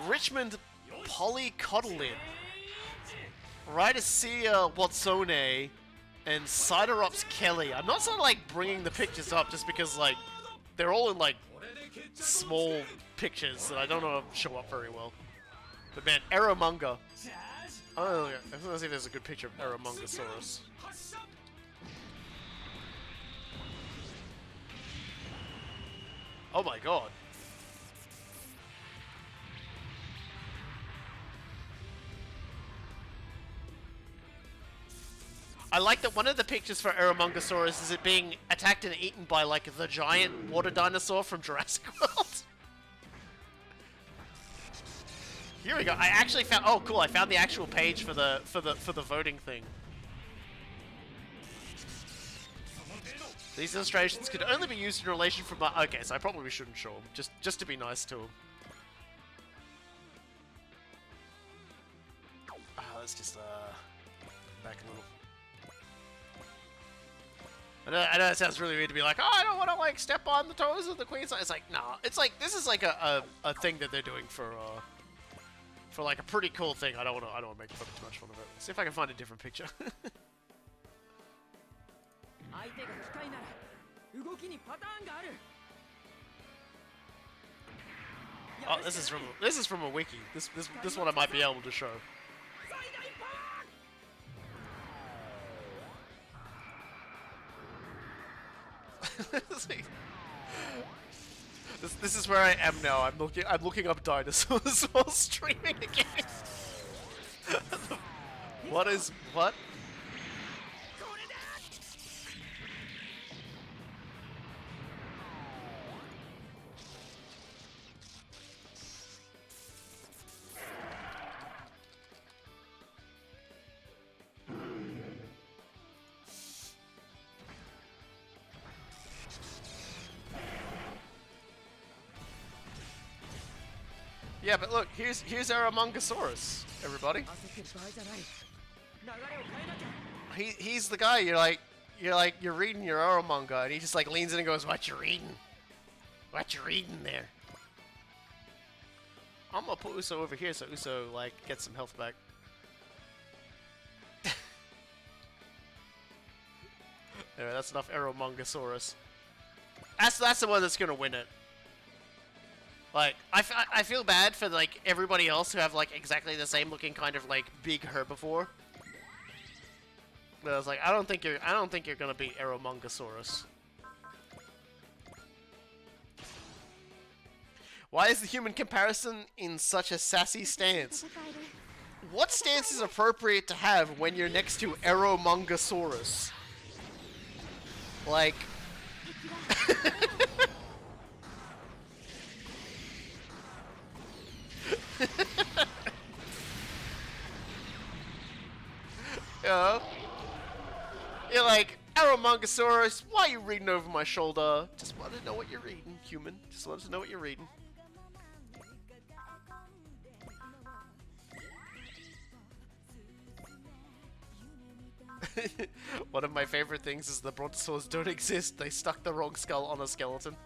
Richmond polycotylid, Rhytacea watsone, and Siderops Kelly. I'm not sort of like bringing the pictures up just because like they're all in like small pictures that I don't know show up very well. But man, Aeromunga. Oh yeah, I want to see if there's a good picture of Aeromungosaurus. Oh my god. I like that one of the pictures for Aeromungosaurus is it being attacked and eaten by like the giant water dinosaur from Jurassic World. Here we go. I actually found. Oh, cool! I found the actual page for the voting thing. These illustrations could only be used in relation from. Okay, so I probably shouldn't show them, just to be nice to them. Let's just back a little. I know it sounds really weird to be like, oh, I don't want to like step on the toes of the Queen's. It's like, no, it's like this is like a thing that they're doing for like a pretty cool thing. I don't want to make too much fun of it. See if I can find a different picture. Oh, this is from a wiki. This one I might be able to show. This is where I am now. I'm looking up dinosaurs while streaming again. What? Yeah, but look, here's Aeromungosaurus, everybody. He's the guy. You're reading your Aeromanga, and he just like leans in and goes, "What you reading? What you reading there?" I'm gonna put Uso over here so Uso, like, gets some health back. Anyway, that's enough Aeromongosaurus. That's the one that's gonna win it. Like, I feel bad for, like, everybody else who have, like, exactly the same looking kind of, like, big herbivore. But I was like, I don't think you're gonna beat Aeromongosaurus. Why is the human comparison in such a sassy stance? What stance is appropriate to have when you're next to Aeromongosaurus? Like... You know? You're like, Aeromongosaurus, why are you reading over my shoulder? Just wanted to know what you're reading, human. Just wanted to know what you're reading. One of my favorite things is the brontosaurs don't exist. They stuck the wrong skull on a skeleton.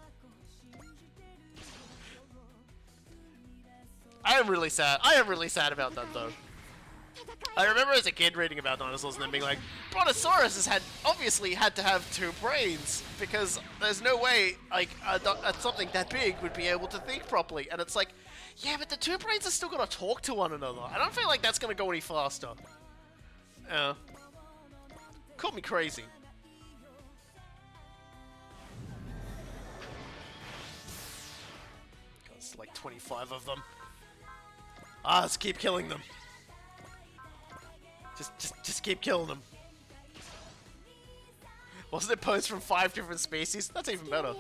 I am really sad. I am really sad about that, though. I remember as a kid reading about dinosaurs and then being like, Brontosaurus has obviously had to have 2 brains, because there's no way, like, something that big would be able to think properly. And it's like, yeah, but the 2 brains are still gonna talk to one another. I don't feel like that's gonna go any faster. Call me crazy. There's like 25 of them. Ah, let's keep killing them. Just keep killing them. Wasn't it posed from 5 different species? That's even better.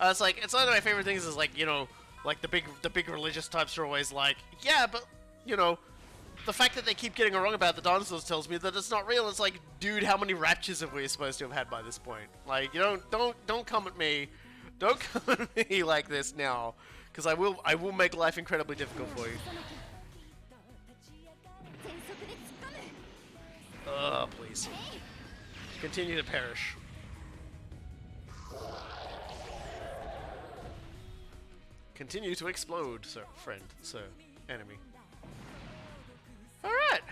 It's like, it's one of my favorite things is like, you know, like the big religious types are always like, yeah, but, you know, the fact that they keep getting it wrong about the dinosaurs tells me that it's not real. It's like, dude, how many raptures have we supposed to have had by this point? Like, you don't come at me, don't come at me like this now, because I will make life incredibly difficult for you. Please, continue to perish. Continue to explode, sir, friend, sir, enemy. Alright!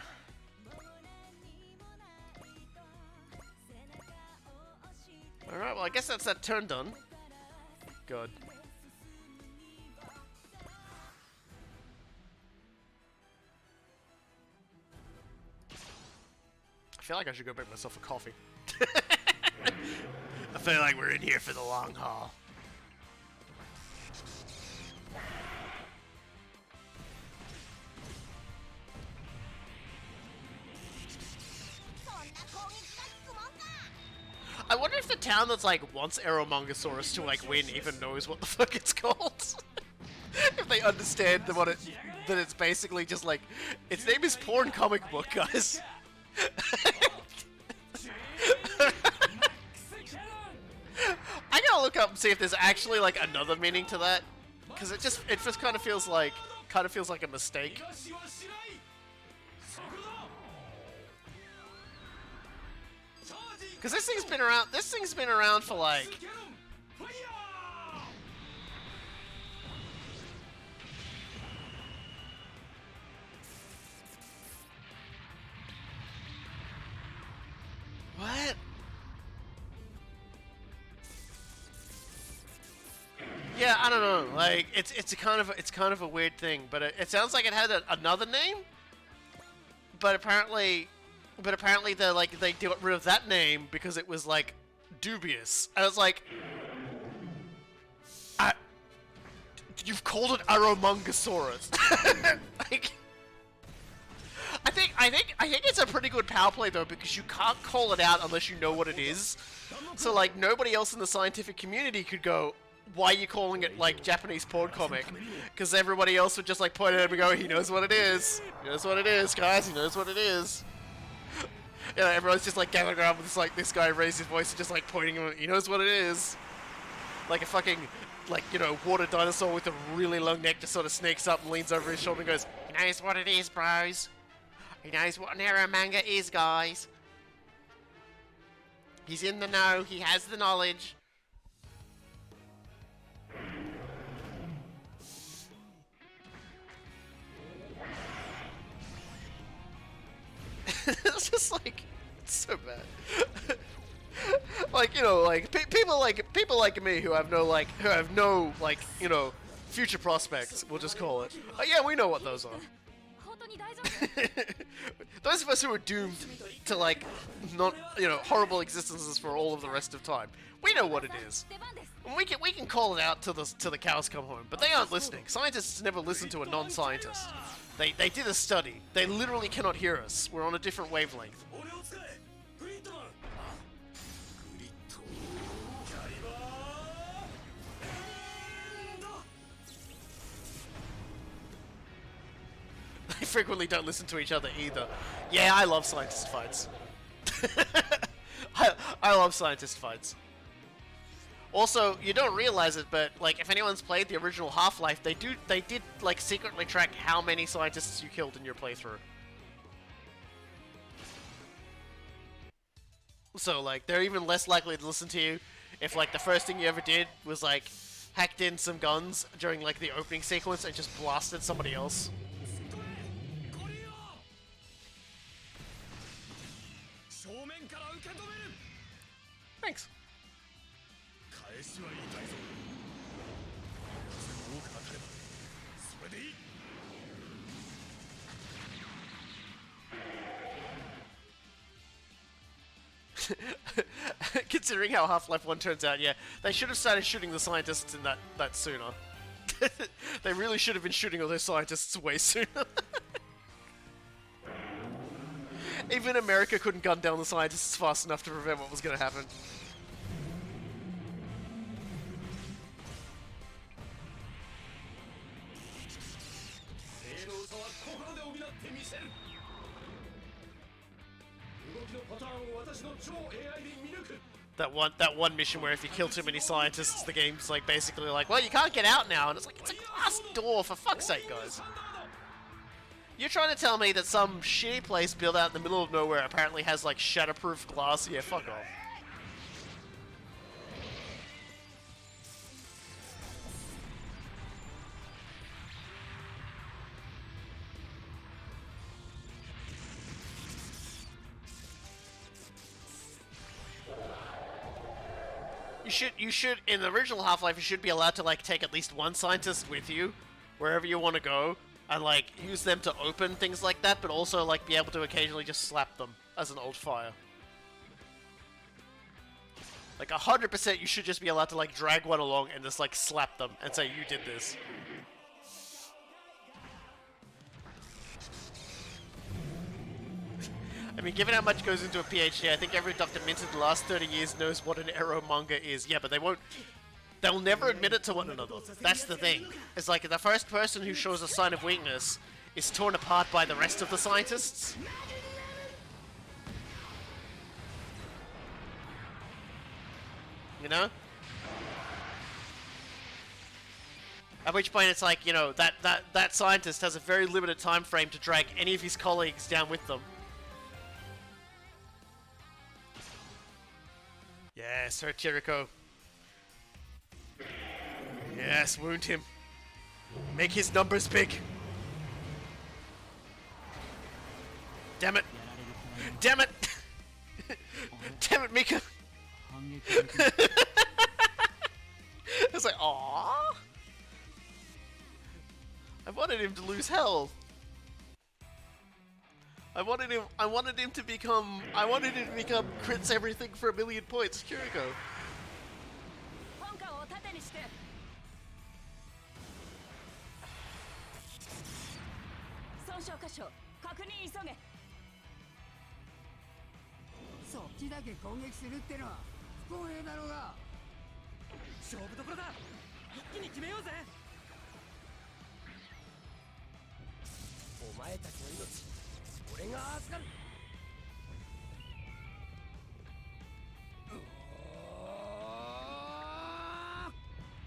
Alright, well I guess that's that turn done. Good. I feel like I should go make myself a coffee. I feel like we're in here for the long haul. I wonder if the town that's like wants Aeromongosaurus to like win even knows what the fuck it's called. If they understand that it's basically just like, its name is Porn Comic Book, guys. I gotta look up and see if there's actually like another meaning to that, because it just kind of feels like a mistake. Because this thing's been around for like... What? Yeah, I don't know. Like, it's kind of a weird thing, but it sounds like it had another name. But apparently they got rid of that name because it was like dubious. And I was like, you've called it Aeromongosaurus. Like, I think it's a pretty good power play though, because you can't call it out unless you know what it is. So like nobody else in the scientific community could go, why are you calling it like Japanese porn comic? Because everybody else would just like point at him and go, he knows what it is. He knows what it is, guys. He knows what it is. You know, everyone's just like gathering around with this guy raised his voice and just like pointing him. He knows what it is. Like a fucking, like, you know, water dinosaur with a really long neck just sort of sneaks up and leans over his shoulder and goes, He knows what it is, bros. He knows what an error manga is, guys. He's in the know. He has the knowledge. It's just like, it's so bad. Like, you know, like people like me who have no you know, future prospects. We'll just call it. Yeah, we know what those are. Those of us who are doomed to like not, you know, horrible existences for all of the rest of time. We know what it is. And we can call it out till the cows come home. But they aren't listening. Scientists never listen to a non-scientist. They did a study. They literally cannot hear us. We're on a different wavelength. They frequently don't listen to each other either. Yeah, I love scientist fights. I love scientist fights. Also, you don't realize it, but like if anyone's played the original Half-Life, they did like secretly track how many scientists you killed in your playthrough. So like they're even less likely to listen to you if like the first thing you ever did was like hacked in some guns during like the opening sequence and just blasted somebody else. Thanks. Considering how Half-Life 1 turns out, yeah, they should have started shooting the scientists in that sooner. They really should have been shooting all those scientists way sooner. Even America couldn't gun down the scientists fast enough to prevent what was going to happen. That one mission where if you kill too many scientists, the game's like basically like, well, you can't get out now, and it's like, it's a glass door, for fuck's sake, guys. You're trying to tell me that some shitty place built out in the middle of nowhere apparently has like shatterproof glass? Yeah, fuck off. You should, in the original Half-Life, you should be allowed to, like, take at least one scientist with you, wherever you want to go, and, like, use them to open things like that, but also, like, be able to occasionally just slap them as an old fire. Like, 100% you should just be allowed to, like, drag one along and just, like, slap them and say, you did this. I mean, given how much goes into a PhD, I think every Dr. Mint in the last 30 years knows what an arrow manga is. Yeah, but they'll never admit it to one another. That's the thing. It's like the first person who shows a sign of weakness is torn apart by the rest of the scientists. You know? At which point it's like, you know, that scientist has a very limited time frame to drag any of his colleagues down with them. Yes, hurt Jericho. Yes, wound him. Make his numbers big. Damn it. Damn it. Damn it, Mika. It's like, aww. I wanted him to lose health. I wanted him to become crits everything for 1,000,000 points, Kiriko.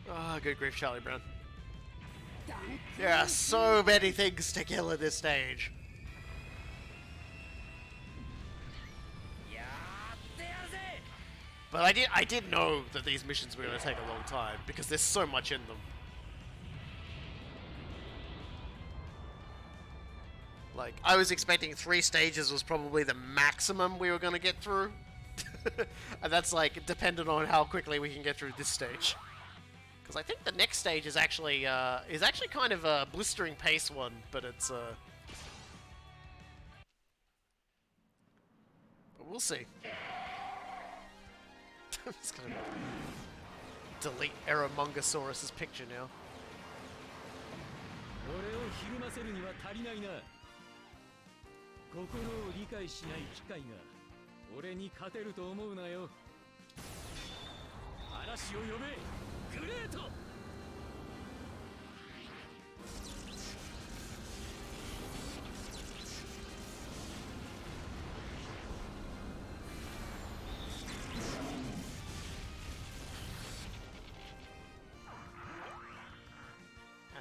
Ah, good grief, Charlie Brown. There are so many things to kill in this stage. But I did know that these missions were going to take a long time because there's so much in them. Like, I was expecting 3 stages was probably the maximum we were going to get through. And that's like dependent on how quickly we can get through this stage. Because I think the next stage is actually kind of a blistering pace one, but it's but we'll see. I'm just gonna delete Eramongosaurus's picture now.
俺をひるませるには足りないな。心を理解しない機械が俺に勝てると思うなよ。嵐を呼べ、グレート。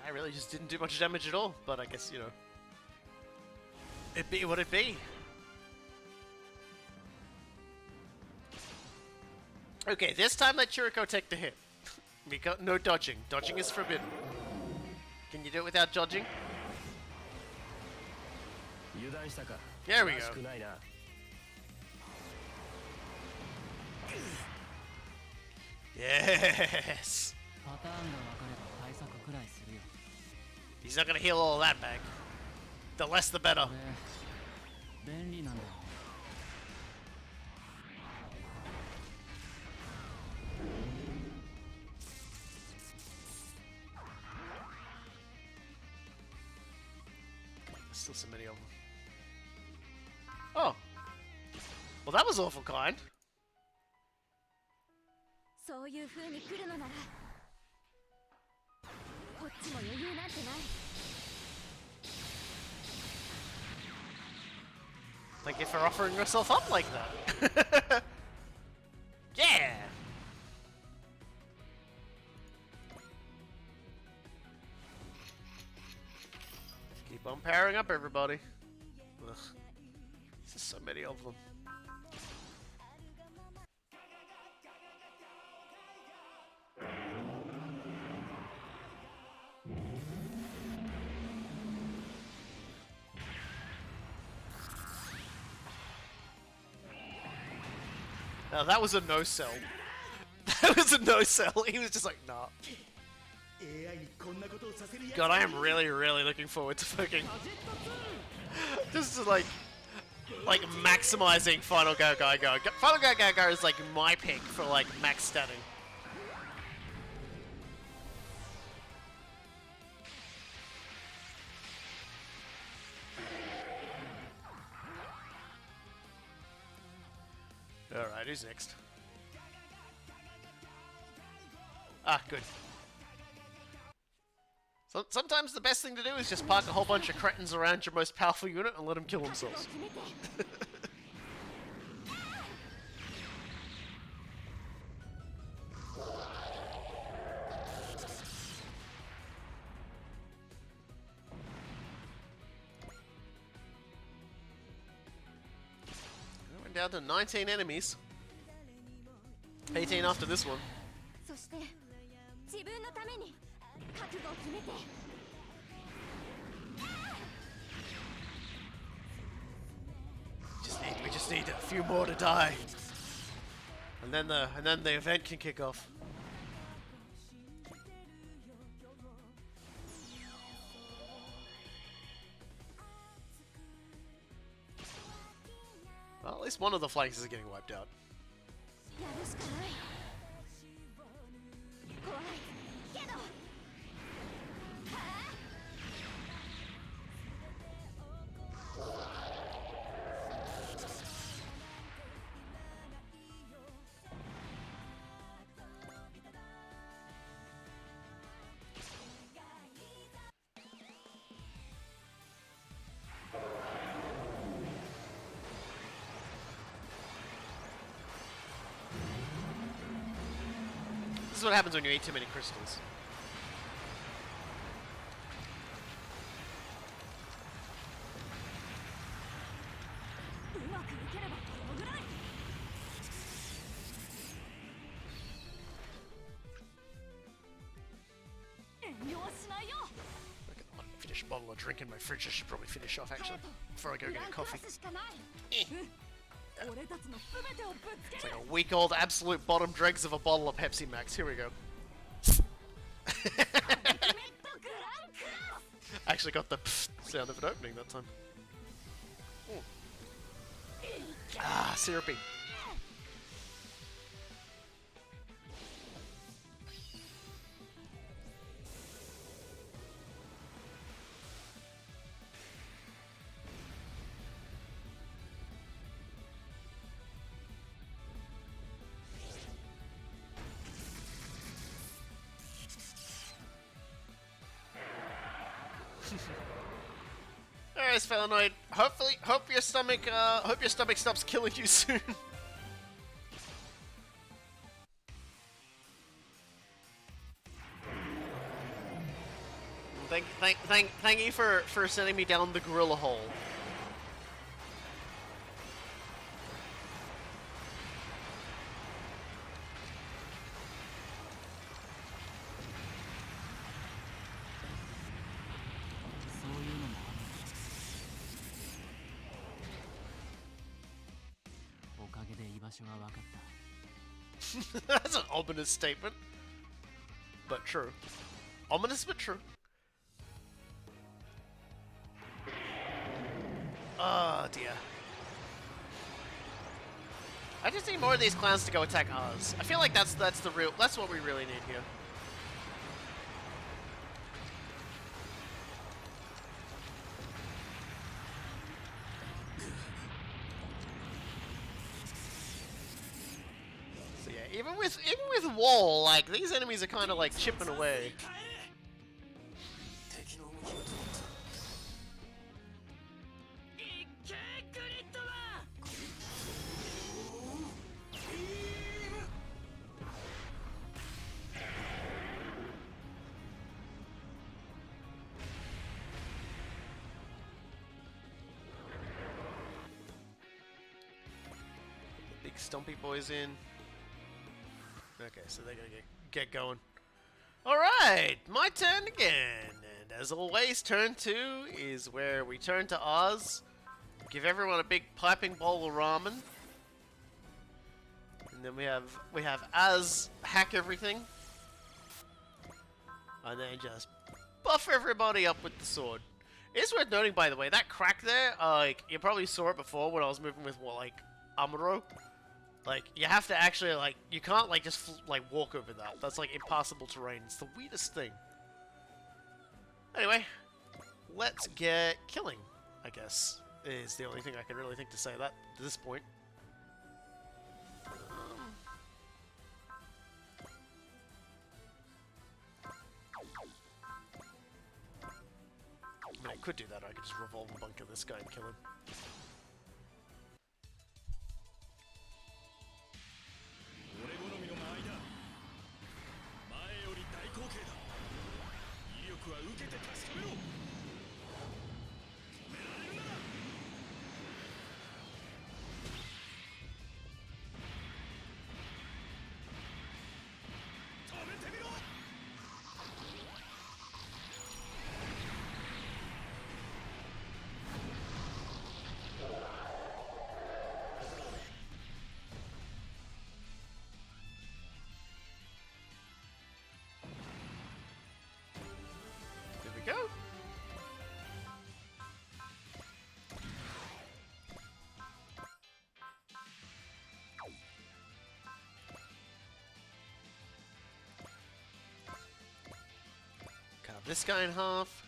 I really just didn't do much damage at all, but I guess, you know, it'd be what it be. Okay, this time let Chiriko take the hit. We got no dodging. Dodging is forbidden. Can you do it without dodging? There we go. Yes! He's not gonna heal all that back. The less the better. There's still so many of them. Oh. Well, that was awful kind.
そういう風に来るのならこっちも余裕なんてない。
Thank you for offering yourself up like that. Yeah! Keep on powering up, everybody. Ugh. There's so many of them. Now that was a no-sell. That was a no-sell. He was just like, nah. God, I am really, really looking forward to fucking... just to like maximizing Final Go Gaigar. Final Go Gaigar is like my pick for like max statting. Alright, who's next? Ah, good. So, sometimes the best thing to do is just park a whole bunch of cretins around your most powerful unit and let them kill themselves. Down to 19 enemies. 18 after this one.
そして自分のために覚悟を決めて
We just need a few more to die. And then the event can kick off. Well, at least one of the flanks is getting wiped out.
やるしかない。怖いけど。はあ
This is what happens when you eat too many crystals. fresh bottle of drink in my fridge I should probably finish off, actually, before I go get a coffee. It's like a week-old absolute bottom dregs of a bottle of Pepsi Max. Here we go. Actually got the sound of it opening that time. Ooh. Ah, syrupy. Alright, Sphelinoid. Hope your stomach stops killing you soon. Thank you for sending me down the gorilla hole. That's an ominous statement, but true. Ominous, but true. Oh dear. I just need more of these clowns to go attack Oz. I feel like that's what we really need here. So yeah, even with Wall, like these enemies are kind of like chipping away. Big Stumpy boys in. Okay, so they're gonna get going. Alright, my turn again. And as always, turn 2 is where we turn to Oz. Give everyone a big piping bowl of ramen. And then we have Az hack everything. And then just buff everybody up with the sword. It's worth noting, by the way, that crack there, like, you probably saw it before when I was moving with, like, Amuro. Like, you have to actually, like, you can't, like, just, like, walk over that. That's, like, impossible terrain. It's the weirdest thing. Anyway, let's get killing, I guess, is the only thing I can really think to say that at this point. I mean, I could do that, or I could just revolve and bunker this guy and kill him. Go. Cut this guy in half.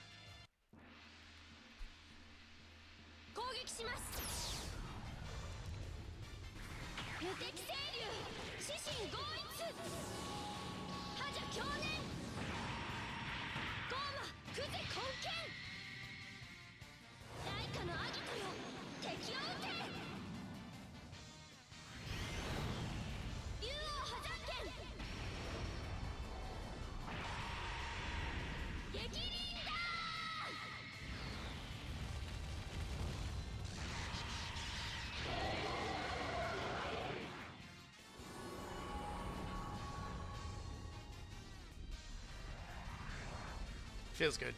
Feels good.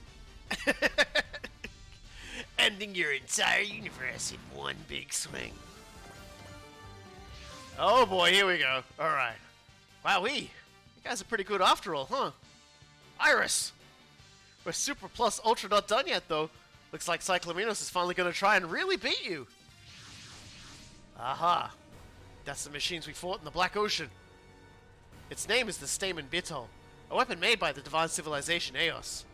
ending your entire universe in one big swing. Oh boy, here we go. Alright. Wowee. You guys are pretty good after all, huh? Iris! We're Super Plus Ultra not done yet, though. Looks like Cyclaminos is finally gonna try and really beat you. Aha. That's the machines we fought in the Black Ocean. Its name is the Stamen Bitol, a weapon made by the divine civilization Eos.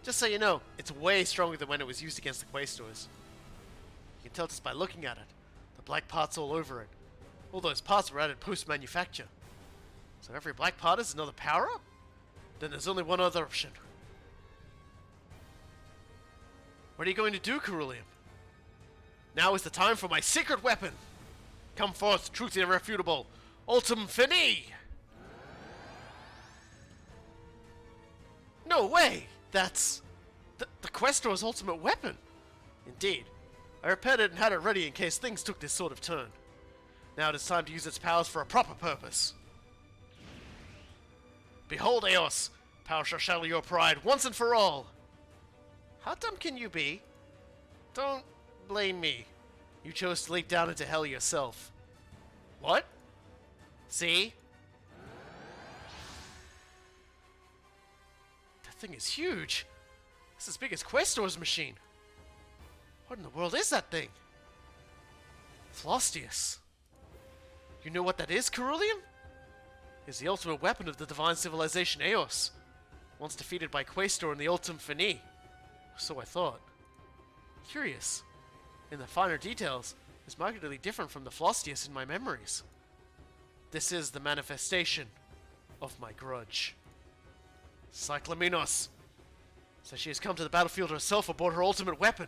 Just so you know, it's way stronger than when it was used against the Quaestors. You can tell just by looking at it. The black parts all over it. All those parts were added post-manufacture. So every black part is another power-up? Then there's only one other option. What are you going to do, Cerulean? Now is the time for my secret weapon! Come forth, truth irrefutable, Ultim Fini! No way! That's... the Questor's ultimate weapon! Indeed. I repaired it and had it ready in case things took this sort of turn. Now it is time to use its powers for a proper purpose. Behold, Eos! Power shall shadow your pride once and for all! How dumb can you be? Don't blame me. You chose to leap down into hell yourself. What? See? That thing is huge. It's as big as Questor's machine. What in the world is that thing? Flostius. You know what that is, Cerulean? It's the ultimate weapon of the divine civilization Eos. Once defeated by Questor in the Ultim Fini. So I thought. Curious. In the finer details, it's markedly different from the Flostius in my memories. This is the manifestation of my grudge. Cyclaminos. So she has come to the battlefield herself aboard her ultimate weapon.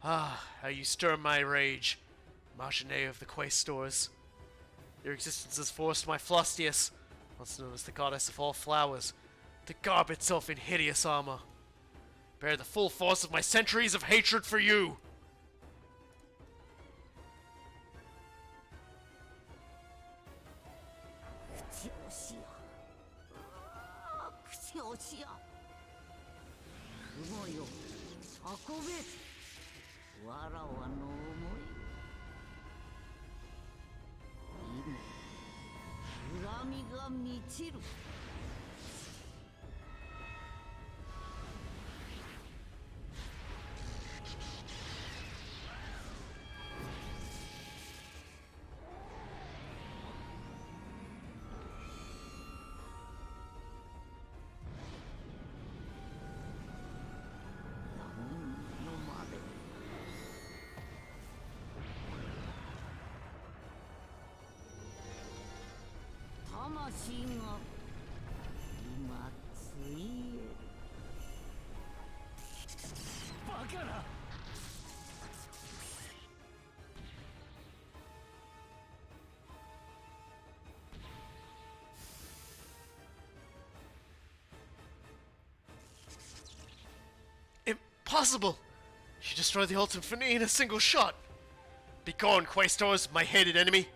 Ah, how you stir my rage, Martinet of the Quaestors. Your existence has forced my Flostius, once known as the goddess of all flowers, to garb itself in hideous armor. Bear the full force of my centuries of hatred for you! Impossible! She destroyed the Ultim Fini in a single shot! Begone, Quaestors, my hated enemy!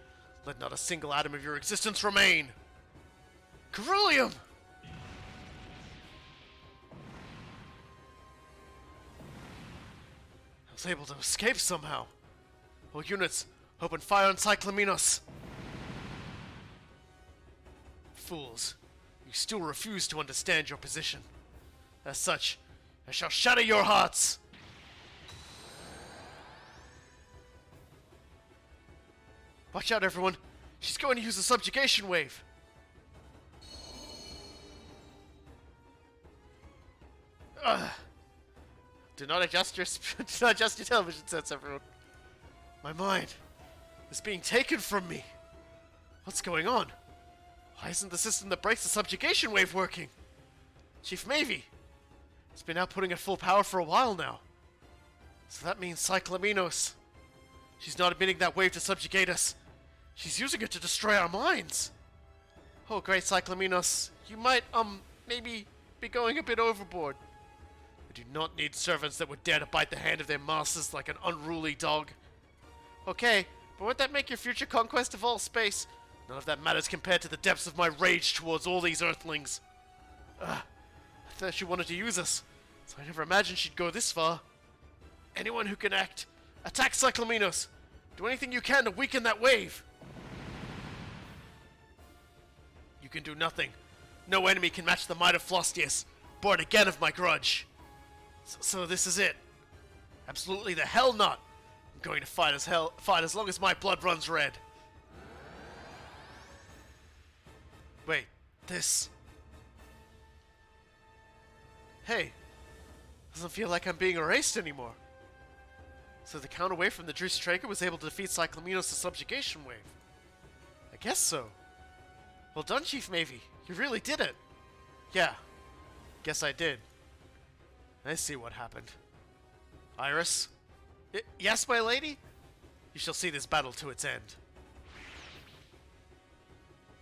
Let not a single atom of your existence remain! Cerulean! I was able to escape somehow. All units, open fire on Cyclaminos! Fools, you still refuse to understand your position. As such, I shall shatter your hearts! Watch out, everyone! She's going to use a subjugation wave! Ugh. Do not adjust your television sets, everyone. My mind is being taken from me. What's going on? Why isn't the system that breaks the subjugation wave working? Chief Mavie, it's been outputting at full power for a while now. So that means Cyclaminos. She's not emitting that wave to subjugate us. She's using it to destroy our minds. Oh, great Cyclaminos, you might, maybe be going a bit overboard. We do not need servants that would dare to bite the hand of their masters like an unruly dog. Okay, but would that make your future conquest of all space? None of that matters compared to the depths of my rage towards all these Earthlings. I thought she wanted to use us, so I never imagined she'd go this far. Anyone who can act, attack Cyclaminos. Do anything you can to weaken that wave. You can do nothing. No enemy can match the might of Flostius, born again of my grudge. So this is it. Absolutely the hell not. I'm going to fight as long as my blood runs red. Wait, this... Hey, doesn't feel like I'm being erased anymore. So the counterwave from the Drusa Traeger was able to defeat Cyclaminos' subjugation wave. I guess so. Well done, Chief Mavie. You really did it. Yeah, guess I did. I see what happened. Iris? Yes, my lady? You shall see this battle to its end.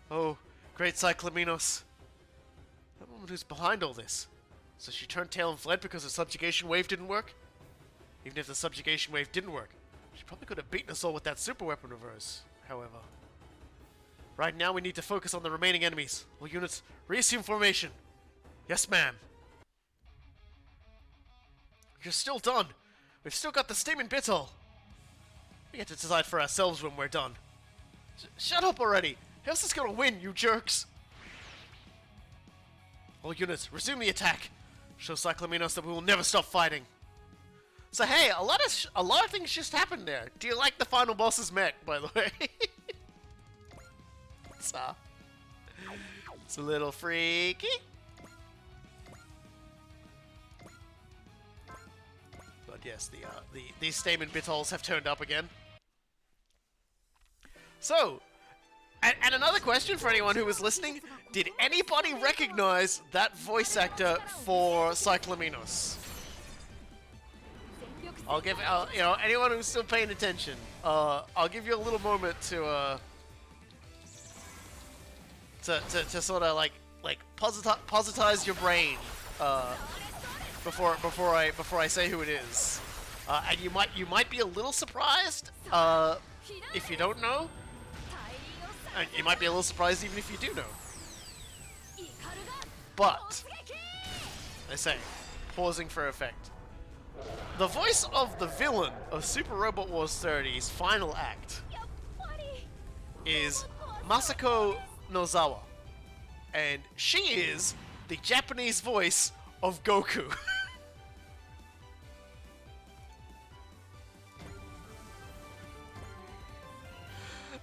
Oh, great Cyclaminos. That woman who's behind all this. So she turned tail and fled because the subjugation wave didn't work? Even if the subjugation wave didn't work, she probably could have beaten us all with that super weapon of hers, however. Right now we need to focus on the remaining enemies. All units, reassume formation. Yes, ma'am. You're still done. We've still got the Stamen Bittle. We get to decide for ourselves when we're done. Shut up already! Who else is gonna win, you jerks? All units, resume the attack. Show Cyclaminos that we will never stop fighting. So hey, a lot of things just happened there. Do you like the final boss's mech, by the way? It's a little freaky. But yes, these Stamen Bittles have turned up again. So, and another question for anyone who was listening: did anybody recognize that voice actor for Cyclaminos? I'll give you know, anyone who's still paying attention. I'll give you a little moment to sort of like positize your brain before I say who it is. And you might be a little surprised if you don't know. And you might be a little surprised even if you do know. But I say, pausing for effect. The voice of the villain of Super Robot Wars 30's final act is Masako Nozawa, and she is the Japanese voice of Goku.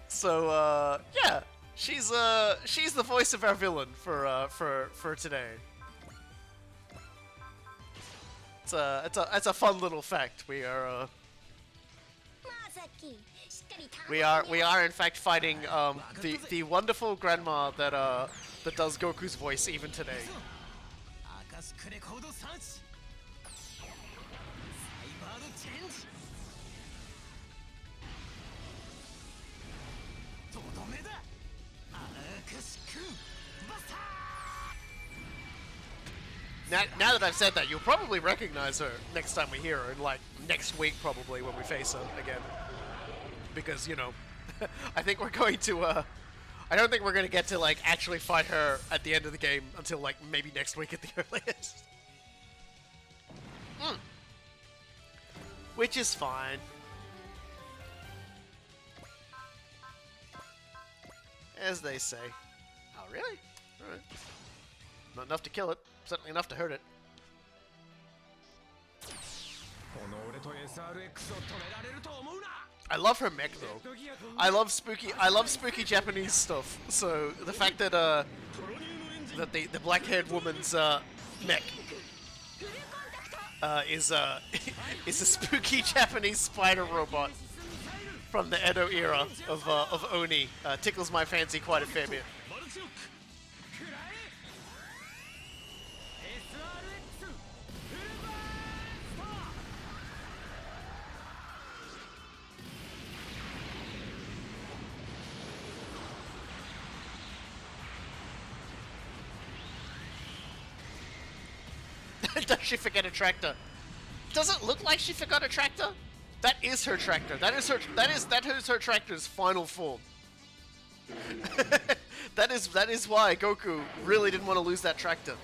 So yeah, she's the voice of our villain for today. It's a fun little fact. We are in fact fighting the wonderful grandma that does Goku's voice even today. Now that I've said that, you'll probably recognize her next time we hear her, in like next week probably when we face her again. Because, you know, I think we're going to, I don't think we're going to get to like actually fight her at the end of the game until like maybe next week at the earliest. Which is fine. As they say. Oh, really? Alright. Not enough to kill it. Certainly enough to hurt it. I love her mech though. I love spooky Japanese stuff. So the fact that the black-haired woman's mech is a spooky Japanese spider robot from the Edo era of Oni tickles my fancy quite a fair bit. Does she forget a tractor? Does it look like she forgot a tractor? That is her tractor. That is her tractor's final form. that is why Goku really didn't want to lose that tractor.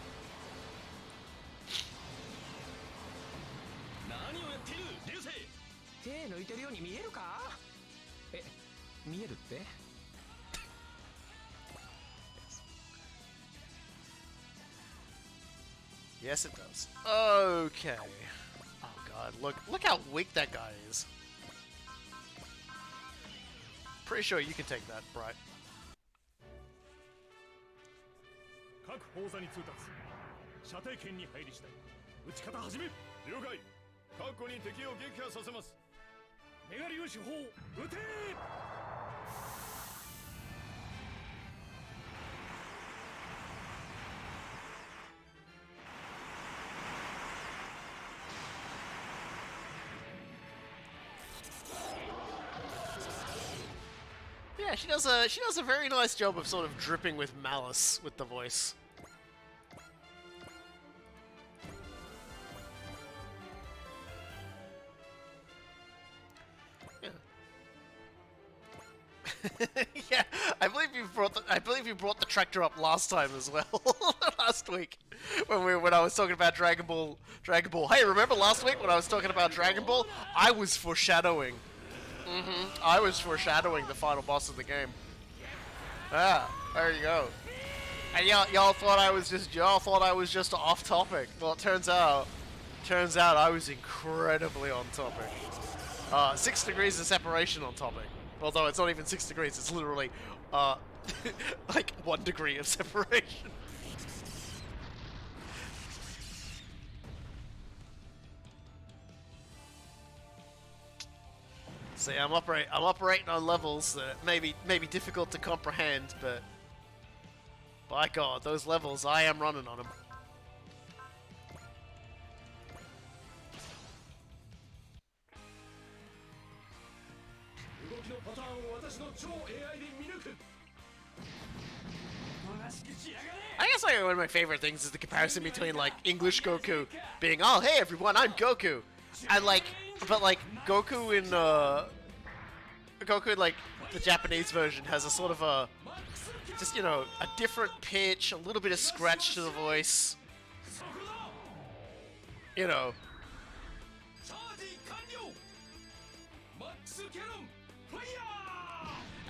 てるように見えるか？え、見えるって？
Yes, it does. Okay. Oh god, look how weak that guy is. Pretty sure you can take that, Bright.
各砲座に通達。射程圏に入り次第。撃ち方始め。了解。確固に敵を撃破させます。メガ粒子砲、撃てー。
Yeah, she does a very nice job of sort of dripping with malice with the voice. Yeah. Yeah, I believe you brought the tractor up last time as well. Last week when I was talking about Dragon Ball. Hey, remember last week when I was talking about Dragon Ball? I was foreshadowing. I was foreshadowing the final boss of the game. Ah, there you go. And y'all thought I was just off topic. Well, it turns out I was incredibly on topic. 6 degrees of separation on topic. Although it's not even 6 degrees, it's literally like 1 degree of separation. See, I'm operating on levels that may be difficult to comprehend, but by God, those levels, I am running on them. I guess like one of my favorite things is the comparison between like English Goku being, oh hey everyone, I'm Goku, and like, but like Goku in like the Japanese version has a sort of a, just, you know, a different pitch, a little bit of scratch to the voice, you know.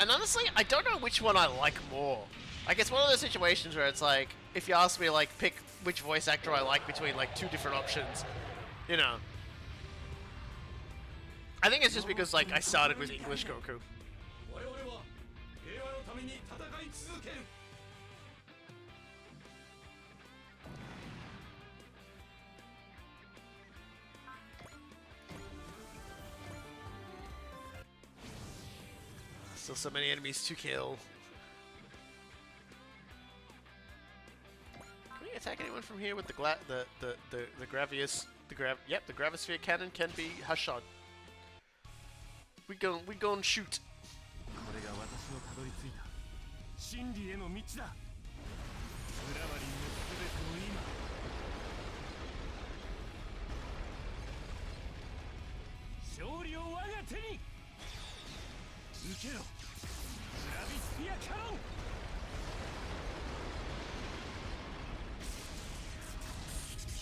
And honestly, I don't know which one I like more. Like, it's one of those situations where it's like, if you ask me, like, pick which voice actor I like between, like, 2 different options, you know. I think it's just because, like, I started with English Goku. Still so many enemies to kill. Can we attack anyone from here with the gravisphere cannon can be Hashad. We gon' shoot.
これが私のたどり着いた真理への道だ。グラマリンのすべての今。勝利を我が手に。受けろ。グラビスピアキャノン。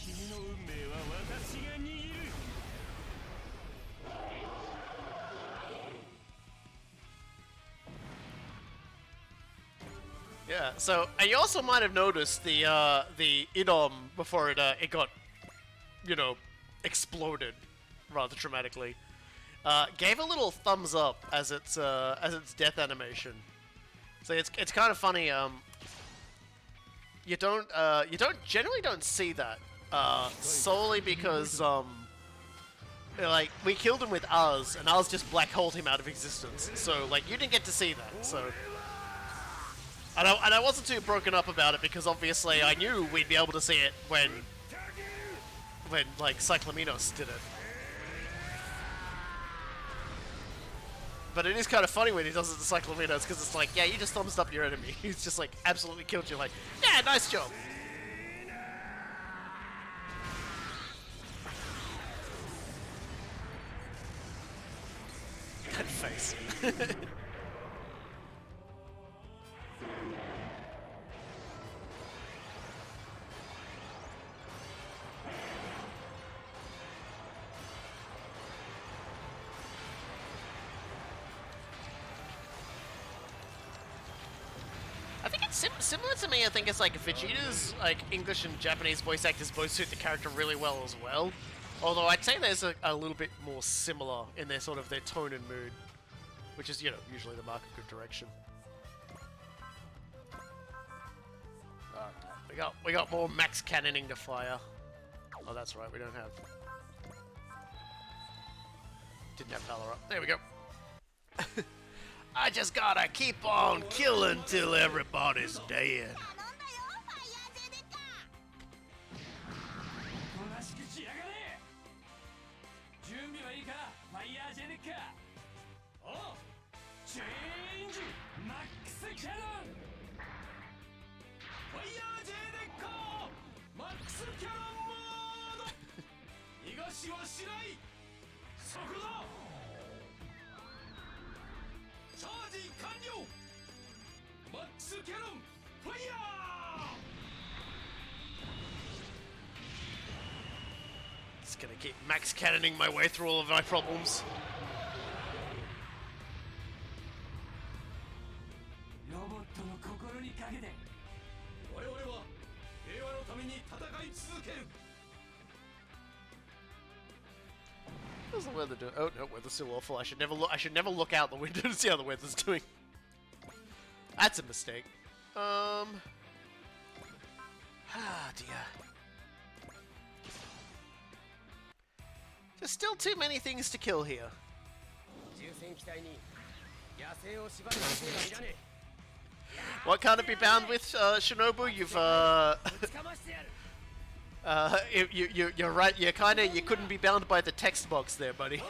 君の運命は私が握る。
Yeah, so you also might have noticed the Idom before it got, you know, exploded rather dramatically. Gave a little thumbs up as its death animation. So it's kind of funny. You generally don't see that solely because like we killed him with Oz and Oz just black holed him out of existence. So like you didn't get to see that. So. And I wasn't too broken up about it because obviously I knew we'd be able to see it when like Cyclaminos did it. But it is kind of funny when he does it to Cyclaminos because it's like, yeah, you just thumbs up your enemy. He's just like absolutely killed you. Like, yeah, nice job. That face. Similar to me, I think it's like Vegeta's like English and Japanese voice actors both suit the character really well as well. Although I'd say there's a little bit more similar in their sort of their tone and mood, which is, you know, usually the mark of good direction. We got more max cannoning to fire. Oh, that's right, we don't have. Didn't have Valor up. There we go. I just gotta keep on killing till everybody's dead.
おとなしくしやがれ。準備はいいか、ファイヤージェネッカ。おう、チェンジマックスキャノン。ファイヤージェネッカマックスキャノンモード。逃がしはしない。そこだ。チャージ完了。マックスキャノンファイヤー。
Just gonna keep max cannoning my way through all of my problems.
ロボットの心にかけて我々は平和のために戦い続ける。
How's the weather doing? Oh no, weather's still awful. I should never look. I should never look out the window to see how the weather's doing. That's a mistake. Ah dear. There's still too many things to kill here. What can't it be bound with, Shinobu? You've you're right. You couldn't be bound by the text box there, buddy.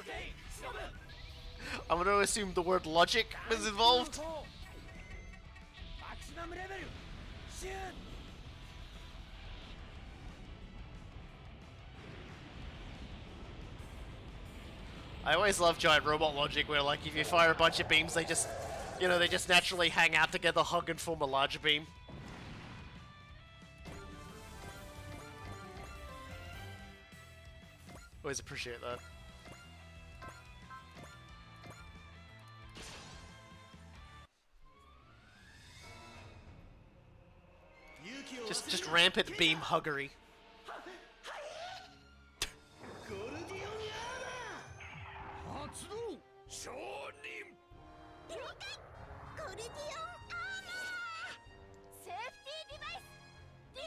I'm gonna assume the word logic was involved. I always love giant robot logic where, like, if you fire a bunch of beams, they just, you know, they just naturally hang out together, hug and form a larger beam. Always appreciate that. Just rampant beam huggery.
発動承認。
了解。ゴルディオンアーマー。セーフティーデバイスリリ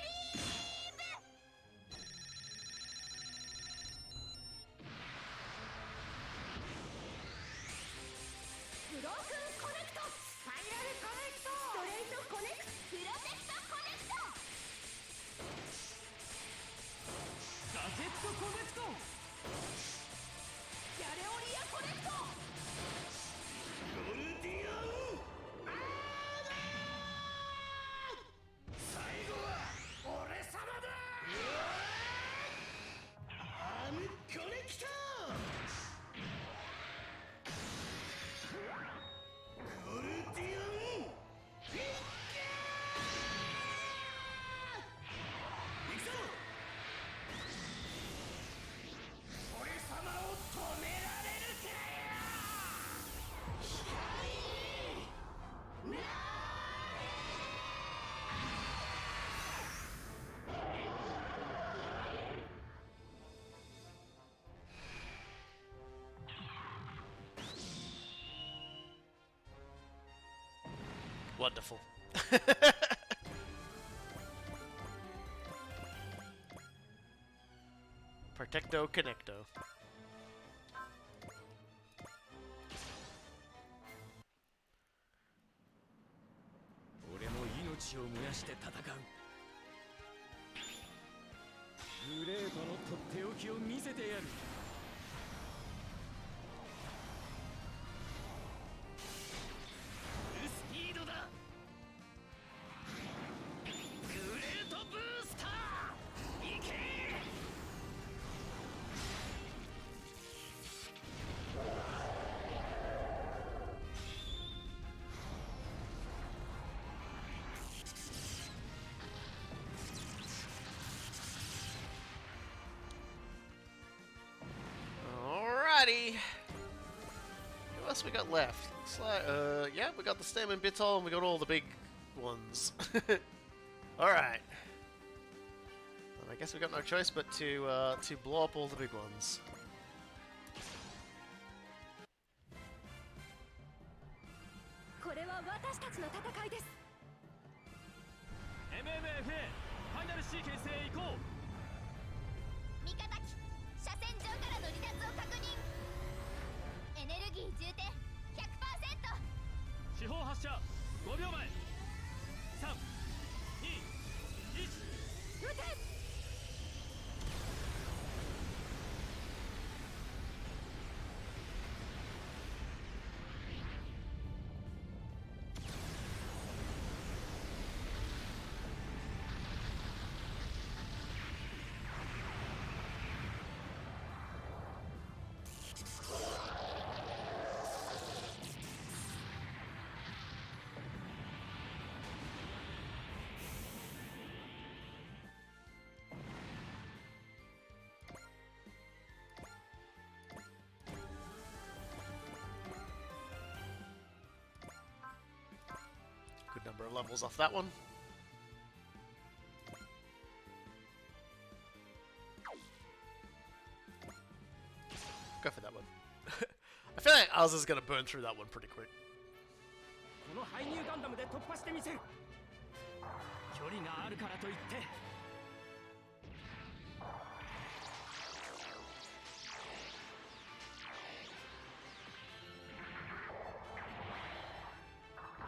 ーブ。ブロークンコネクト。スパイラルコネクト。ストレートコネクト。プロテクトコネクト。
ガジェットコネクト。
ギャレオリアコネクト。
ゴルディオンアーマー。最後は俺様だ。アームコネクト。ゴルディオンフィッカー。行くぞ。俺様を止められるかよ。
Wonderful. Protecto Connecto.
俺も命を燃やして戦う。グレートのとっておきを見せてやる。フルスピードだ。グレートブースター。行け。
Alrighty. What else we got left? Looks like, yeah, we got the stem and Bitol, and we got all the big ones. Alright. I guess we got no choice but to blow up all the big ones.
MMFA ファイナルシーケンスへ行こう。
味方機車線上からの離脱を確認。エネルギー充填 100%。
四方発射5秒前。3、2、1。
撃て。
Good number of levels off that one. Go for that one. I feel like ours is gonna burn through that one pretty quick.
この排入ガンダムで突破してみせる。距離があるからといって。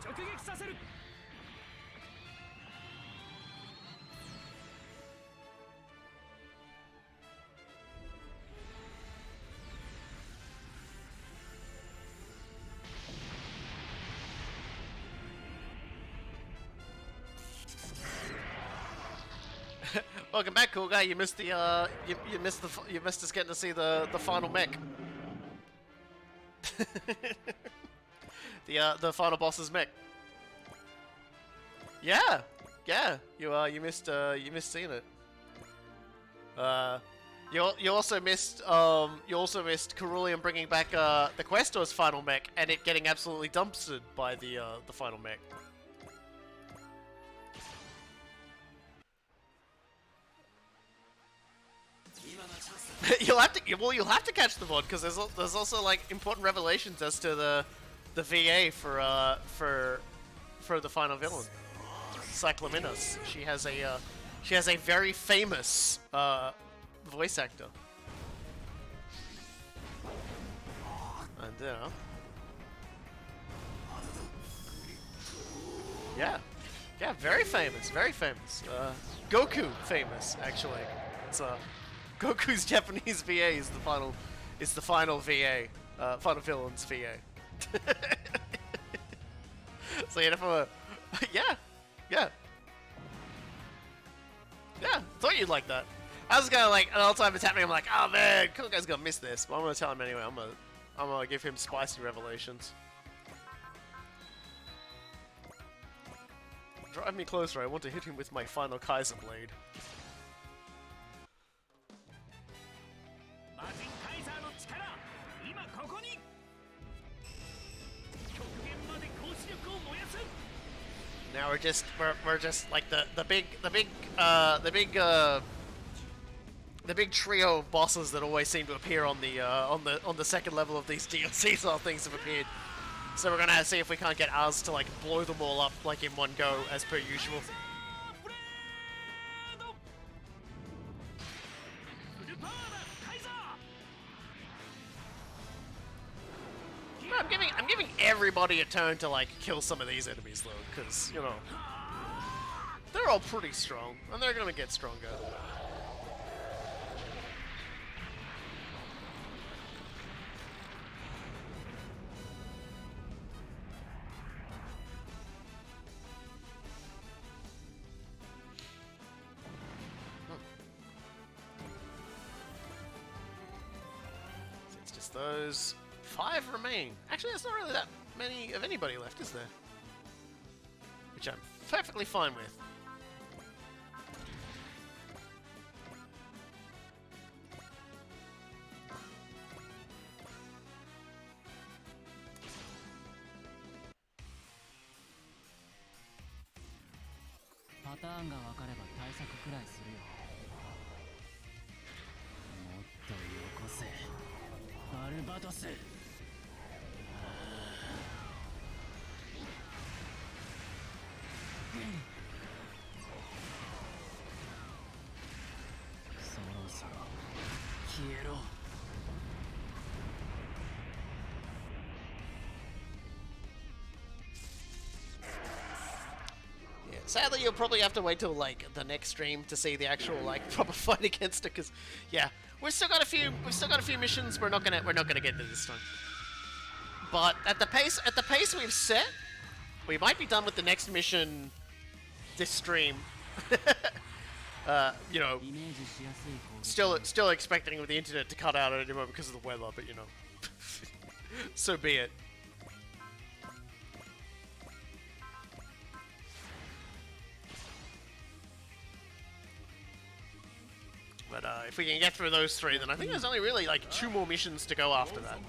直撃させる。
Welcome back, cool guy. You missed the you missed us getting to see the final mech. The final boss's mech. Yeah, yeah. You missed seeing it. You also missed Cerulean bringing back the Questor's final mech and it getting absolutely dumpstered by the final mech. You'll have to catch the VOD because there's also like important revelations as to the VA for the final villain, Cyclaminos. She has a very famous voice actor, and yeah, very famous, Goku famous actually. It's Goku's Japanese VA is the final VA, final villain's VA. So you know, yeah, thought you'd like that. I was gonna like, an all time it's happening. I'm like, oh man, cool guy's gonna miss this, but I'm gonna tell him anyway. I'm gonna give him spicy revelations. Drive me closer. I want to hit him with my final Kaiser blade.
マジンカイザーの力、今ここに。極限まで高視力を燃やす。
Now we're just like the big trio of bosses that always seem to appear on the second level of these DLC style things have appeared. So we're gonna see if we can't get ours to like blow them all up like in one go as per usual. I'm giving everybody a turn to like kill some of these enemies though, because you know they're all pretty strong and they're gonna get stronger. So it's just those. 5 remain. Actually, there's not really that many of anybody left, is there? Which I'm perfectly fine with.
パターンが分かれば対策くらいするよ。もっとよこせバルバトス。そろそろ消えろ。
Yeah, sadly, you'll probably have to wait till like the next stream to see the actual like proper fight against it. Because yeah, we've still got a few missions. We're not gonna get to this time. But at the pace we've set, we might be done with the next mission this stream. You know,
イメージしやすい攻撃
still expecting the internet to cut out at any moment because of the weather, but you know, so be it. But if we can get through those three, then I think there's only really like 2 more missions to go after that.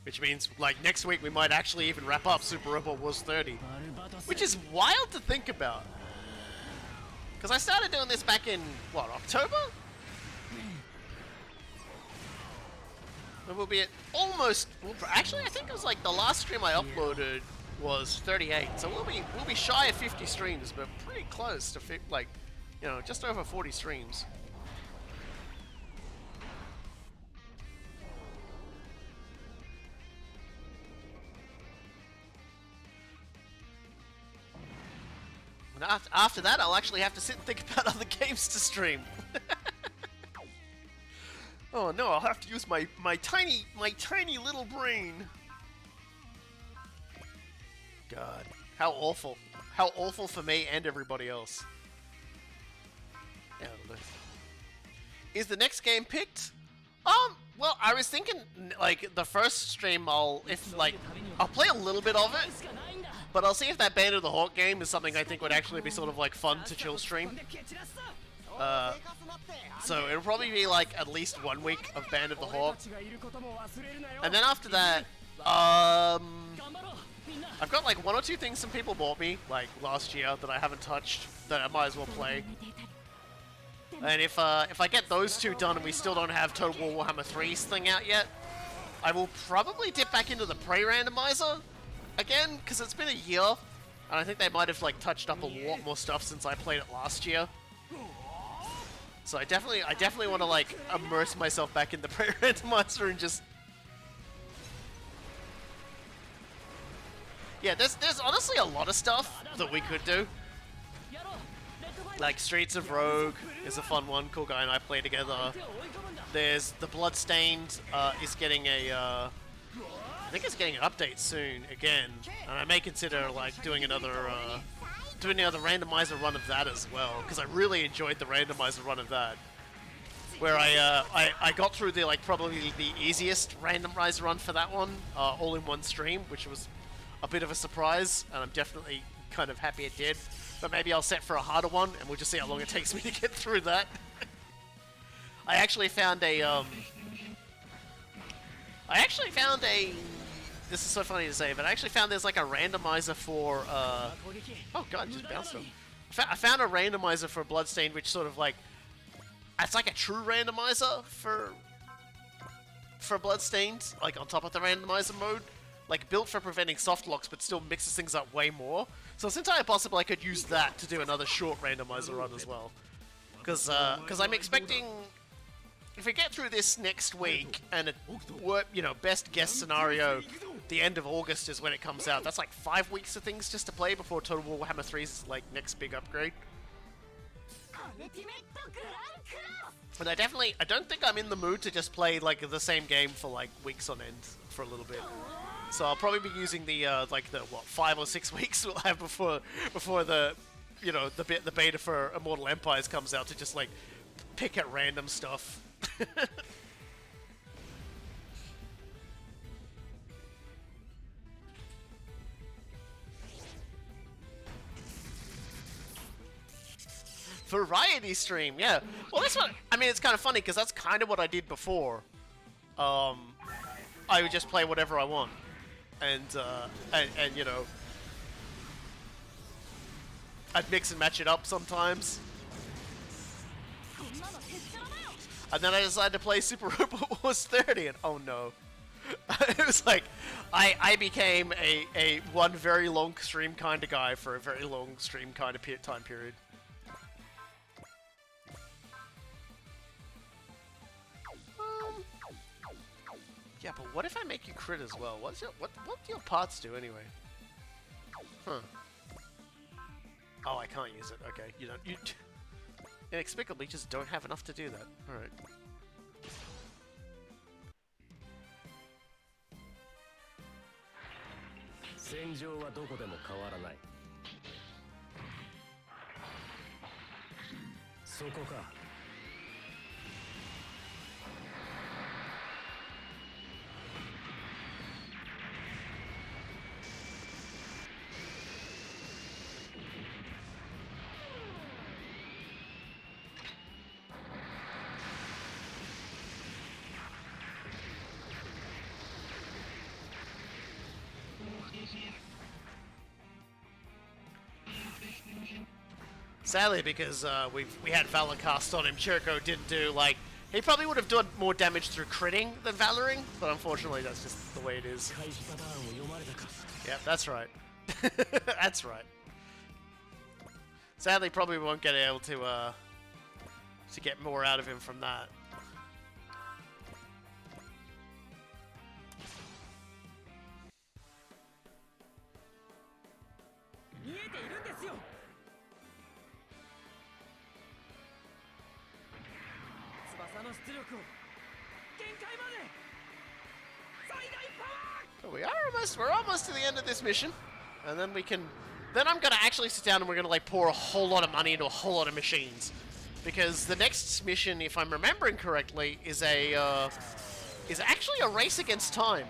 Which means like next week we might actually even wrap up Super Robot Wars 30.
バルバトス。
Which is wild to think about. Because I started doing this back in, what, October? And we'll be at almost, well, actually I think it was like the last stream I uploaded was 38. So we'll be shy of 50 streams, but pretty close to, like, you know, just over 40 streams. And after that, I'll actually have to sit and think about other games to stream. Oh no, I'll have to use my tiny little brain. God, how awful for me and everybody else. Yeah, is the next game picked? Well, I was thinking like the first stream I'll play a little bit of it, but I'll see if that Band of the Hawk game is something I think would actually be sort of like fun to chill stream. So it'll probably be like at least 1 week of Band of the Hawk, and then after that, I've got like 1 or 2 things some people bought me like last year that I haven't touched that I might as well play. And if I get those 2 done and we still don't have Total War Warhammer 3's thing out yet, I will probably dip back into the Prey randomizer again, because it's been a year, and I think they might have like touched up a lot more stuff since I played it last year. So I definitely want to like immerse myself back in the Prey randomizer and just... Yeah, there's honestly a lot of stuff that we could do. Like Streets of Rogue is a fun one. Cool Guy and I play together. There's the Bloodstained is getting a I think it's getting an update soon again, and I may consider like doing another randomizer run of that as well, because I really enjoyed the randomizer run of that, where I got through the like probably the easiest randomizer run for that one all in one stream, which was a bit of a surprise, and I'm definitely kind of happy it did. But maybe I'll set for a harder one, and we'll just see how long it takes me to get through that. I actually found a this is so funny to say, but I actually found there's like a randomizer for oh god, just bounced off. I found a randomizer for Bloodstained, which sort of like, it's like a true randomizer for Bloodstained, like on top of the randomizer mode, like built for preventing soft locks, but still mixes things up way more. So it's entirely possible I could use that to do another short randomizer run as well, because I'm expecting, if we get through this next week, and it work, you know, best guess scenario, the end of August is when it comes out. That's like 5 weeks of things just to play before Total War Warhammer 3's like next big upgrade. But I don't think I'm in the mood to just play like the same game for like weeks on end for a little bit. So I'll probably be using the like the 5 or 6 weeks we'll have before the, you know, the beta for Immortal Empires comes out to just like pick at random stuff. Variety stream, yeah. Well, that's what I mean. It's kind of funny because that's kind of what I did before. I would just play whatever I want, and you know, I'd mix and match it up sometimes. And then I decided to play Super Robot Wars 30, and oh no. It was like, I became a one very long stream kind of guy for a very long stream kind of time period. Yeah, but what if I make you crit as well? What do your parts do anyway? Huh. Oh, I can't use it. Okay, you inexplicably just don't have enough to do that. Alright. Sadly, because we had Valor cast on him, Chirko didn't do, like... He probably would have done more damage through critting than Valoring, but unfortunately that's just the way it is. Yeah, that's right. That's right. Sadly, probably won't get able to get more out of him from that. But we're almost to the end of this mission, and then then I'm gonna actually sit down and we're gonna like pour a whole lot of money into a whole lot of machines, because the next mission, if I'm remembering correctly, is actually a race against time.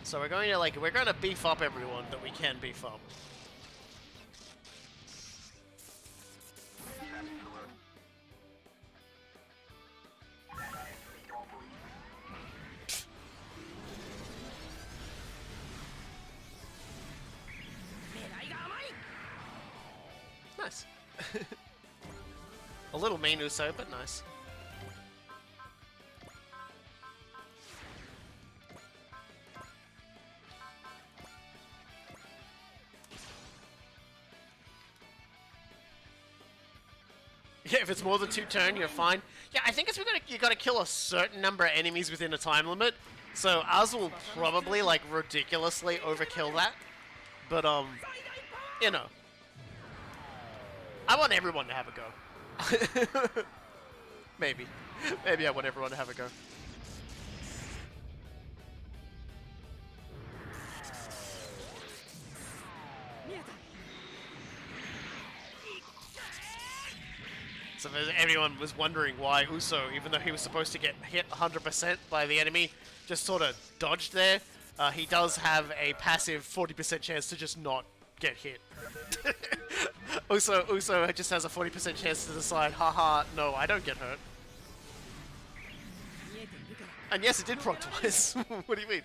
So we're going to beef up everyone that we can beef up. Nice. A little mean Uso, but nice. Yeah, if it's more than 2 turns, you're fine. Yeah, I think you gotta kill a certain number of enemies within a time limit. So ours will probably like ridiculously overkill that. But you know, I want everyone to have a go. Maybe I want everyone to have a go. So everyone was wondering why Uso, even though he was supposed to get hit 100% by the enemy, just sort of dodged there. He does have a passive 40% chance to just not get hit. Uso just has a 40% chance to decide, haha, no, I don't get hurt. And yes, it did proc twice. What do you mean?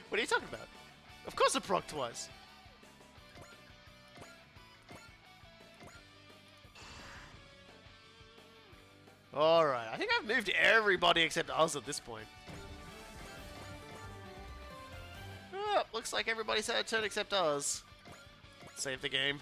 What are you talking about? Of course it proc twice. Alright, I think I've moved everybody except us at this point. Oh, looks like everybody's had a turn except us. Save the game.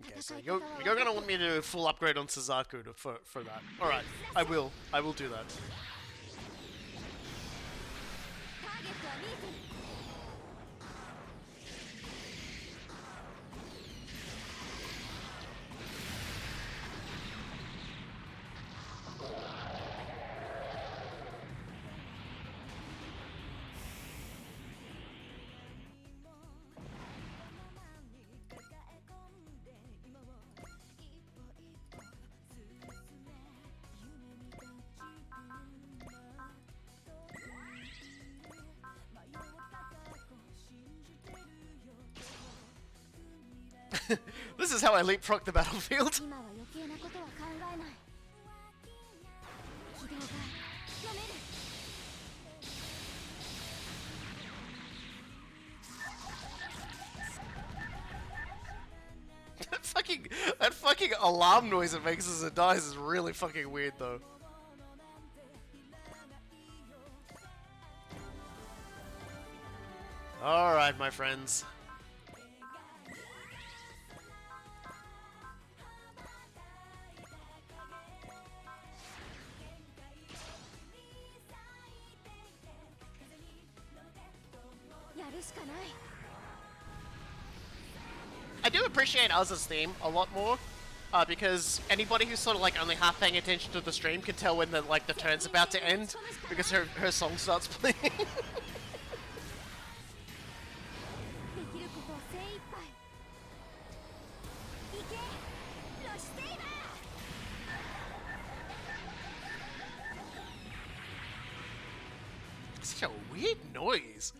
Okay, so you're gonna want me to do a full upgrade on Suzaku for that. Alright, I will do that. This is how I leapfrog the battlefield.
今は余計なことは考えない軌道が読める
that fucking alarm noise it makes as it dies is really fucking weird though. Alright, my friends. I do appreciate Az's theme a lot more, because anybody who's sort of like only half paying attention to the stream can tell when the turn's about to end, because her song starts playing.
できることを精一杯行けロシセイバー
Such a weird noise.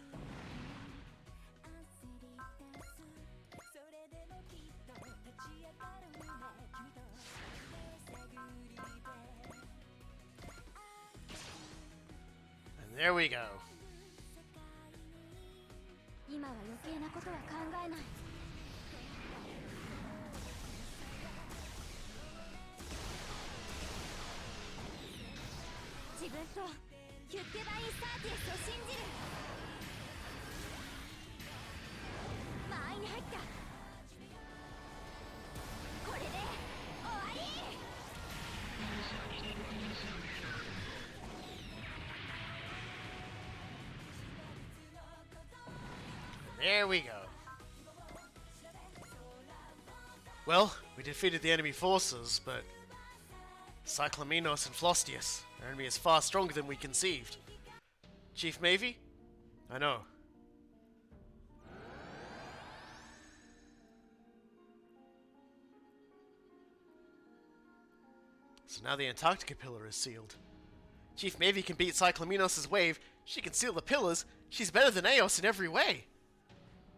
And there we go.
今は余計なことは考えない自分とキュッテバインサーティエスを信じる間合いに入ったこれで終わり
There we go. Well, we defeated the enemy forces, but Cyclaminos and Flostius, our enemy is far stronger than we conceived. Chief Mavie? I know. So now the Antarctica pillar is sealed. Chief Mavie can beat Cyclaminos' wave, she can seal the pillars, she's better than Eos in every way.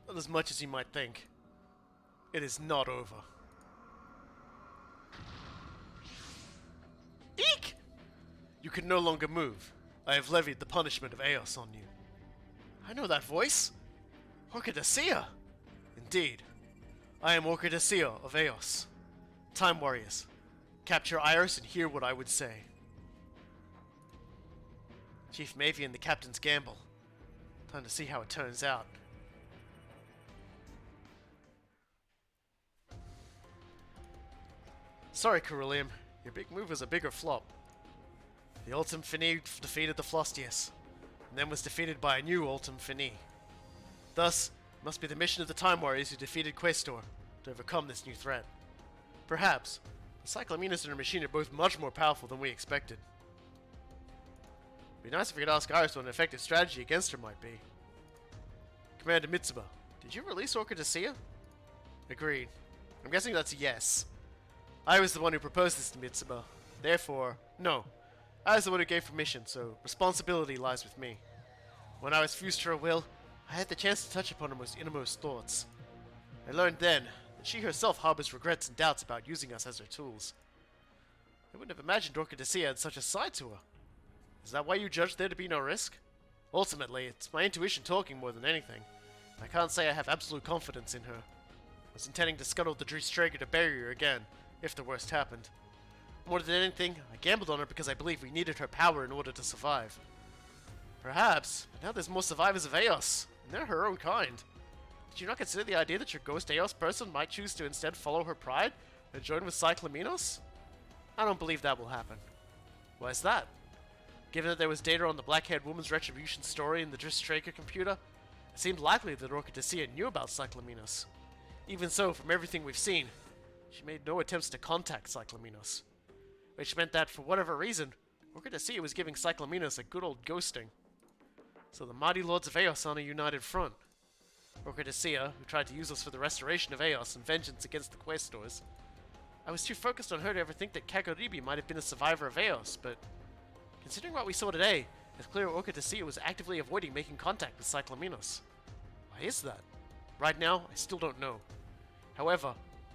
Not as much as you might think. It is not over. Eek! You can no longer move. I have levied the punishment of Eos on you. I know that voice. Orchidacia! Indeed. I am Orchidacia of Eos. Time Warriors. Capture Iris and hear what I would say. Chief Mavie and the Captain's gamble. Time to see how it turns out. Sorry, Cerulean. Your big move was a bigger flop. The Ultim Fini defeated the Flostius, and then was defeated by a new Ultim Fini. Thus, it must be the mission of the Time Warriors who defeated Questor to overcome this new threat. Perhaps, the Cyclaminos and her machine are both much more powerful than we expected. It'd be nice if we could ask Iris what an effective strategy against her might be. Commander Mitsuba, did you release Orchidacia? Agreed. I'm guessing that's a yes. I was the one who proposed this to Mitsuba. Therefore, no. I was the one who gave permission, so responsibility lies with me. When I was fused to her will, I had the chance to touch upon her most innermost thoughts. I learned then that she herself harbors regrets and doubts about using us as her tools. I wouldn't have imagined Orchidacia had such a side to her. Is that why you judged there to be no risk? Ultimately, it's my intuition talking more than anything. I can't say I have absolute confidence in her. I was intending to scuttle the Dreestrager to bury her again, if the worst happened. More than anything, I gambled on her because I believed we needed her power in order to survive. Perhaps, but now there's more survivors of Eos, and they're her own kind. Did you not consider the idea that your ghost Eos person might choose to instead follow her pride and join with Cyclaminos? I don't believe that will happen. Why is that? Given that there was data on the black-haired woman's retribution story in the Dristraker computer, it seemed likely that Orchidacia knew about Cyclaminos. Even so, from everything we've seen, she made no attempts to contact Cyclaminos. Which meant that, for whatever reason, Orchidacia was giving Cyclaminos a good old ghosting. So the mighty lords of Eos on a united front. Orchidacia, who tried to use us for the restoration of Eos and vengeance against the Questors. I was too focused on her to ever think that Kakoribi might have been a survivor of Eos, but considering what we saw today, it's clear Orchidacia was actively avoiding making contact with Cyclaminos. Why is that? Right now, I still don't know. However,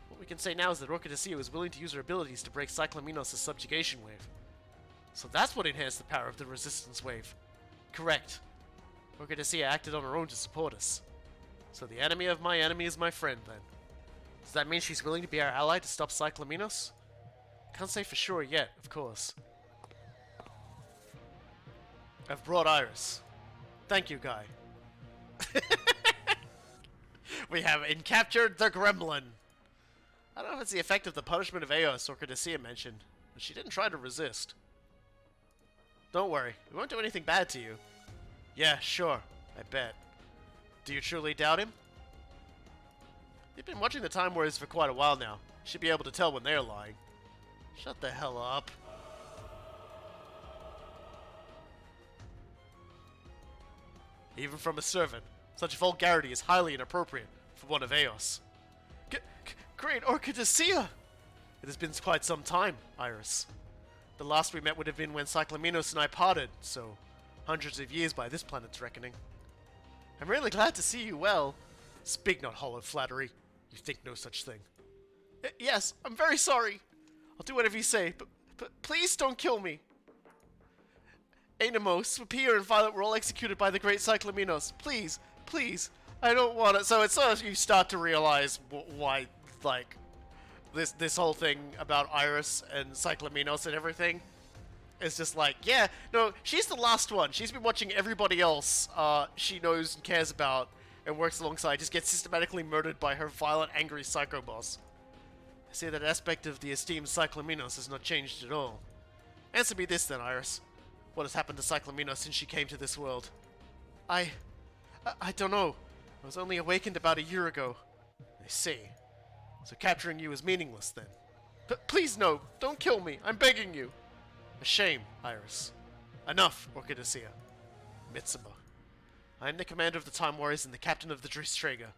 what we can say now is that Orca Dcia was willing to use her abilities to break Cyclaminos' subjugation wave. So that's what enhanced the power of the resistance wave. Correct. Orca Dcia acted on her own to support us. So the enemy of my enemy is my friend, then. Does that mean she's willing to be our ally to stop Cyclaminos? Can't say for sure yet, of course. I've brought Iris. Thank you, Guy. We have captured the gremlin. I don't know if it's the effect of the punishment of Eos Orca Dcia mentioned, but she didn't try to resist. Don't worry, we won't do anything bad to you. Yeah, sure, I bet. Do you truly doubt him? You've been watching the Time Warriors for quite a while now. You should be able to tell when they're lying. Shut the hell up. Even from a servant, such vulgarity is highly inappropriate for one of Eos. Great Orca Dcia! It has been quite some time, Iris. The last we met would have been when Cyclaminos and I parted, so hundreds of years by this planet's reckoning. I'm really glad to see you well. Speak not hollow flattery. You think no such thing. Yes, I'm very sorry. I'll do whatever you say, but please don't kill me. Anemos, Swapir, and Violet were all executed by the great Cyclaminos. Please, please, I don't want it. So it's sort of you start to realize why, like, this whole thing about Iris and Cyclaminos and everything is just like, yeah, no, she's the last one. She's been watching everybody else she knows and cares about and works alongside just get systematically murdered by her violent, angry psycho boss. I see that aspect of the esteemed Cyclaminos has not changed at all. Answer me this then, Iris. What has happened to Cyclaminos since she came to this world? I don't know. I was only awakened about a year ago. I see. So capturing you is meaningless then. Please no, don't kill me. I'm begging you. A shame, Iris. Enough, Orca Dcia. Mitsuba. I am the commander of the Time Warriors and the captain of the Dristrager.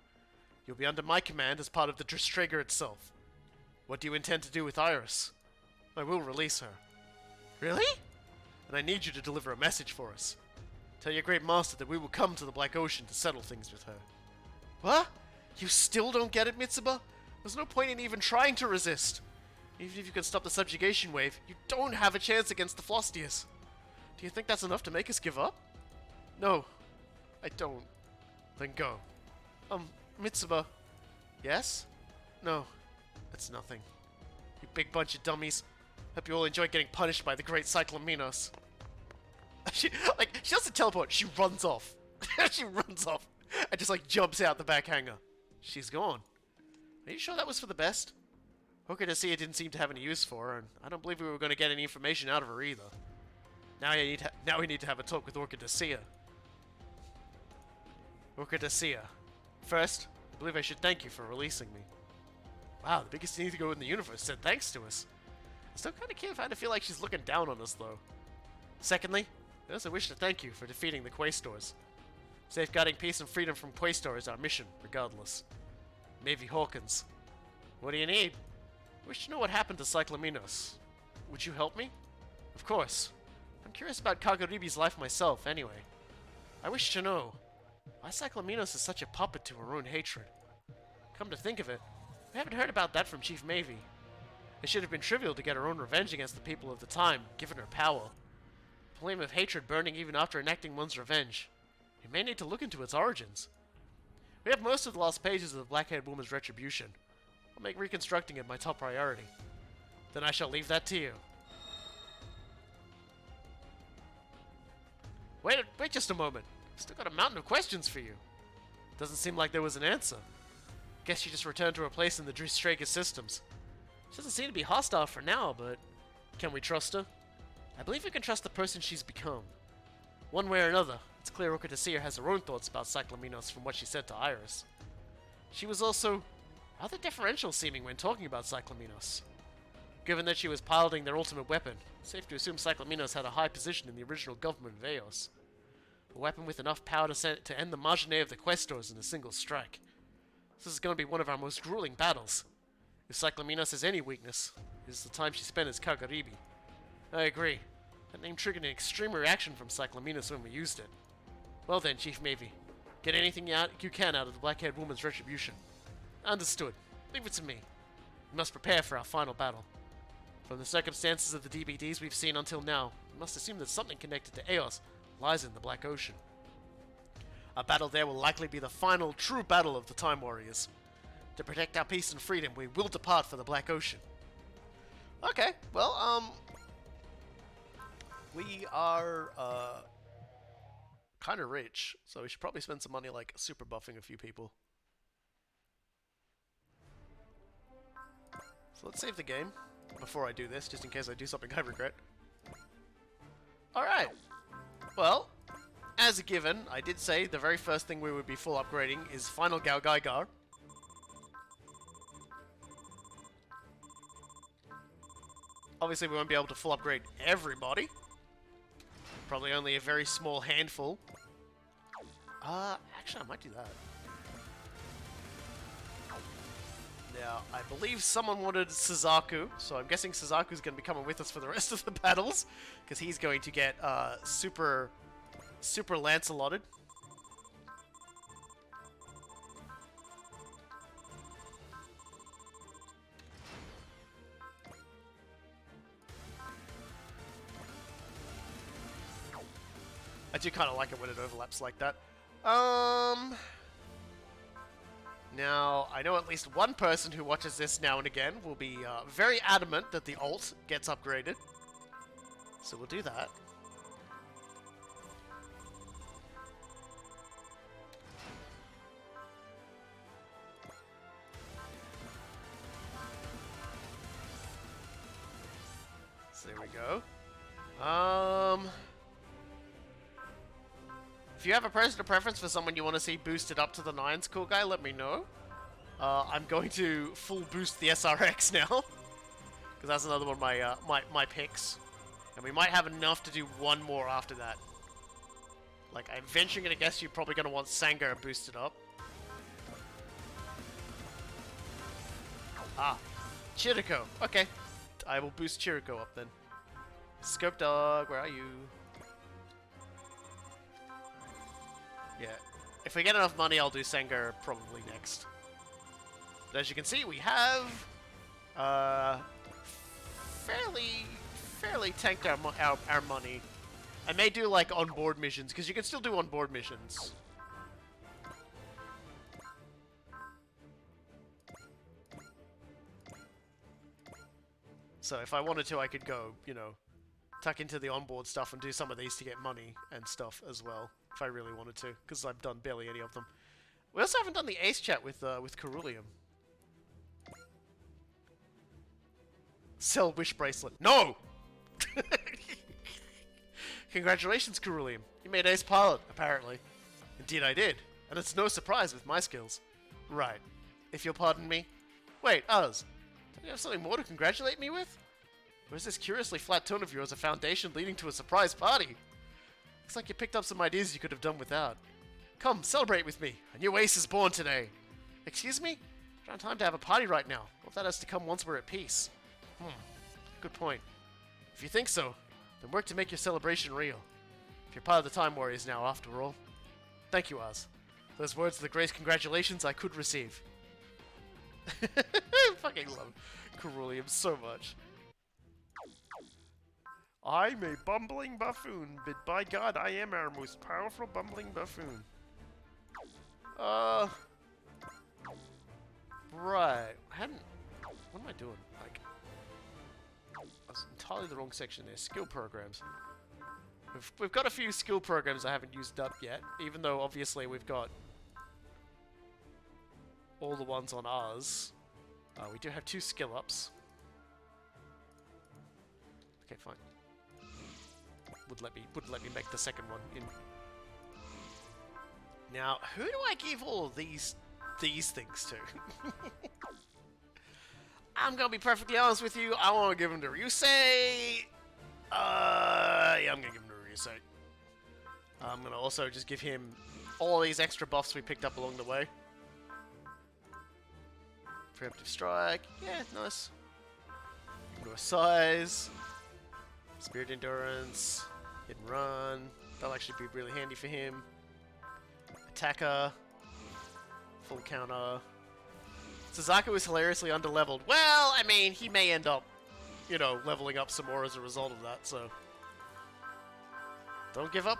You'll be under my command as part of the Dristrager itself. What do you intend to do with Iris? I will release her. Really? And I need you to deliver a message for us. Tell your great master that we will come to the Black Ocean to settle things with her. What? You still don't get it, Mitsuba? There's no point in even trying to resist. Even if you can stop the subjugation wave, you don't have a chance against the Flostiers. Do you think that's enough to make us give up? No, I don't. Then go. Mitsuba. Yes? No, it's nothing. You big bunch of dummies. Hope you all enjoy getting punished by the great Cyclaminos. She doesn't teleport, she runs off. She runs off and just jumps out the back hangar. She's gone. Are you sure that was for the best? Orca Dcia didn't seem to have any use for her, and I don't believe we were going to get any information out of her either. Now we need to have a talk with Orca Dcia. Orca Dcia. First, I believe I should thank you for releasing me. Wow, the biggest ego in the universe said thanks to us. I still kind of feel like she's looking down on us, though. Secondly, I also wish to thank you for defeating the Quaestors. Safeguarding peace and freedom from Quaestor is our mission, regardless. Mavie Hawkins. What do you need? I wish to know what happened to Cyclaminos. Would you help me? Of course. I'm curious about Kagaribi's life myself, anyway. I wish to know why Cyclaminos is such a puppet to her own hatred. Come to think of it, we haven't heard about that from Chief Mavie. It should have been trivial to get her own revenge against the people of the time, given her power. The flame of hatred burning even after enacting one's revenge. We may need to look into its origins. We have most of the lost pages of the Black-Haired Woman's retribution. I'll make reconstructing it my top priority. Then I shall leave that to you. Wait just a moment. I've still got a mountain of questions for you. Doesn't seem like there was an answer. Guess she just returned to her place in the Dristrager systems. She doesn't seem to be hostile for now, but can we trust her? I believe we can trust the person she's become. One way or another, it's clear Orca Dcia has her own thoughts about Cyclaminos from what she said to Iris. She was also rather deferential seeming when talking about Cyclaminos. Given that she was piloting their ultimate weapon, it's safe to assume Cyclaminos had a high position in the original government of Eos. A weapon with enough power to end the marginae of the Quaestors in a single strike. This is going to be one of our most grueling battles. If Cyclaminos has any weakness, it is the time she spent as Kagaribi. I agree. That name triggered an extreme reaction from Cyclaminos when we used it. Well then, Chief Mavie, get anything you can out of the Black-Haired Woman's retribution. Understood. Leave it to me. We must prepare for our final battle. From the circumstances of the DBDs we've seen until now, we must assume that something connected to Eos lies in the Black Ocean. Our battle there will likely be the final true battle of the Time Warriors. To protect our peace and freedom, we will depart for the Black Ocean. Okay, well, we are, kind of rich, so we should probably spend some money, like, super buffing a few people. So let's save the game before I do this, just in case I do something I regret. Alright. Well, as a given, I did say the very first thing we would be full upgrading is Final Gao Gaigar. Obviously, we won't be able to full upgrade everybody. Probably only a very small handful. Actually, I might do that. Now, I believe someone wanted Suzaku, so I'm guessing Suzaku's going to be coming with us for the rest of the battles, because he's going to get super Lancelotted. I do kind of like it when it overlaps like that. Now, I know at least one person who watches this now and again will be very adamant that the ult gets upgraded. So we'll do that. So there we go. If you have a personal preference for someone you want to see boosted up to the 9s, cool guy, let me know. I'm going to full boost the SRX now, because that's another one of my picks. And we might have enough to do one more after that. Like, I'm venturing to guess you're probably going to want Sangar boosted up. Ah, Chiriko. Okay, I will boost Chiriko up then. Scope Dog, where are you? Yeah, if we get enough money, I'll do Sangar probably next. But as you can see, we have fairly tanked our money. I may do like onboard missions, because you can still do onboard missions. So if I wanted to, I could go, you know, tuck into the onboard stuff and do some of these to get money and stuff as well, if I really wanted to, because I've done barely any of them. We also haven't done the Ace Chat with Ceruleum. Sell Wish Bracelet. No! Congratulations, Ceruleum. You made Ace Pilot, apparently. Indeed I did. And it's no surprise with my skills. Right. If you'll pardon me. Wait, Uz. Don't you have something more to congratulate me with? Or is this curiously flat tone of yours a foundation leading to a surprise party? Looks like you picked up some ideas you could have done without. Come, celebrate with me. A new ace is born today. Excuse me? I don't have time to have a party right now. Well, that has to come once we're at peace. Good point. If you think so, then work to make your celebration real. If you're part of the Time Warriors now, after all. Thank you, Oz. Those words are the greatest congratulations I could receive. I fucking love Ceruleum so much. I'm a bumbling buffoon, but by God, I am our most powerful bumbling buffoon. Right. I hadn't... What am I doing? Like... That's entirely the wrong section there. Skill programs. We've got a few skill programs I haven't used up yet, even though obviously we've got all the ones on ours. We do have 2 skill ups. Okay, fine. Wouldn't let me make the second one in. Now, who do I give all of these things to? I'm gonna be perfectly honest with you. I want to give them to Ryusei. Yeah, I'm gonna give him to Ryusei. I'm gonna also just give him all these extra buffs we picked up along the way. Preemptive strike, yeah, nice. More size, spirit endurance, hit and run. That'll actually be really handy for him. Attacker, full counter. Suzaku is hilariously underleveled. Well, I mean, he may end up, you know, leveling up some more as a result of that, so... Don't give up.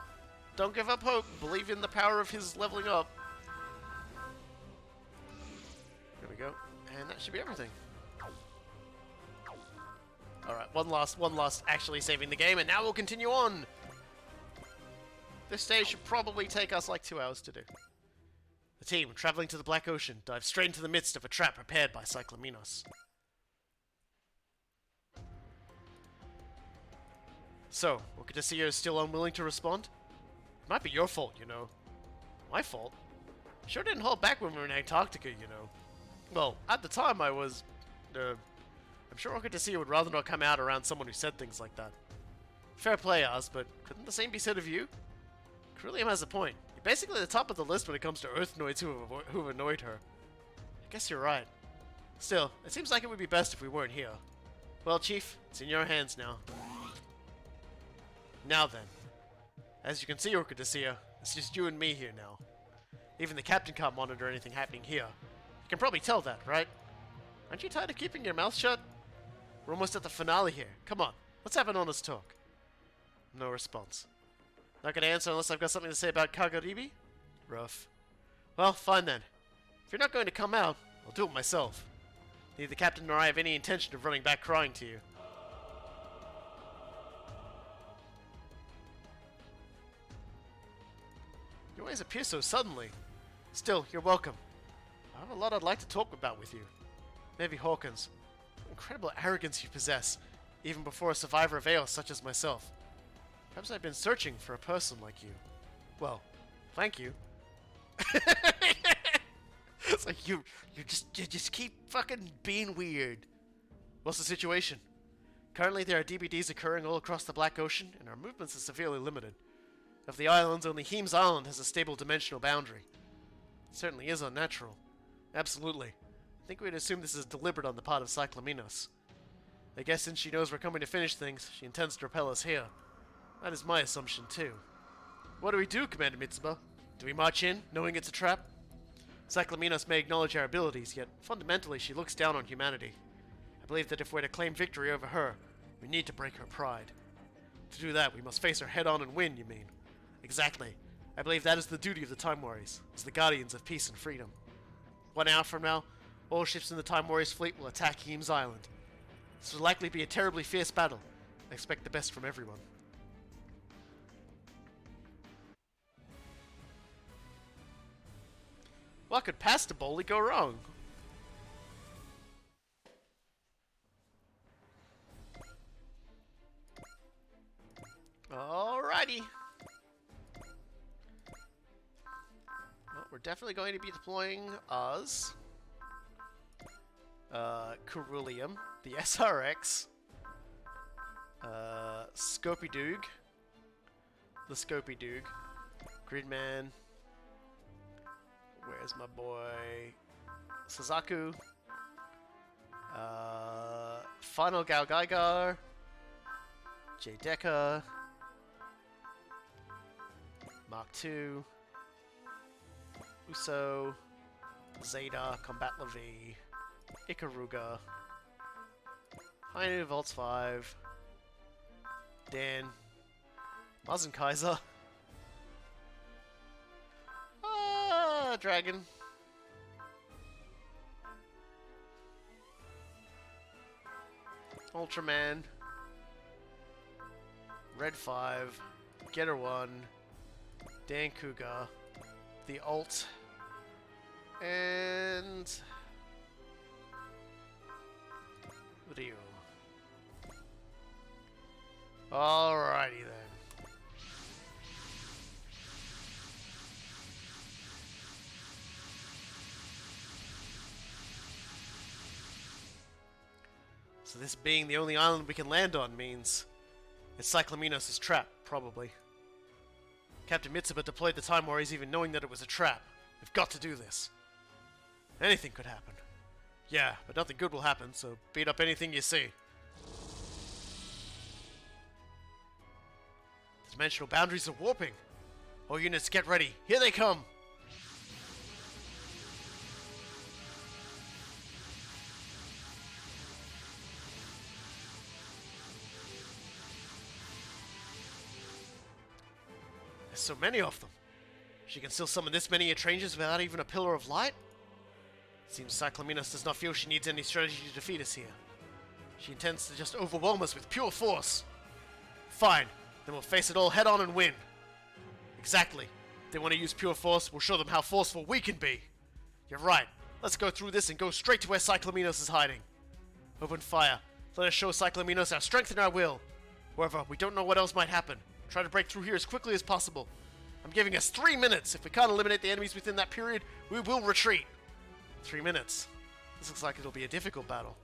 Don't give up hope. Believe in the power of his leveling up. There we go. And that should be everything. Alright, one last actually saving the game, and now we'll continue on! This stage should probably take us like 2 hours to do. The team, traveling to the Black Ocean, dives straight into the midst of a trap prepared by Cyclaminos. So, Okudasiyo is still unwilling to respond? It might be your fault, you know. My fault? Sure didn't hold back when we were in Antarctica, you know. Well, at the time I was... I'm sure Okudasiyo would rather not come out around someone who said things like that. Fair play, Oz, but couldn't the same be said of you? Ceruleum has a point. You're basically the top of the list when it comes to Earthnoids who've annoyed her. I guess you're right. Still, it seems like it would be best if we weren't here. Well, Chief, it's in your hands now. Now then. As you can see, Okudasiyo, it's just you and me here now. Even the captain can't monitor anything happening here. You can probably tell that, right? Aren't you tired of keeping your mouth shut? We're almost at the finale here. Come on, let's have an honest talk. No response. Not gonna answer unless I've got something to say about Kagaribi? Rough. Well, fine then. If you're not going to come out, I'll do it myself. Neither the captain nor I have any intention of running back crying to you. You always appear so suddenly. Still, you're welcome. I have a lot I'd like to talk about with you. Maybe Hawkins. What incredible arrogance you possess, even before a survivor of Eos such as myself. Perhaps I've been searching for a person like you. Well, thank you. It's like you just keep fucking being weird. What's the situation? Currently there are DBDs occurring all across the Black Ocean, and our movements are severely limited. Of the islands, only Heem's Island has a stable dimensional boundary. It certainly is unnatural. Absolutely. I think we'd assume this is deliberate on the part of Cyclaminos. I guess since she knows we're coming to finish things, she intends to repel us here. That is my assumption, too. What do we do, Commander Mitsuba? Do we march in, knowing it's a trap? Cyclaminos may acknowledge our abilities, yet fundamentally she looks down on humanity. I believe that if we're to claim victory over her, we need to break her pride. To do that, we must face her head-on and win, you mean? Exactly. I believe that is the duty of the Time Warriors, as the guardians of peace and freedom. 1 hour from now, all ships in the Time Warriors fleet will attack Heem's Island. This will likely be a terribly fierce battle. I expect the best from everyone. What could passably go wrong? Alrighty. Well, we're definitely going to be deploying Oz. Ceruleum, the SRX, Scopy-Doog, the Scopy-Doog, Gridman, where's my boy, Suzaku, Final Gal Gaigar, J Deca, Mark II, Uso, Zeta, Combat Levy, Ikaruga, Hainu Volts 5, Dan, Mazen Kaiser, Dragon, Ultraman, Red 5, Getter 1, Dan Kuga, the Alt, and Ryu. Alrighty then. So this being the only island we can land on means it's Cyclaminos' trap, probably. Captain Mitsuba deployed the Time Warriors even knowing that it was a trap. We've got to do this. Anything could happen. Yeah, but nothing good will happen, so beat up anything you see. The dimensional boundaries are warping. All units get ready. Here they come! so many of them. She can still summon this many Atrangers without even a pillar of light? Seems Cyclaminos does not feel she needs any strategy to defeat us here. She intends to just overwhelm us with pure force. Fine, then we'll face it all head on and win. Exactly. If they want to use pure force, we'll show them how forceful we can be. You're right. Let's go through this and go straight to where Cyclaminos is hiding. Open fire. Let us show Cyclaminos our strength and our will. However, we don't know what else might happen. Try to break through here as quickly as possible. I'm giving us 3 minutes. If we can't eliminate the enemies within that period, we will retreat. 3 minutes. This looks like it'll be a difficult battle.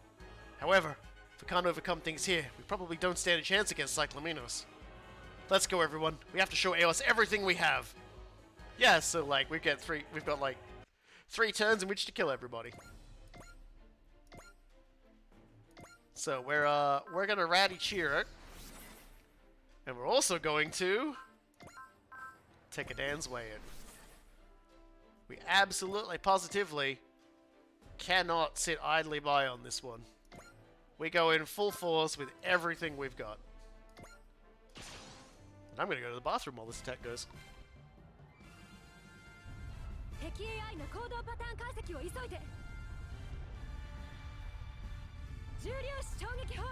However, if we can't overcome things here, we probably don't stand a chance against Cyclaminos. Let's go, everyone. We have to show Aos everything we have. Yeah, so like we've got like 3 turns in which to kill everybody. So we're gonna Ratty Cheer it. And we're also going to take a Dan's way in. We absolutely, positively cannot sit idly by on this one. We go in full force with everything we've got. And I'm gonna go to the bathroom while this attack goes.
敵 AI の行動パターン解析を急いで。重粒子衝撃砲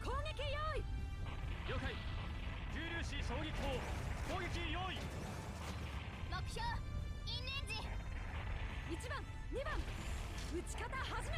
攻撃用意。
了解。重粒子衝撃砲攻撃用意。
目標インレンジ。1番2番撃ち方始め。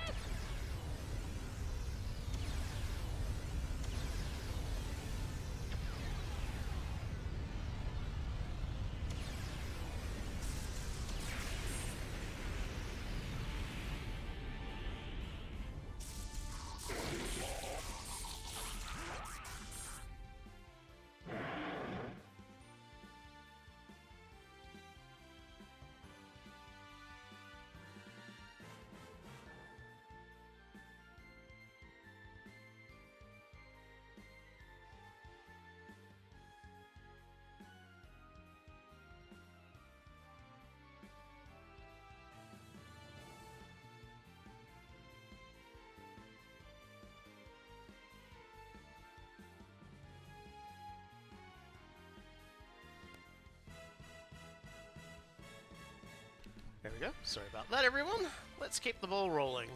There we go. Sorry about that, everyone. Let's keep the ball rolling.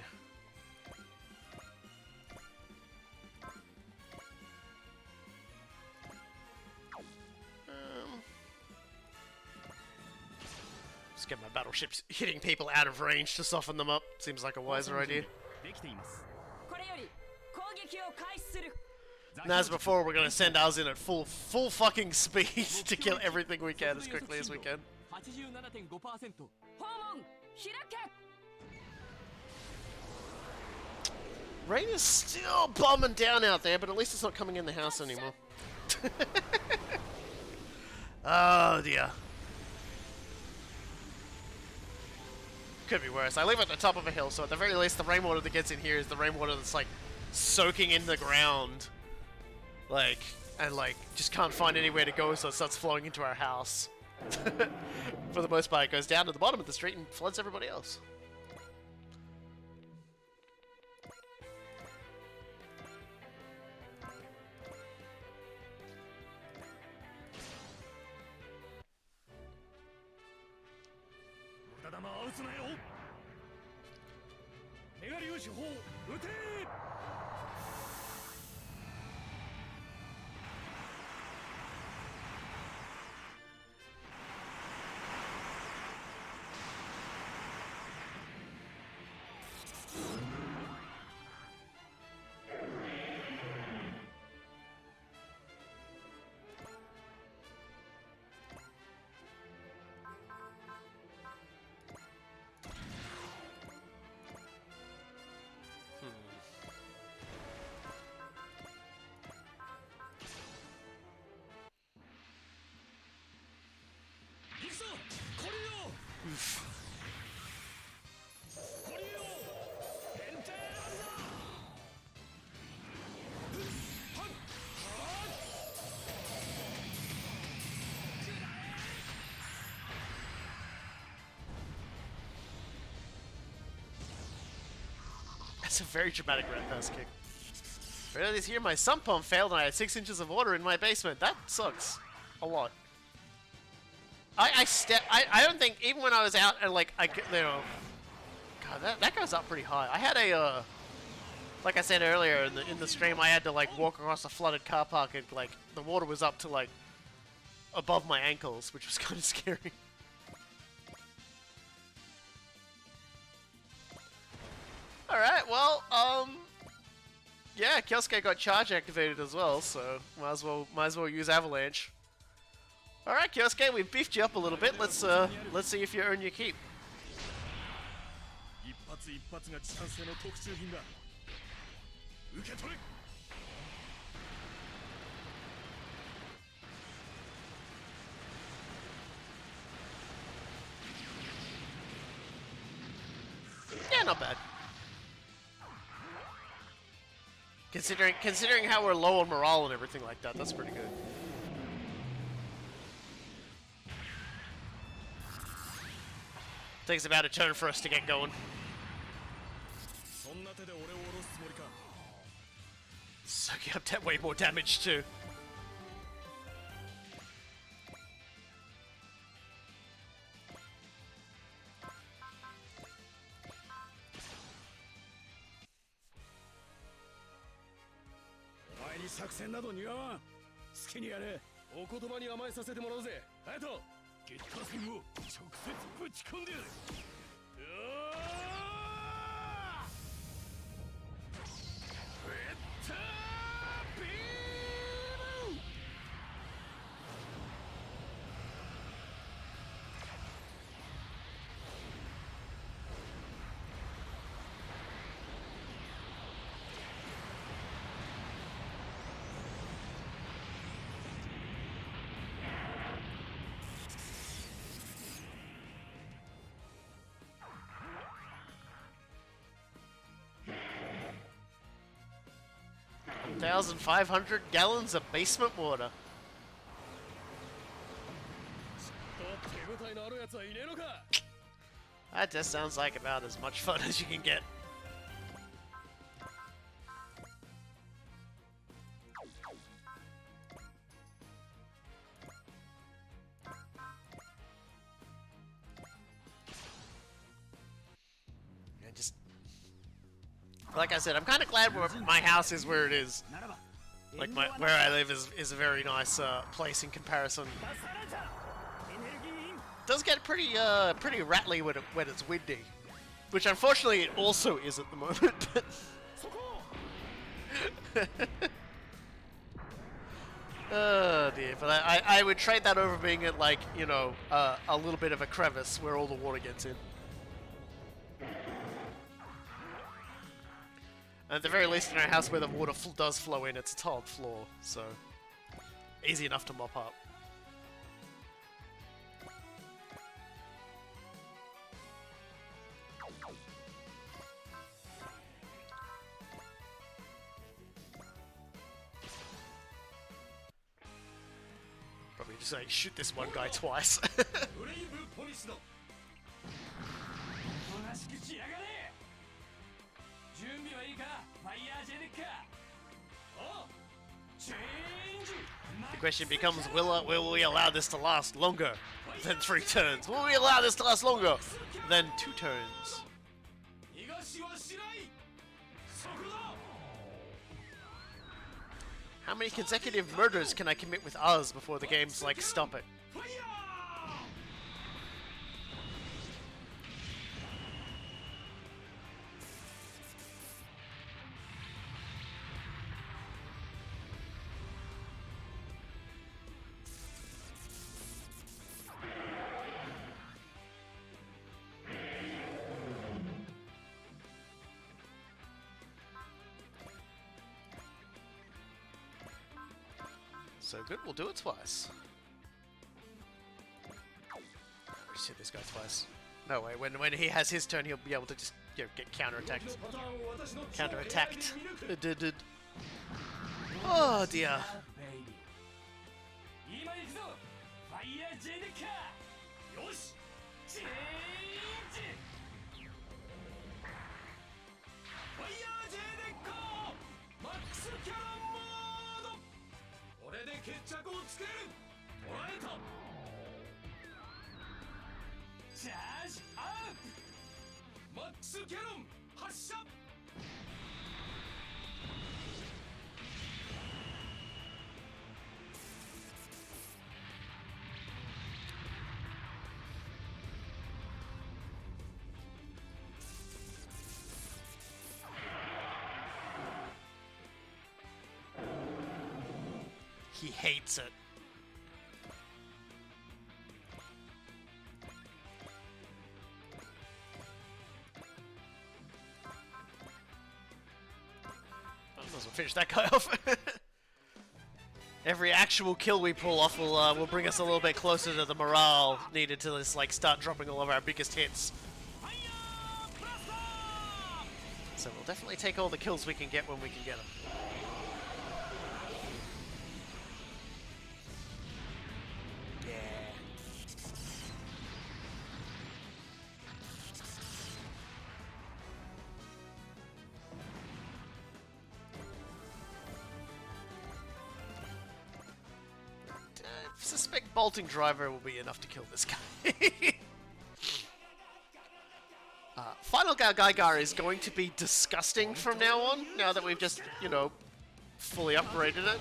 Just get my battleships hitting people out of range to soften them up. Seems like a wiser idea.
できています。
これより攻撃を開始する。
And as before, we're gonna send ours in at full fucking speed to kill everything we can as quickly as we can.
87.5%。訪問開け。
Rain is still bombing down out there, but at least it's not coming in the house anymore. Oh dear. Could be worse. I live at the top of a hill, so at the very least the rainwater that gets in here is the rainwater that's like soaking in the ground. Like, and like, just can't find anywhere to go, so it starts flowing into our house. For the most part, it goes down to the bottom of the street and floods everybody else. That's a very dramatic red pass kick. Earlier this year, my sump pump failed and I had 6 inches of water in my basement. That sucks. A lot. I don't think even when I was out and like God, that goes up pretty high. I had a like I said earlier in the stream, I had to like walk across a flooded car park and like the water was up to like above my ankles, which was kind of scary. All right, well, yeah, Kyosuke got charge activated as well, so might as well use Avalanche. All right, Kyosuke, we've beefed you up a little bit. Let's see if you earn your keep.
一発一発がチャンスへの特注品だ受け取れ
Yeah, not bad. Considering how we're low on morale and everything like that, that's pretty good. Takes about a turn for us to get going.
そんな手で俺を下ろすつもりか
Soaking up that way more damage too.
お前に作戦など似合わん好きにやれお言葉に甘えさせてもらうぜ隼人ゲッター戦を直接ぶち込んでやるうわーえったービーム
1,500 gallons of basement water.
と手応えのあるやつはいねえのか
That just sounds like about as much fun as you can get. And just like I said, I'm kind of glad where my house is where it is. Like where I live is a very nice place in comparison. Does get pretty rattly when it's windy, which unfortunately it also is at the moment. Oh dear, but I would trade that over being at like a little bit of a crevice where all the water gets in. At the very least, in our house where the water does flow in, it's a tiled floor, so easy enough to mop up. Probably just like shoot this one guy twice.
ブレイブポリスだおとなしくしやがれ準備はいいかファイヤージェネッカおチェンジ
The question becomes, will we allow this to last longer than 3 turns? Will we allow this to last longer than 2 turns?
逃がしはしないそこだ
How many consecutive murders can I commit with Oz before the game's like, stop it?
ファイヤー
So good, we'll do it twice. Just hit this guy twice. No way, when he has his turn, he'll be able to just get counterattacked. Counterattacked. Oh dear.
今行くぞファイヤージェネッカよしチェンジファイヤージェネッカマックスキャノンモードこれで決着をつける捉えたスキャノン発射
He hates it. I might as well finish that guy off. Every actual kill we pull off will bring us a little bit closer to the morale needed to just, like, start dropping all of our biggest hits. So we'll definitely take all the kills we can get when we can get them. Suspect bolting driver will be enough to kill this guy. Final Gaigar is going to be disgusting from now on, now that we've just, you know, fully upgraded it.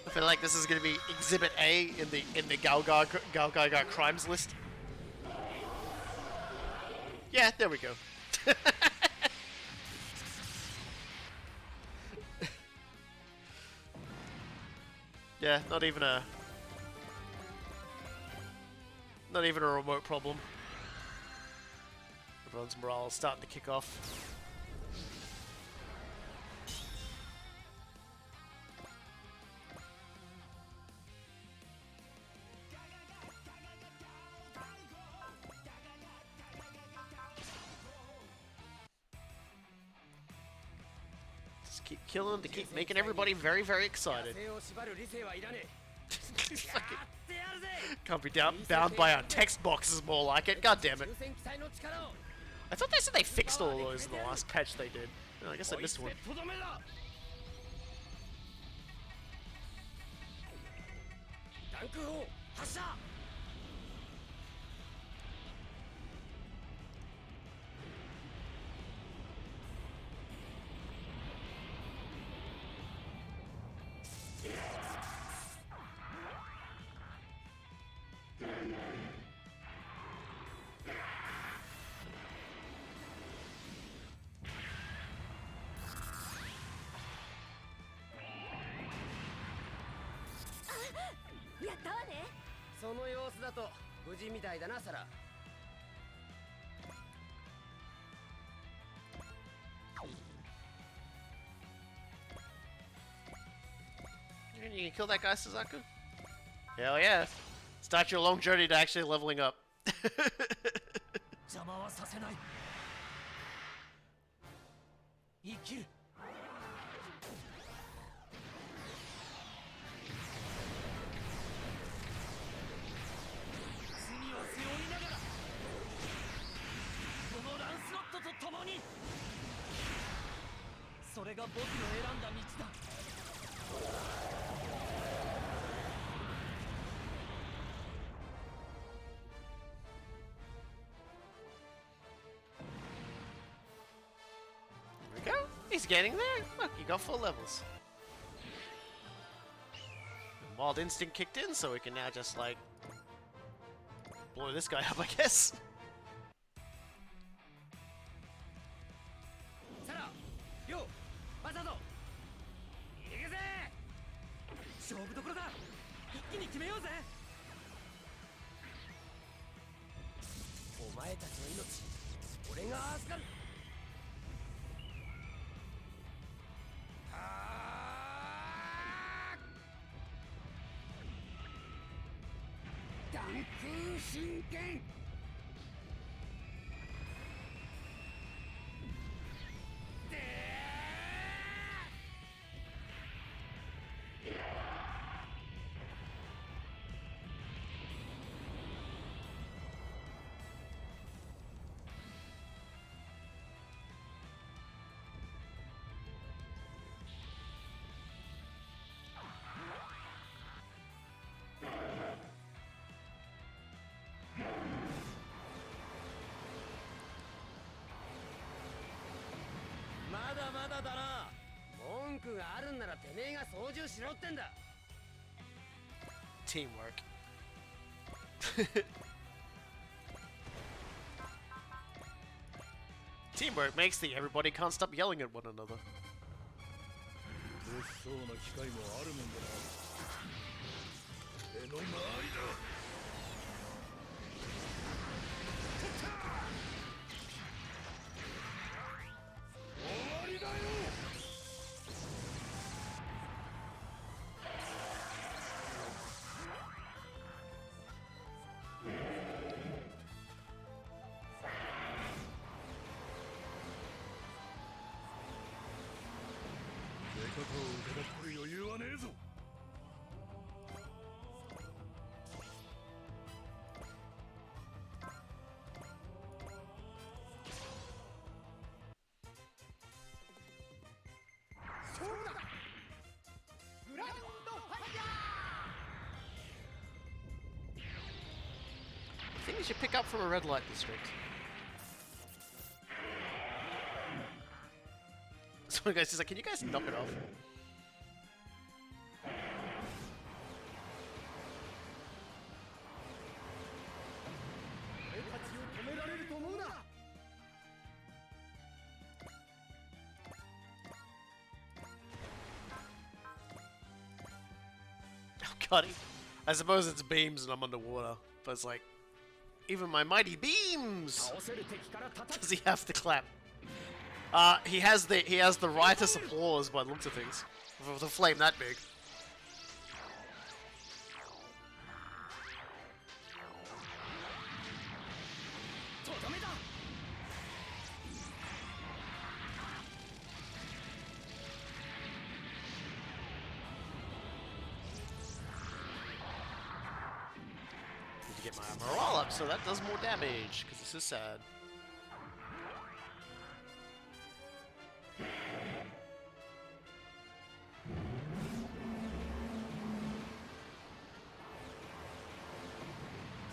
I feel like this is going to be Exhibit A in the Gaigar crimes list. Yeah, there we go. Yeah, not even a remote problem. Everyone's morale is starting to kick off. Just keep killing to keep making everybody very, very excited. Can't be bound by our text boxes, more like it. God damn it. I thought they said they fixed all those in the last patch they did. Oh, I guess I missed one.
やったわね。
その様子だと無事みたいだな、サラ。
You can kill that guy, Suzaku? Hell yeah. Start your long journey to actually leveling up.
邪魔はさせない生きる 罪を背負いながらこのランスロットと共にそれが僕の選んだ道だ
There we go. He's getting there. Look, you got 4 levels. And Wild Instinct kicked in, so we can now just, like, blow this guy up, I guess.
サラ、リョウ、マサド、行くぜ。勝負どころだ。一気に決めようぜ。お前たちの命、俺が預かる。
弾空神剣
There
まだだな。文句があるんならてめえが操縦しろってんだ。
Teamwork. Teamwork makes the everybody can't stop yelling at one another.
物騒な機会もあるもんだな。目の周りだ。終わりだよ。出方を疑ってる余裕はねえぞ。そうだ。グランドファイヤ
I think we should pick up from a red light district. So one guy's just like, can you guys knock it off?
俺たちを止められると思うな。
Oh god, I suppose it's beams and I'm underwater, but it's like, even my mighty beams!
倒せる敵から叩く。
Does he have to clap? He has the riotous applause by the looks of things. With a flame that big.
とどめだ。
Need to get my morale up so that does more damage, because this is sad.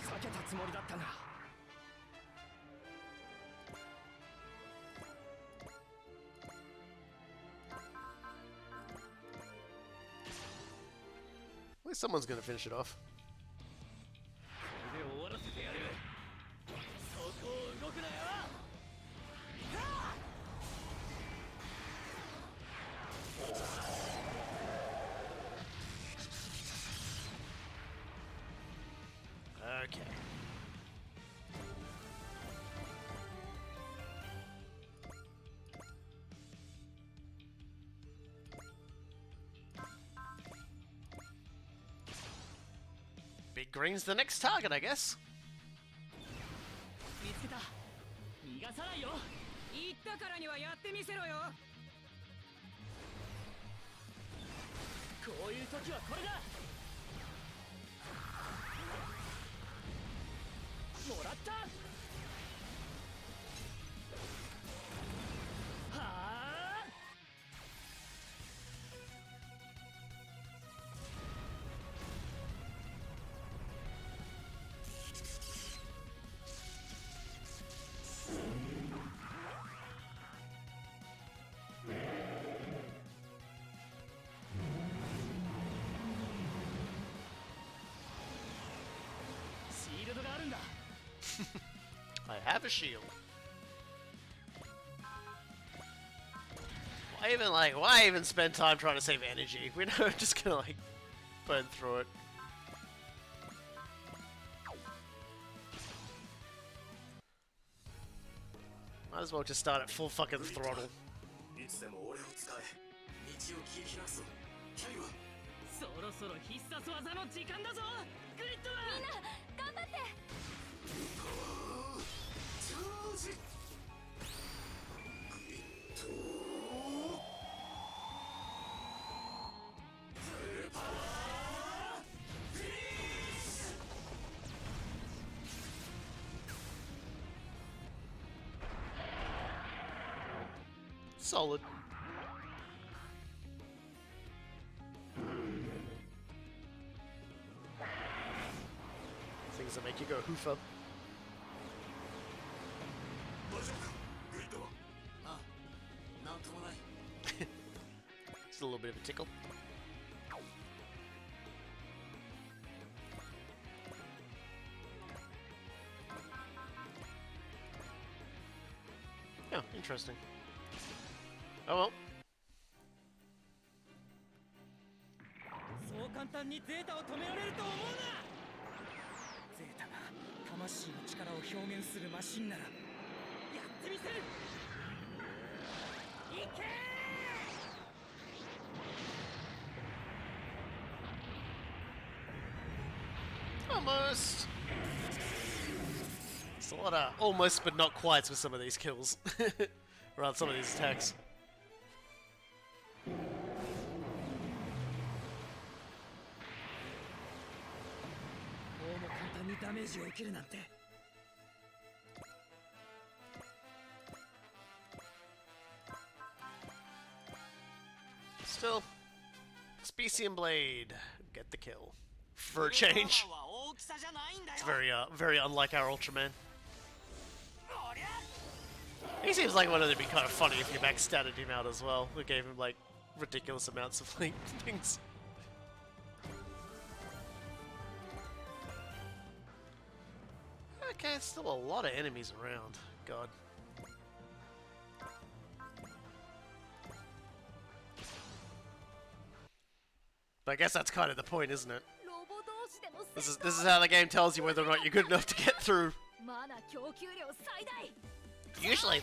避けたつもりだったが。
At least someone's gonna finish it off.
で終わらせてやる。そこを動くなよ。
Okay. Big Green's the next target, I guess.
見つけた。逃がさないよ。言ったからにはやってみせろよ。こういう時はこれだ。もらった。はあ。 シールドがあるんだ。
I have a shield. Why even spend time trying to save energy? We're not just gonna like burn through it. Might as well just start at full fucking throttle.
いつでも俺を使え。道を切り開くぞ。キャリは。
そろそろ必殺技の時間だぞ。グリッドマン。
みんな頑張って。
チャージ。グリッド。フルパワー。フィニッシュ。
Solid. Things that make you go hoofa.
大丈夫かグリッドは。
ああ、なんともない。
Tickle. Oh, interesting. Oh well.
そう簡単にゼータを止められると思うな。ゼータが魂の力を表現するマシンならやってみせる。いけー。
Almost. It's a lot of almost but not quite with some of these kills. Around some of these attacks.
こうも簡単にダメージを受けるなんて。
Still, Specium Blade, get the kill. For a change. It's very unlike our Ultraman. He seems like one of them would be kind of funny if you backstabbed him out as well. We gave him like ridiculous amounts of like things. Okay, still a lot of enemies around. God. But I guess that's kind of the point, isn't it? This is how the game tells you whether or not you're good enough to get through. Usually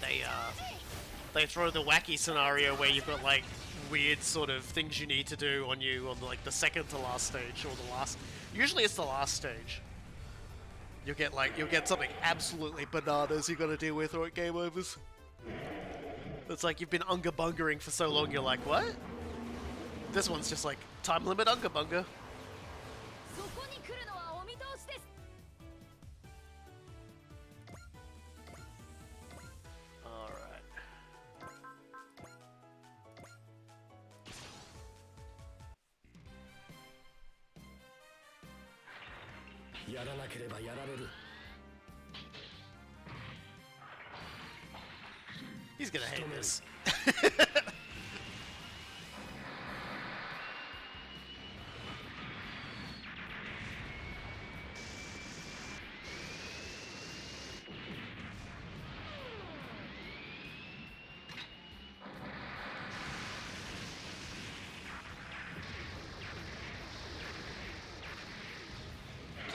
they throw the wacky scenario where you've got like weird sort of things you need to do on you on like the second to last stage or the last. Usually it's the last stage. You'll get something absolutely bananas you got to deal with or it game overs. It's like you've been unga bungering for so long you're like what? This one's just like time limit unga bunga. He's gonna hate this.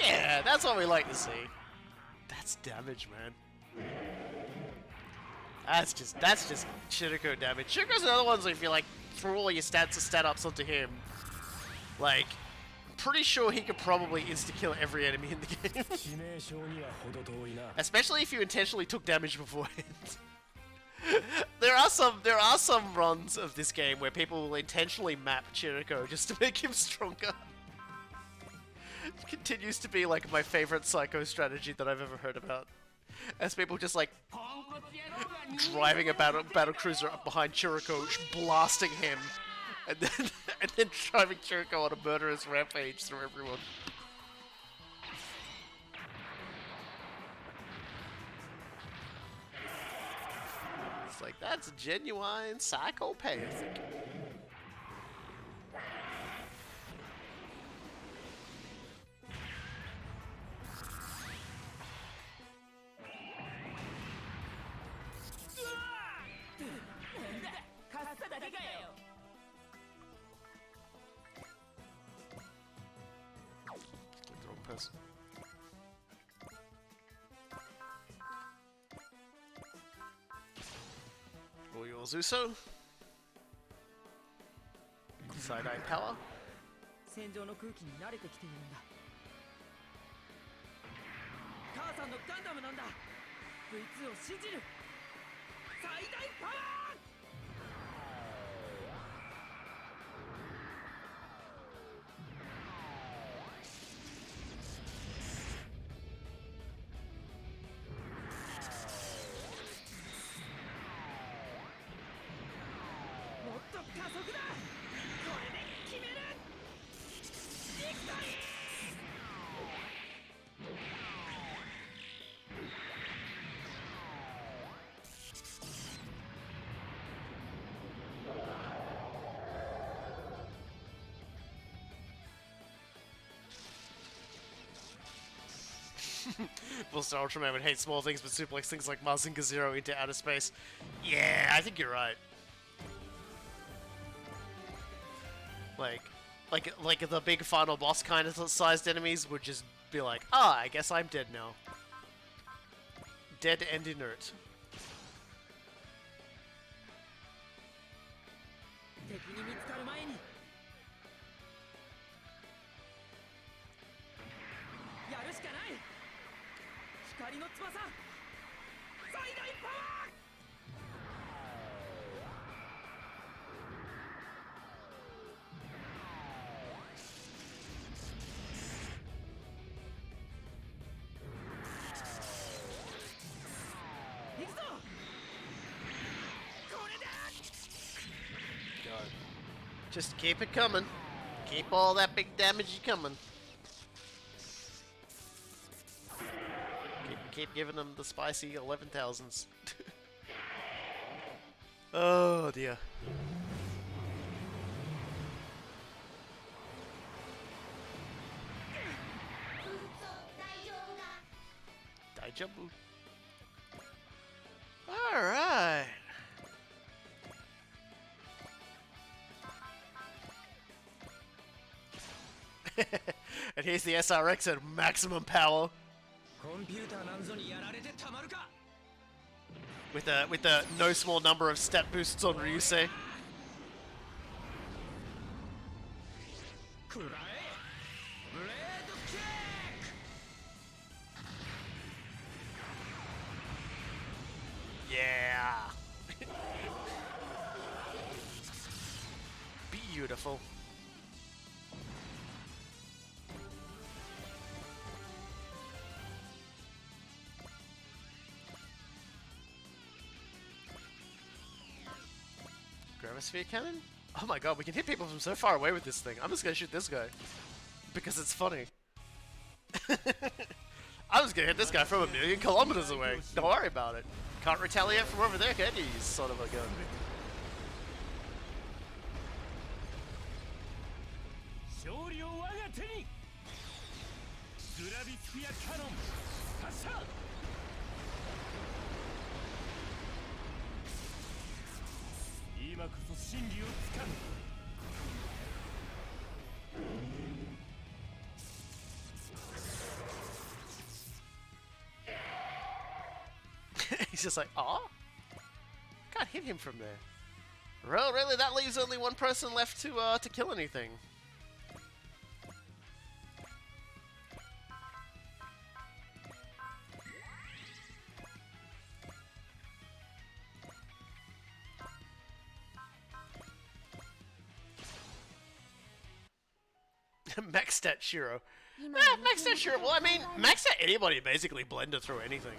Yeah, that's what we like to see. That's damage, man. That's just Shiriko damage. Shiriko's another one so if you like throw all your stats and stat ups onto him, like pretty sure he could probably insta-kill every enemy in the game. Especially if you intentionally took damage beforehand. There are some runs of this game where people will intentionally map Chiriko just to make him stronger. It continues to be like my favorite psycho strategy that I've ever heard about. As people just like driving a battle cruiser up behind Chiriko, blasting him, and then driving Chiriko on a murderous rampage through everyone. It's like that's genuine psychopathic. All yours, Uso. Side-eye power.
戦場の空気に慣れてきているんだ。母さんのガンダムなんだ。V2 を信じる。最大パワー。
Bullstar Ultraman would hate small things but suplex things like Mazinger Zero into outer space. Yeah, I think you're right. Like the big final boss kind of sized enemies would just be like, ah, I guess I'm dead now. Dead and inert.
敵に見つかる前にやるしかない。光の翼最大パワー。行くぞ。これだ。
God. Just keep it coming. Keep all that big damage coming. Keep giving them the spicy 11,000s. Oh dear. Daijabu. Alright. And here's the SRX at maximum power.
コンピューターなんぞにやられてたまるか。
With a no small number of step boosts on Ryusei.
くらえ。ブレードキック。
Yeah. Beautiful. Gravisphere cannon? Oh my god, we can hit people from so far away with this thing. I'm just gonna shoot this guy. Because it's funny. I'm just gonna hit this guy from 1,000,000 kilometers away. Don't worry about it. Can't retaliate from over there, can you, you son of a gun?
勝利を我が手に。グラビスフィアキャノン発射。今こそ真理をつかむ。
He's just like, aw? Can't hit him from there. Well, really, that leaves only one person left to kill anything. Max stat Shiro. Max stat Shiro. Well, I mean, max stat anybody basically blender through anything.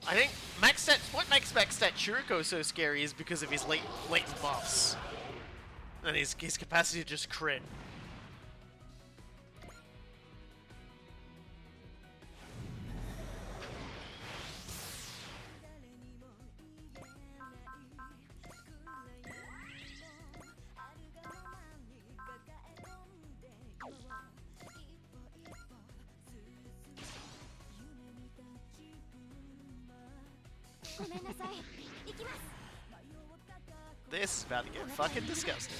I think max stat. What makes max stat Shuriko so scary is because of his latent buffs and his capacity to just crit. This is about to get fucking disgusting.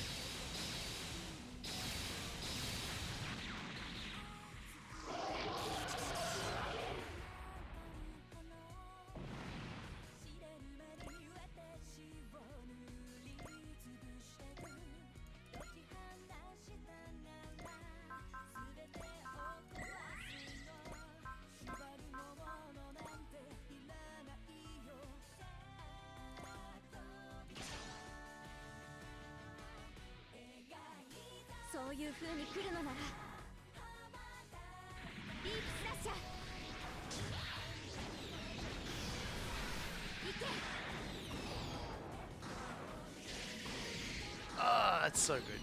Ah, that's so good.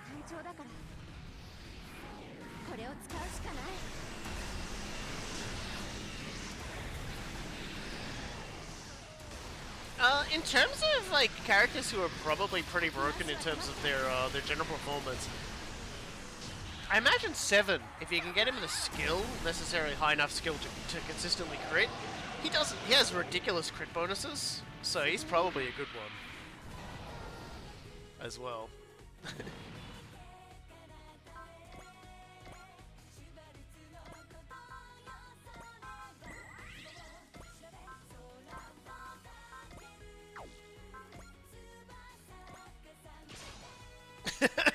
単調だから、これを使うしかない。
In terms of like characters who are probably pretty broken in terms of their general performance, I imagine 7, if you can get him the skill, necessarily high enough skill to consistently crit, he has ridiculous crit bonuses, so he's probably a good one as well.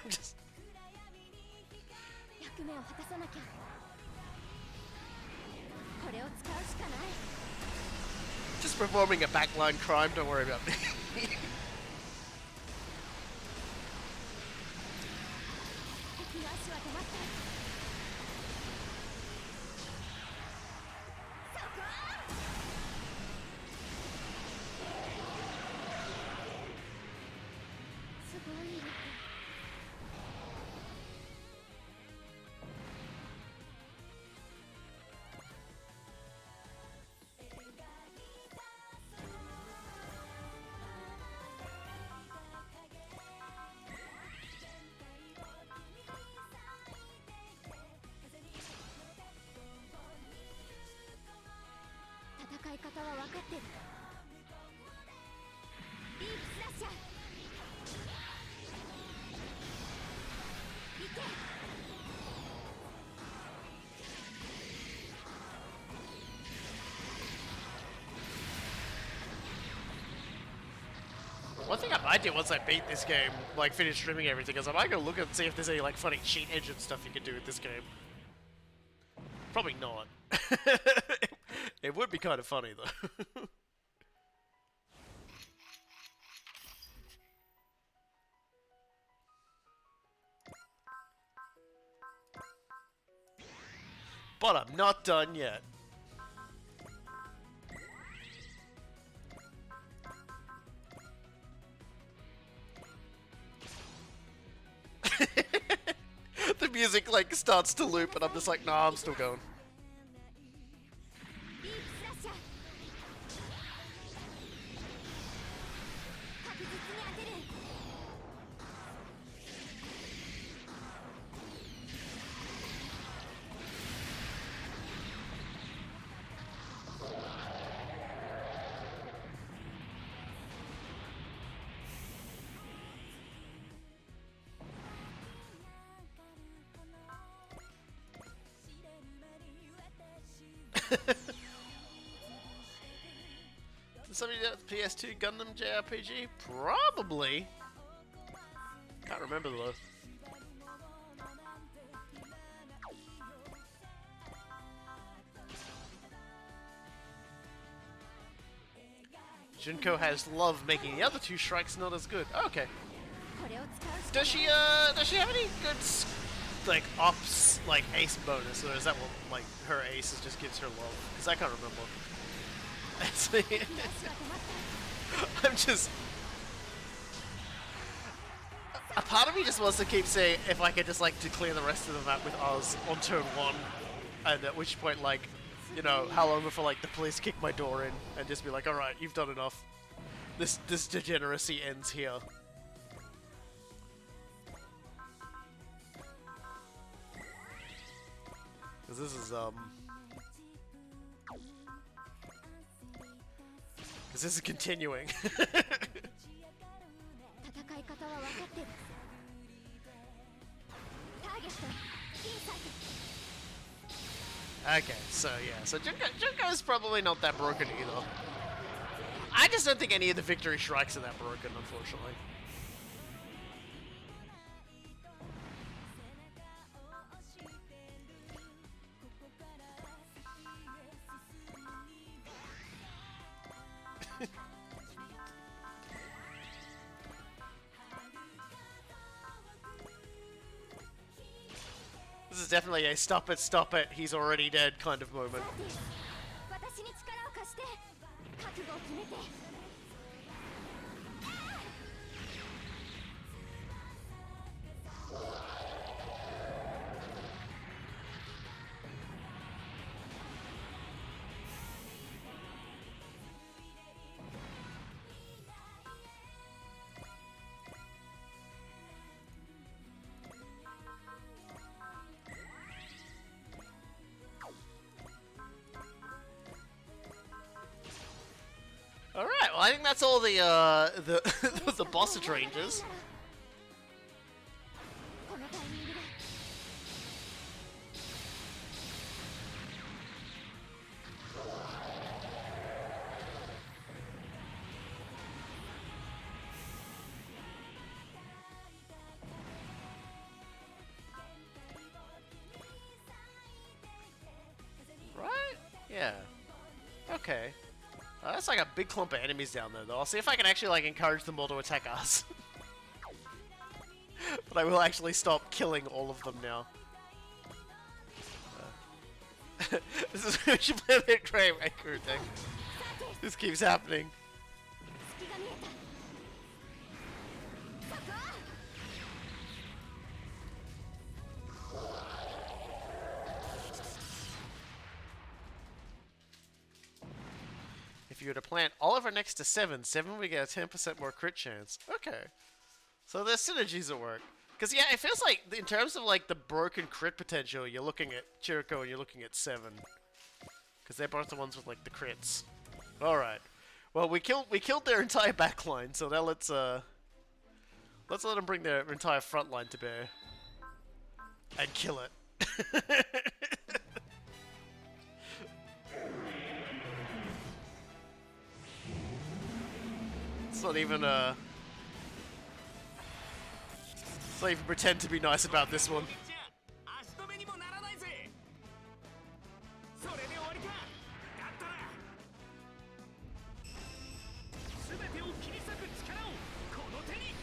Just...
役目を果たさなきゃ。これを使うしかない。
Just performing a backline crime, don't worry about me.
敵の足は止まった。そこ！すごいね。戦い方は分かってる。ディープスラッシャー。行け。
One thing I might do once I beat this game, like finish streaming everything, is I might go look and see if there's any like funny cheat engine stuff you can do with this game. Probably not. It would be kind of funny though. But I'm not done yet. The music like starts to loop and I'm just like, nah, I'm still going.
ディープスラッシャー。確実に当てる。
Somebody did the PS2 Gundam JRPG? Probably. Can't remember though. Junko has love making the other two strikes not as good. Okay.
これを使うしかない。
Does she have any good like ops like ace bonus, or is that what like her aces just gives her love? Because I can't remember. I'm just... A part of me just wants to keep saying if I could just like declare the rest of the map with Oz on turn 1, and at which point like, you know, how long before like the police kick my door in and just be like, alright, you've done enough. This degeneracy ends here. Because this is Because this is continuing.
戦い方は分かってる。ターゲット、インサイト。
Okay, so yeah, so Junko is probably not that broken either. I just don't think any of the victory strikes are that broken, unfortunately. This is definitely a stop it, he's already dead kind of moment.
私に力を貸して。覚悟を決めて。
What I think that's all the the boss ranges.
このタイミングで
Right? Yeah. Okay. That's like a big clump of enemies down there, though. I'll see if I can actually like encourage them all to attack us. But I will actually stop killing all of them now. This is we should play the Grey Maker thing. This keeps happening.
隙が見えたそこ
If you were to plant Oliver next to 7, 7 would get a 10% more crit chance. Okay. So there's synergies at work. Because, yeah, it feels like, in terms of, like, the broken crit potential, you're looking at Chiriko and you're looking at 7. Because they're both the ones with, like, the crits. Alright. Well, we killed their entire backline, so now let's let them bring their entire front line to bear. And kill it. It's not even let's not even pretend to be nice about this one.
足止めにもならないぜ。それで終わりか。だったら全てを切り裂く力をこの手に。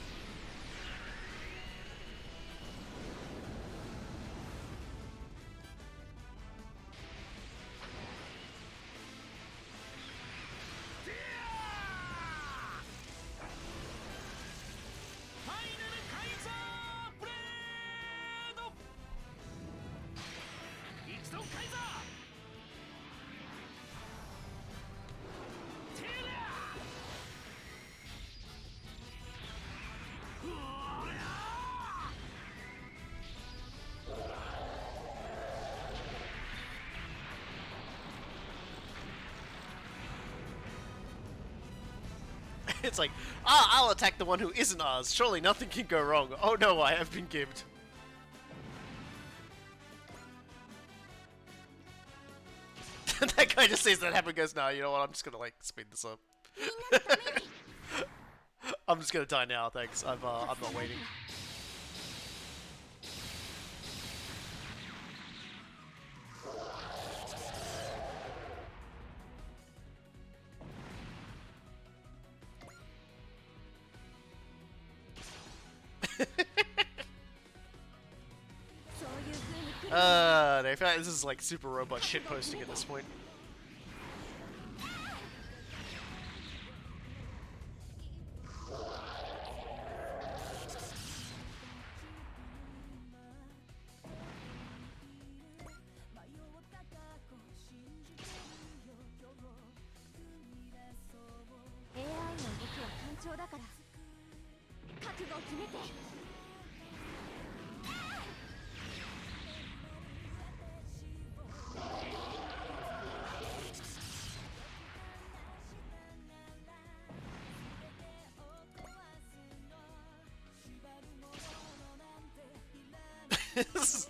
ファイナルカイザーブレード。一度カイザー。テレア。うわー。
It's like, I'll attack the one who isn't ours. Surely nothing can go wrong. Oh no, I have been gibbed. That guy just sees that happen and goes, nah, you know what, I'm just gonna like speed this up. I'm just gonna die now, thanks. I'm not waiting. I feel like this is like super robot shit posting at this point.
AI の動きは単調だから覚悟を決めて
This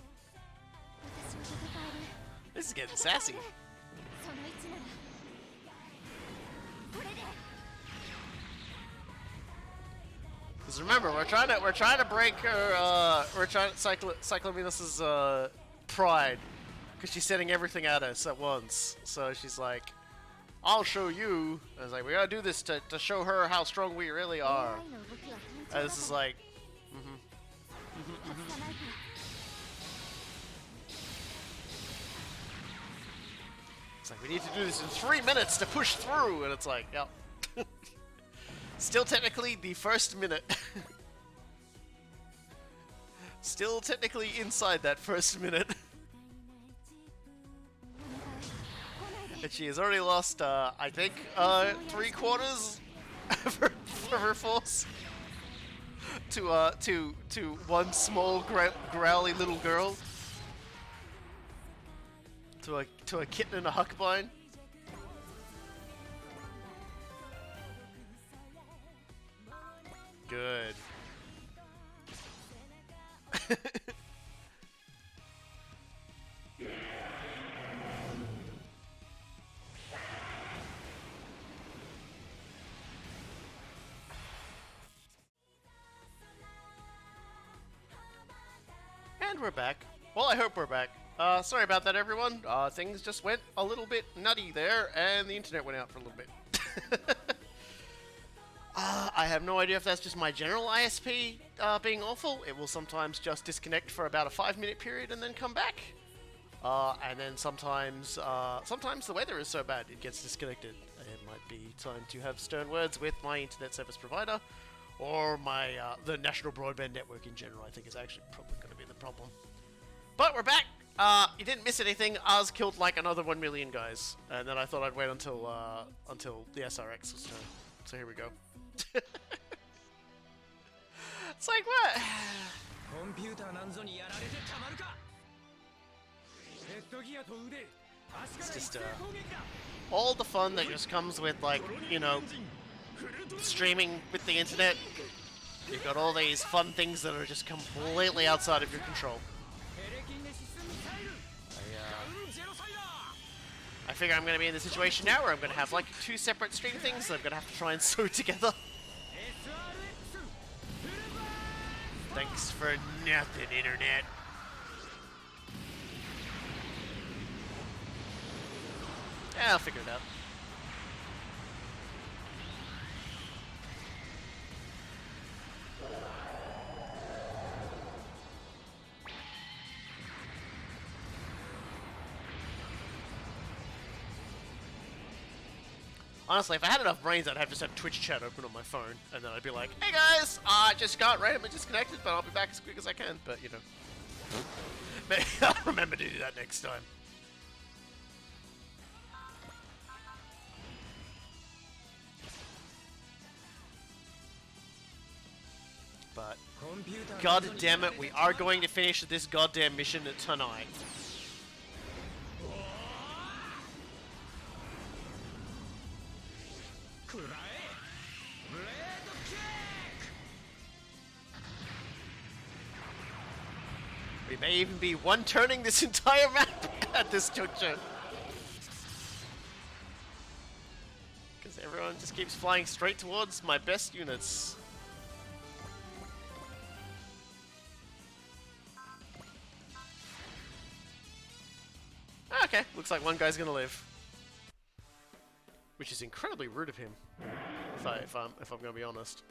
is getting sassy.
その位置ならこれで
Because remember, we're trying to break her. We're trying to Cyclominus's pride, because she's setting everything at us at once. So she's like, "I'll show you." I was like, "We gotta do this to show her how strong we really are."
AI の動きは単調
And
だ
this is
から
like,
外さないから
it's like we need to do this in 3 minutes to push through, and it's like, yep. Still technically the first minute. Still technically inside that first minute. And she has already lost, I think, 3/4 of her force to one small growly little girl. To a kitten and a huckbine. And we're back. Well, I hope we're back. Sorry about that, everyone. Things just went a little bit nutty there, and the internet went out for a little bit. I have no idea if that's just my general ISP being awful. It will sometimes just disconnect for about a 5-minute period and then come back. And then sometimes the weather is so bad it gets disconnected. It might be time to have stern words with my internet service provider, or my the national broadband network in general. I think is actually probably going to be the problem. But we're back. You didn't miss anything. Ours killed like another 1 million guys, and then I thought I'd wait until the SRX was done. So here we go. It's like what?
コンピューターなんぞにやられてたまるか。ヘッドギアと腕、足から一斉攻撃だ。
All the fun that just comes with, like, you know, streaming with the internet. You've got all these fun things that are just completely outside of your control. I figure I'm going to be in the situation now where I'm going to have like 2 separate stream things that I'm going to have to try and sew together. Thanks for nothing, internet. Yeah, I'll figure it out. Honestly, if I had enough brains, I'd have just have Twitch chat open on my phone, and then I'd be like, "Hey guys, I just got randomly disconnected, but I'll be back as quick as I can." But you know, maybe I'll remember to do that next time. But god damn it, we are going to finish this goddamn mission tonight. We may even be one-turning this entire map at this juncture. Because everyone just keeps flying straight towards my best units. Okay, looks like one guy's gonna live. Which is incredibly rude of him, if I'm gonna be honest.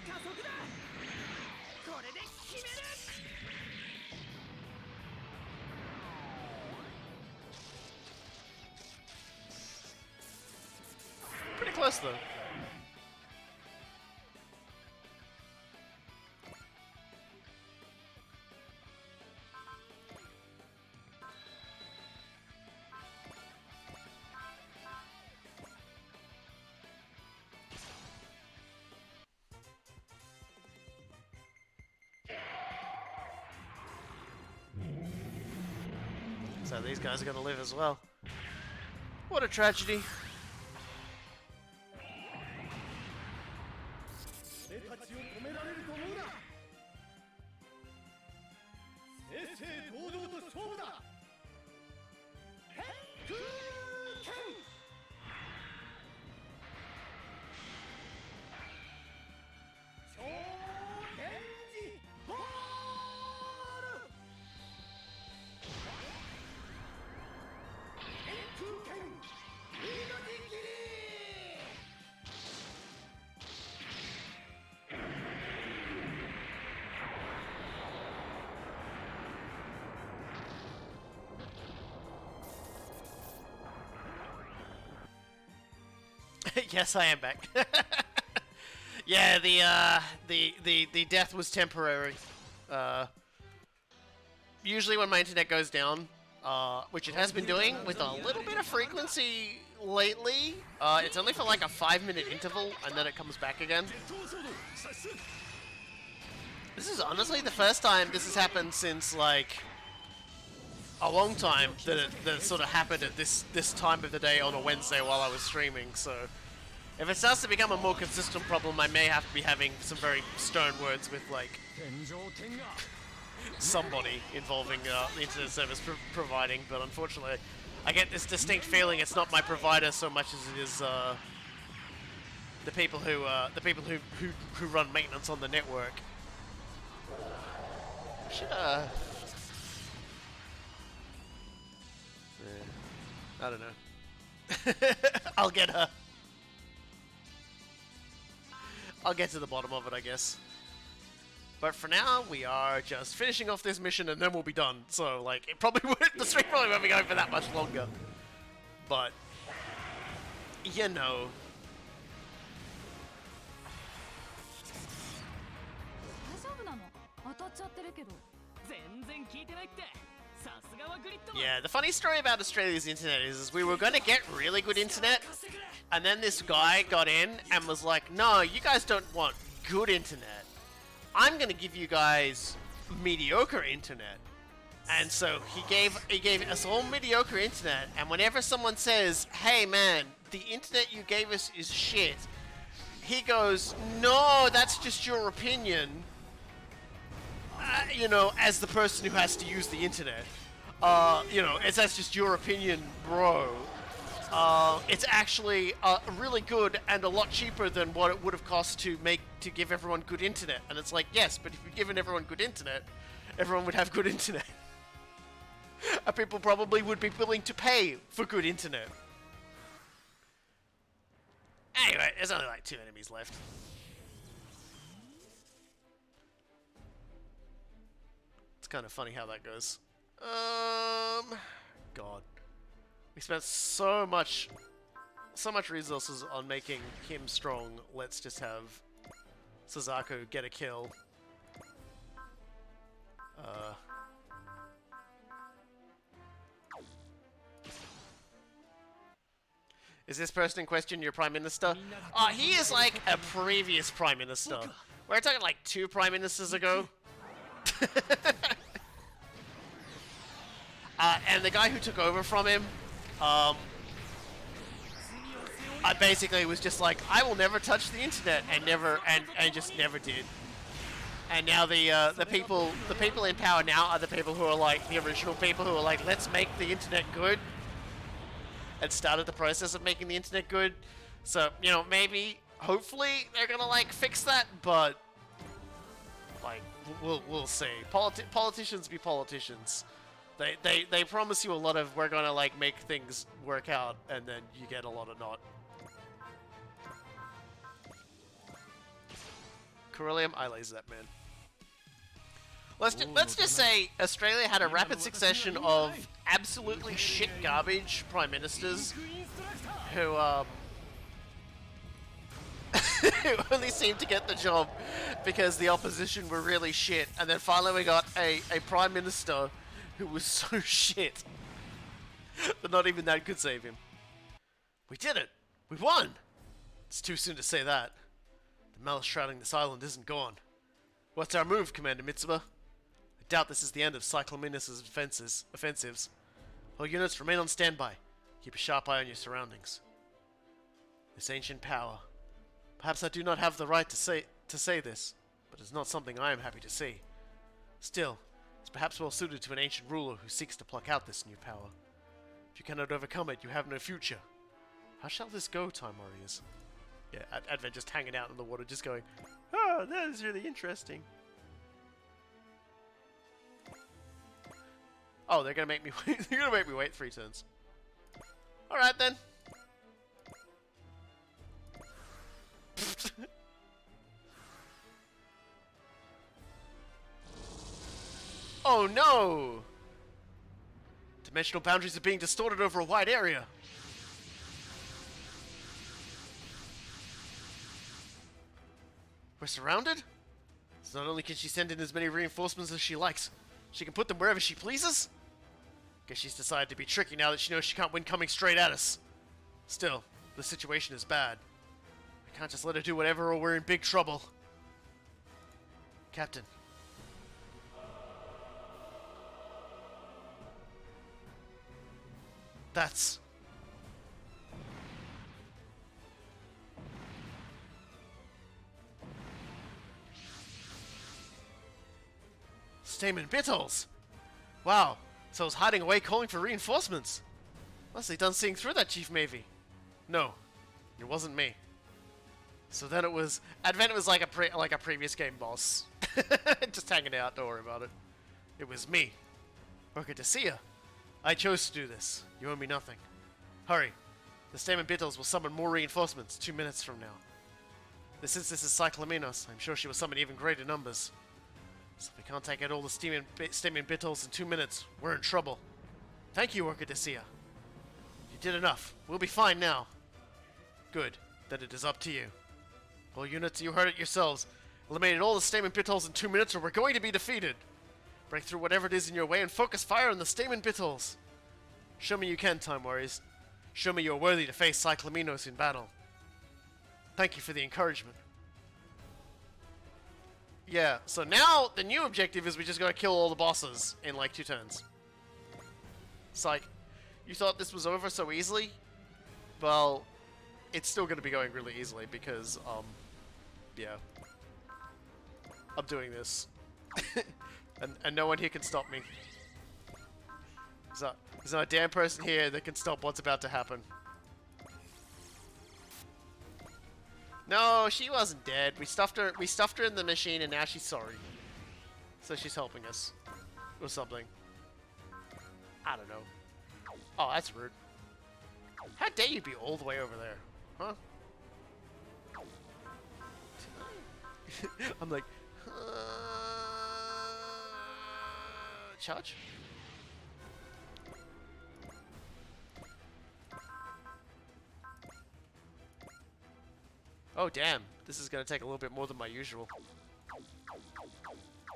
加速だ。これで決める。
Pretty close though. So these guys are gonna live as well. What a tragedy.
俺たちを止められると思うな。正々堂々と勝負だ。ヘックーケン。超電磁ボール。ヘックーケン。命切り。
Well, Yes, I am back. Yeah, the death was temporary. Usually when my internet goes down, which it has been doing with a little bit of frequency lately, it's only for like a 5-minute interval and then it comes back again. This is honestly the first time this has happened since like a long time that it sort of happened at this time of the day on a Wednesday while I was streaming. So if it starts to become a more consistent problem, I may have to be having some very stern words with like somebody involving the internet service providing. But unfortunately, I get this distinct feeling it's not my provider so much as it is the people who run maintenance on the network. Should I don't know. I'll get to the bottom of it, I guess. But for now, we are just finishing off this mission and then we'll be done. So, like, it probably the stream probably won't be going for that much longer. But, you know.
大丈夫なの？当たっちゃってるけど。全然聞いてないって。さすがはグリッドマン。
Yeah, the funny story about Australia's internet is we were going to get really good internet, and then this guy got in and was like, no, you guys don't want good internet. I'm going to give you guys mediocre internet. And so he gave us all mediocre internet, and whenever someone says, hey man, the internet you gave us is shit, he goes, no, that's just your opinion. You know, as the person who has to use the internet. You know, that's just your opinion, bro. It's actually really good and a lot cheaper than what it would have cost to give everyone good internet. And it's like, yes, but if you've given everyone good internet, everyone would have good internet. And people probably would be willing to pay for good internet. Anyway, there's only like 2 enemies left. It's kind of funny how that goes. God. We spent so much resources on making him strong. Let's just have Suzaku get a kill. Is this person in question your prime minister? He is like a previous prime minister. We're talking like 2 prime ministers ago. And the guy who took over from him, I basically was just like, I will never touch the internet, and just never did. And now the people in power now are the people who are like the original people who are like, let's make the internet good, and started the process of making the internet good. So, you know, maybe, hopefully, they're gonna like fix that, but like we'll see. Politicians be politicians. They promise you a lot of we're gonna like make things work out, and then you get a lot of not. Corellium, I laser that man. Let's just say Australia had a rapid succession of absolutely shit garbage prime ministers who who only seemed to get the job because the opposition were really shit, and then finally we got a prime minister who was so shit that not even that could save him. We did it! We won! It's too soon to say that. The malice shrouding this island isn't gone. What's our move, Commander Mitsuba? I doubt this is the end of Cyclominus' offensives. All units remain on standby. Keep a sharp eye on your surroundings. This ancient power. Perhaps I do not have the right to say this, but it's not something I am happy to see. Still, it's perhaps well suited to an ancient ruler who seeks to pluck out this new power. If you cannot overcome it, you have no future. How shall this go, Time Warriors? Yeah, Advent just hanging out in the water, just going, oh, that is really interesting. Oh, they're gonna make me wait. They're gonna make me wait 3 turns. All right then. Oh no! Dimensional boundaries are being distorted over a wide area. We're surrounded? So not only can she send in as many reinforcements as she likes, she can put them wherever she pleases? Guess she's decided to be tricky now that she knows she can't win coming straight at us. Still, the situation is bad. I can't just let her do whatever or we're in big trouble. Captain. That's... Stamen Bittles! Wow, so I was hiding away calling for reinforcements. Must have done seeing through that, Chief Mavie. No, it wasn't me. So then it was... Advent was like a previous game boss. Just hanging out, don't worry about it. It was me. Worker Dessia. I chose to do this. You owe me nothing. Hurry. The Stamen Bittles will summon more reinforcements 2 minutes from now. Since this is Cyclamenos, I'm sure she will summon even greater numbers. So if we can't take out all the Stamen Bittles in 2 minutes, we're in trouble. Thank you, Worker Dessia. You did enough. We'll be fine now. Good. Then it is up to you. All units, you heard it yourselves. Eliminated all the Stamen Bittles in 2 minutes or we're going to be defeated. Break through whatever it is in your way and focus fire on the Stamen Bittles. Show me you can, Time Warriors. Show me you're worthy to face Cyclamenos in battle. Thank you for the encouragement. Yeah, so now the new objective is we just gotta kill all the bosses in like 2 turns. It's like, you thought this was over so easily? Well, it's still gonna be going really easily because, yeah. I'm doing this. and no one here can stop me. There's not a damn person here that can stop what's about to happen. No, she wasn't dead. We stuffed her in the machine and now she's sorry. So she's helping us. Or something. I don't know. Oh, that's rude. How dare you be all the way over there? Huh? I'm like, charge? Oh damn, this is gonna take a little bit more than my usual.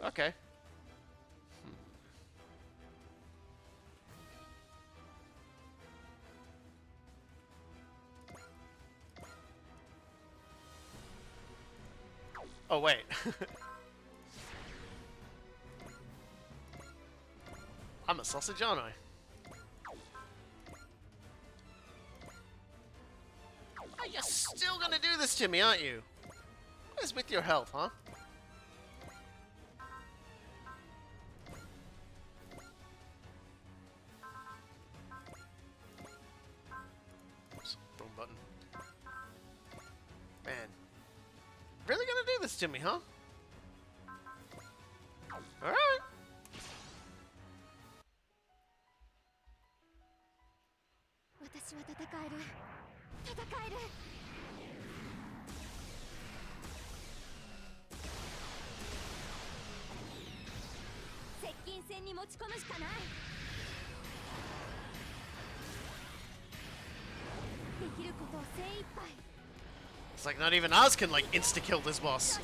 Okay. Oh wait. I'm a sausage, aren't I? Oh, you're still gonna do this to me, aren't you? What is with your health, huh? Oops, wrong button. Man. Really gonna do this to me, huh? Alright.
私は戦える戦える接近戦に持ち込むしかないできることを精一杯
It's like not even us can like insta-kill this boss.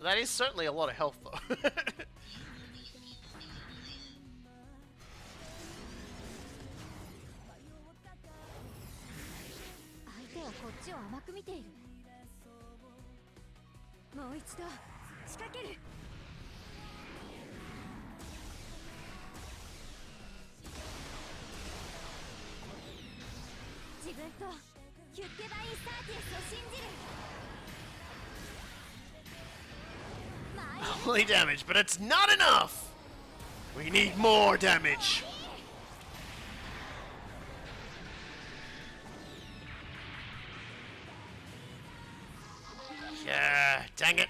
That is certainly a lot of health, though.
相手はこっちを甘く見ているもう一度仕掛ける自分とヒュッケバイン・サーティエスを信じる
Only damage, but it's not enough! We need more damage! Yeah, dang it.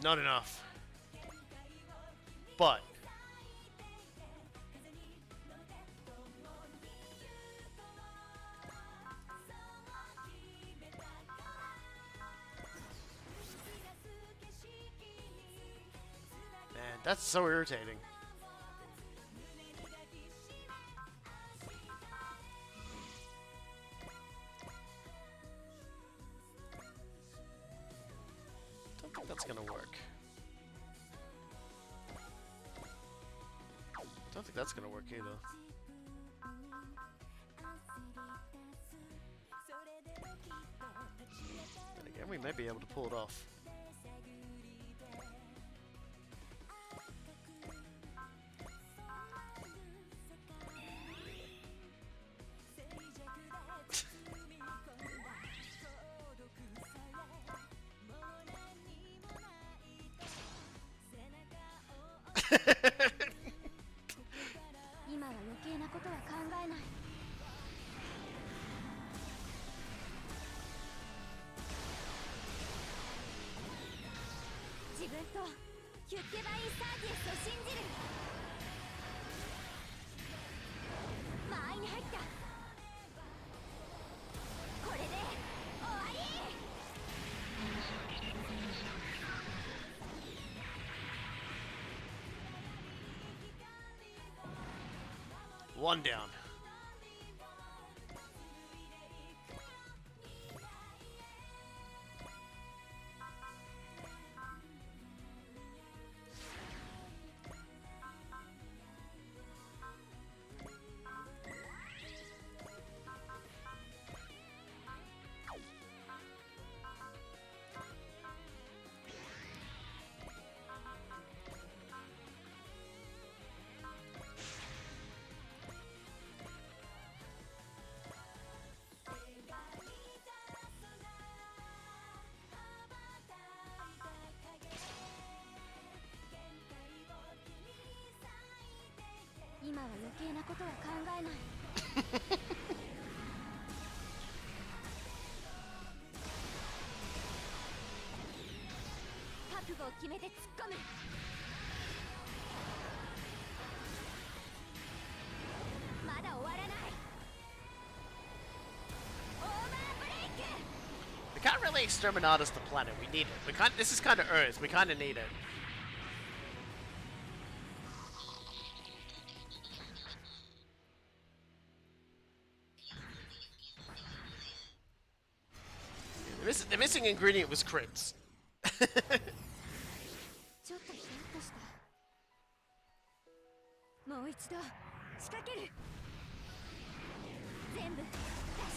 Not enough. But man, that's so irritating. That's gonna work. Don't think that's gonna work either. Then again, we may be able to pull it off. One down. We can't really exterminate us the planet. We need it. We can't. This is kind of Earth. We kind of need it. The missing ingredient was crits.
ちょっとヒヤッとした。もう一度仕掛ける。全部出し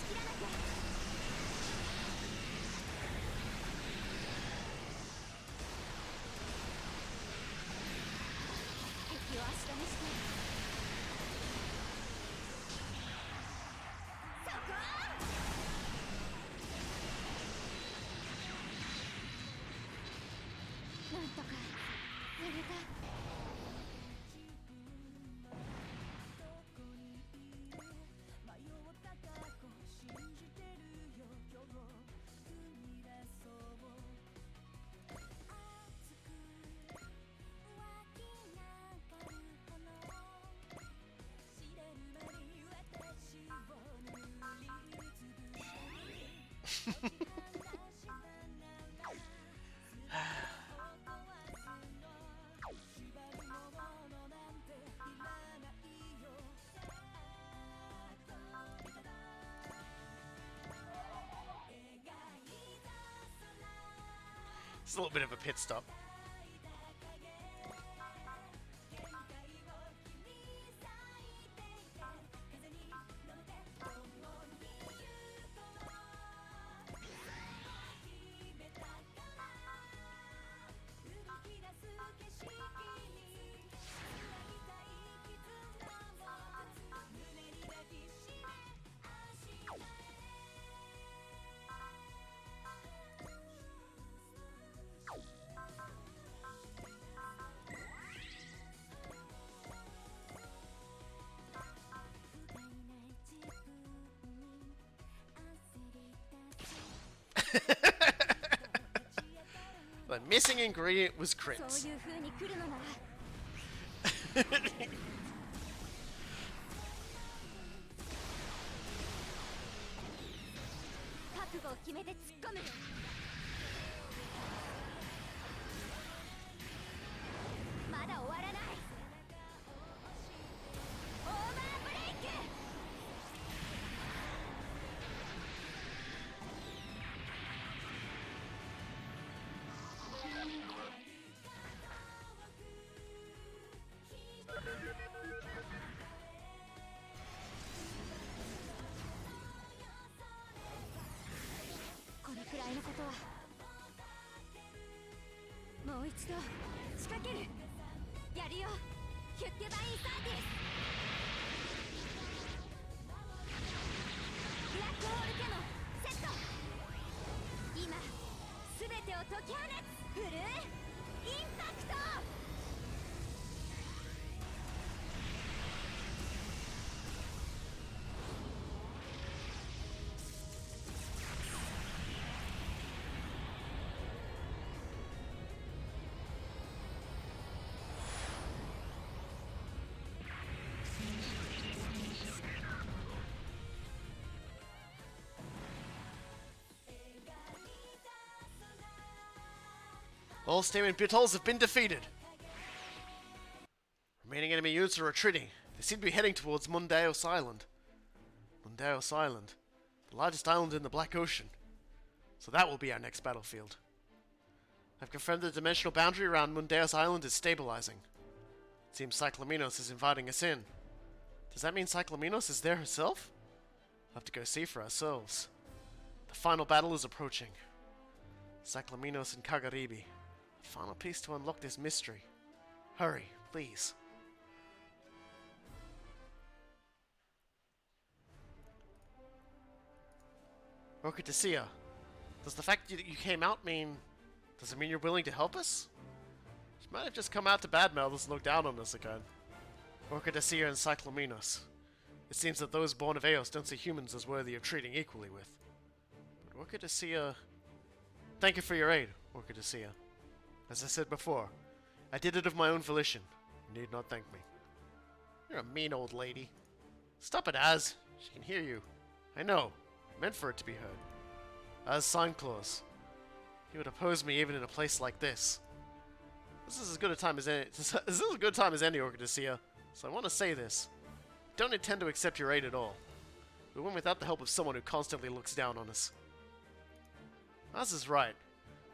切らなきゃ。敵を足止めして。そこ！なんとかやれた。
It's a little bit of a pit stop. The missing ingredient was crits.
そういう風に来るのなら。覚悟を決めて突っ込む。まだ終わらない。オーバーブレイク。もう一度仕掛ける。やるよ、ヒュッケバインサーティス。ブラックホールキャノンセット。今すべてを解き放つ。フルインパクト。
All Steam and Bitholes have been defeated. Remaining enemy units are retreating. They seem to be heading towards Mundaos Island. Mundaos Island. The largest island in the Black Ocean. So that will be our next battlefield. I've confirmed the dimensional boundary around Mundaos Island is stabilizing. It seems Cyclaminos is inviting us in. Does that mean Cyclaminos is there herself? We'll have to go see for ourselves. The final battle is approaching. Cyclaminos and Kagaribi. The final piece to unlock this mystery. Hurry, please. Okitasia, does the fact that you came out mean... Does it mean you're willing to help us? You might have just come out to badmouth us and look down on us again. Okitasia and Cyclaminos. It seems that those born of Eos don't see humans as worthy of treating equally with. But Okitasia... Thank you for your aid, Okitasia. As I said before, I did it of my own volition. You need not thank me. You're a mean old lady. Stop it, Az. She can hear you. I know. I meant for it to be heard. Az Signclaws. You would oppose me even in a place like this. This is as good a time as any. This is as good a time as any, Okitasia. So I want to say this. I don't intend to accept your aid at all. We win without the help of someone who constantly looks down on us. Az is right.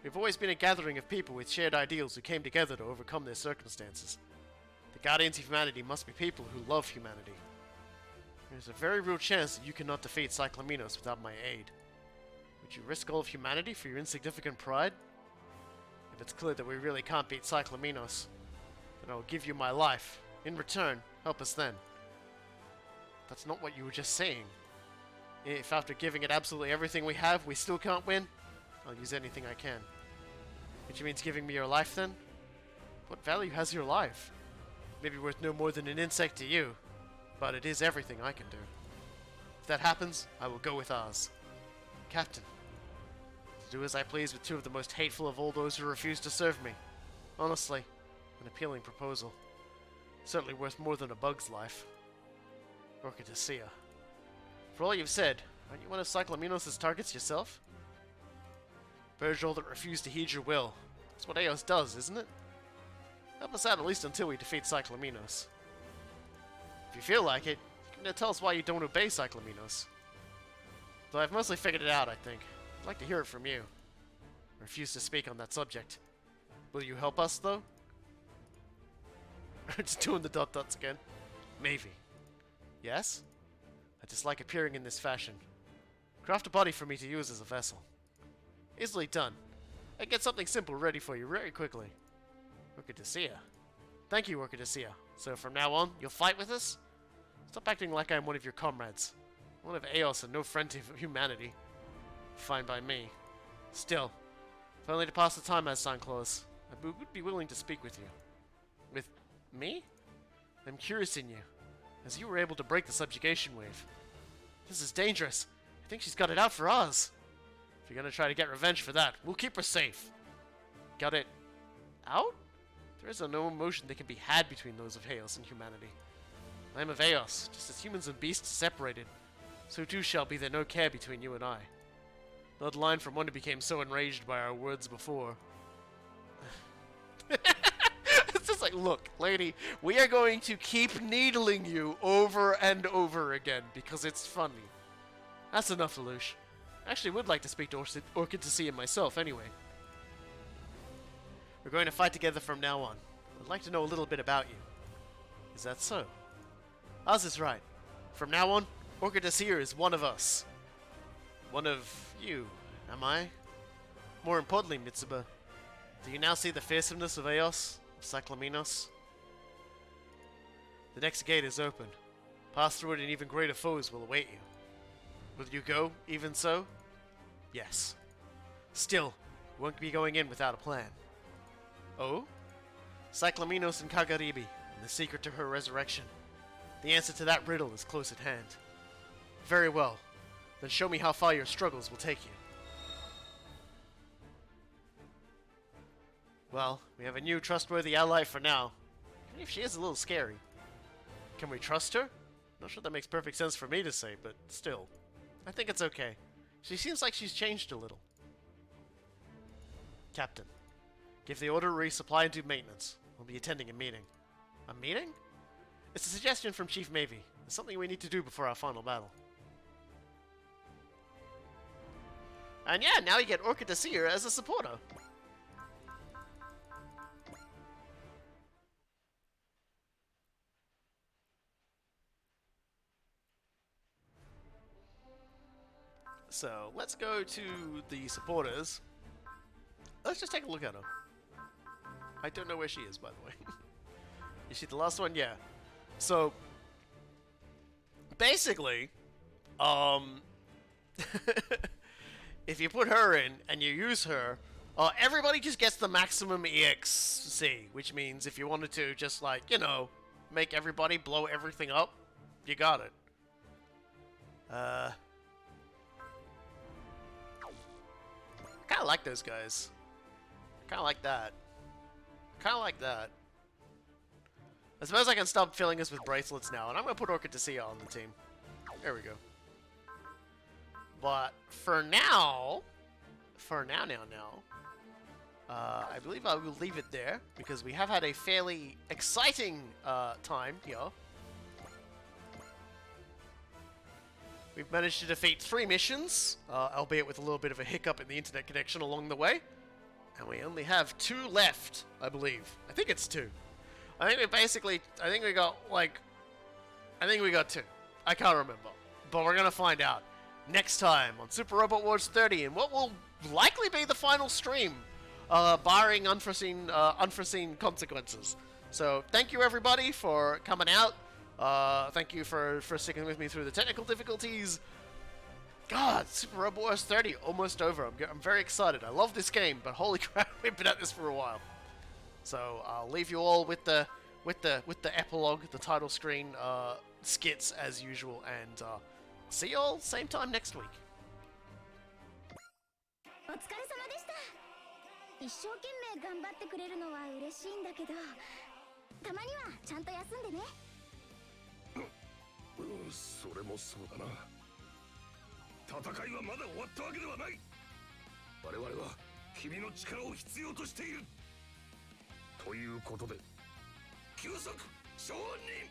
We've always been a gathering of people with shared ideals who came together to overcome their circumstances. The guardians of humanity must be people who love humanity. There's a very real chance that you cannot defeat Cyclaminos without my aid. Would you risk all of humanity for your insignificant pride? If it's clear that we really can't beat Cyclaminos, then I will give you my life. In return, help us then. That's not what you were just saying. If after giving it absolutely everything we have, we still can't win, I'll use anything I can. Which means giving me your life then? What value has your life? Maybe worth no more than an insect to you, but it is everything I can do. If that happens, I will go with ours. Captain, to do as I please with two of the most hateful of all those who refuse to serve me. Honestly, an appealing proposal. Certainly worth more than a bug's life. Okitasia. For all you've said, aren't you one of Cyclaminos' targets yourself? Virgil that refused to heed your will. That's what Eos does, isn't it? Help us out at least until we defeat Cyclaminos. If you feel like it, you can tell us why you don't obey Cyclaminos. Though I've mostly figured it out, I think. I'd like to hear it from you. I refuse to speak on that subject. Will you help us, though? Just doing the dot dots again. Maybe. Yes? I dislike appearing in this fashion. Craft a body for me to use as a vessel. Easily done. I can get something simple ready for you very quickly. Okitasia. Thank you, Okitasia. So from now on, you'll fight with us? Stop acting like I'm one of your comrades. One of Eos and no friend to humanity. Fine by me. Still, if only to pass the time as Signclaws, I would be willing to speak with you. With me? I'm curious in you, as you were able to break the subjugation wave. This is dangerous. I think she's got it out for us. If you're gonna try to get revenge for that, we'll keep her safe. Got it out? There is no emotion that can be had between those of Eos and humanity. I am of Eos, just as humans and beasts separated. So too shall be there no care between you and I. Not line from one who became so enraged by our words before. It's just like, look, lady, we are going to keep needling you over and over again because it's funny. That's enough, Lelouch. I actually would like to speak to Okitasia myself anyway. We're going to fight together from now on. I'd like to know a little bit about you. Is that so? Oz is right. From now on, Okitasia is one of us. One of you, am I? More importantly, Mitsuba, Do you now see the fearsomeness of Eos, Cyclaminos? The next gate is open. Pass through it and even greater foes will await you. Will you go, even so? Yes. Still, you won't be going in without a plan. Oh? Cyclaminos and Kagaribi, and the secret to her resurrection. The answer to that riddle is close at hand. Very well. Then show me how far your struggles will take you. Well, we have a new trustworthy ally for now. Even if she is a little scary. Can we trust her? Not sure that makes perfect sense for me to say, but still. I think it's okay. She seems like she's changed a little. Captain, give the order to resupply and do maintenance. We'll be attending a meeting. A meeting? It's a suggestion from Chief Mavie. It's something we need to do before our final battle. And yeah, now you get Orchid the Seer as a supporter. So, let's go to the supporters. Let's just take a look at her. I don't know where she is, by the way. Is she the last one? Yeah. So, basically, if you put her in and you use her, everybody just gets the maximum EXC, which means if you wanted to just, like, you know, make everybody blow everything up, you got it. I kind of like those guys. Kind of like that. Kind of like that. I suppose I can stop filling us with bracelets now, and I'm going to put Orchid to Sea on the team. There we go. But for now, I believe I will leave it there, because we have had a fairly exciting time here. We've managed to defeat 3 missions, albeit with a little bit of a hiccup in the internet connection along the way. And we only have 2 left, I believe. I think it's 2. I think we got 2. I can't remember. But we're gonna find out next time on Super Robot Wars 30, and what will likely be the final stream, barring unforeseen consequences. So thank you everybody for coming out. Thank you for sticking with me through the technical difficulties. God, Super Robot Wars 30 almost over. I'm very excited. I love this game, but holy crap, we've been at this for a while. So I'll leave you all with the epilogue, the title screen skits as usual, and see you all same time next week.
お疲れ様でした。一生懸命頑張ってくれるのは嬉しいんだけど、たまにはちゃんと休んでね。
それもそうだな。戦いはまだ終わったわけではない。我々は君の力を必要としている。ということで、休息承認。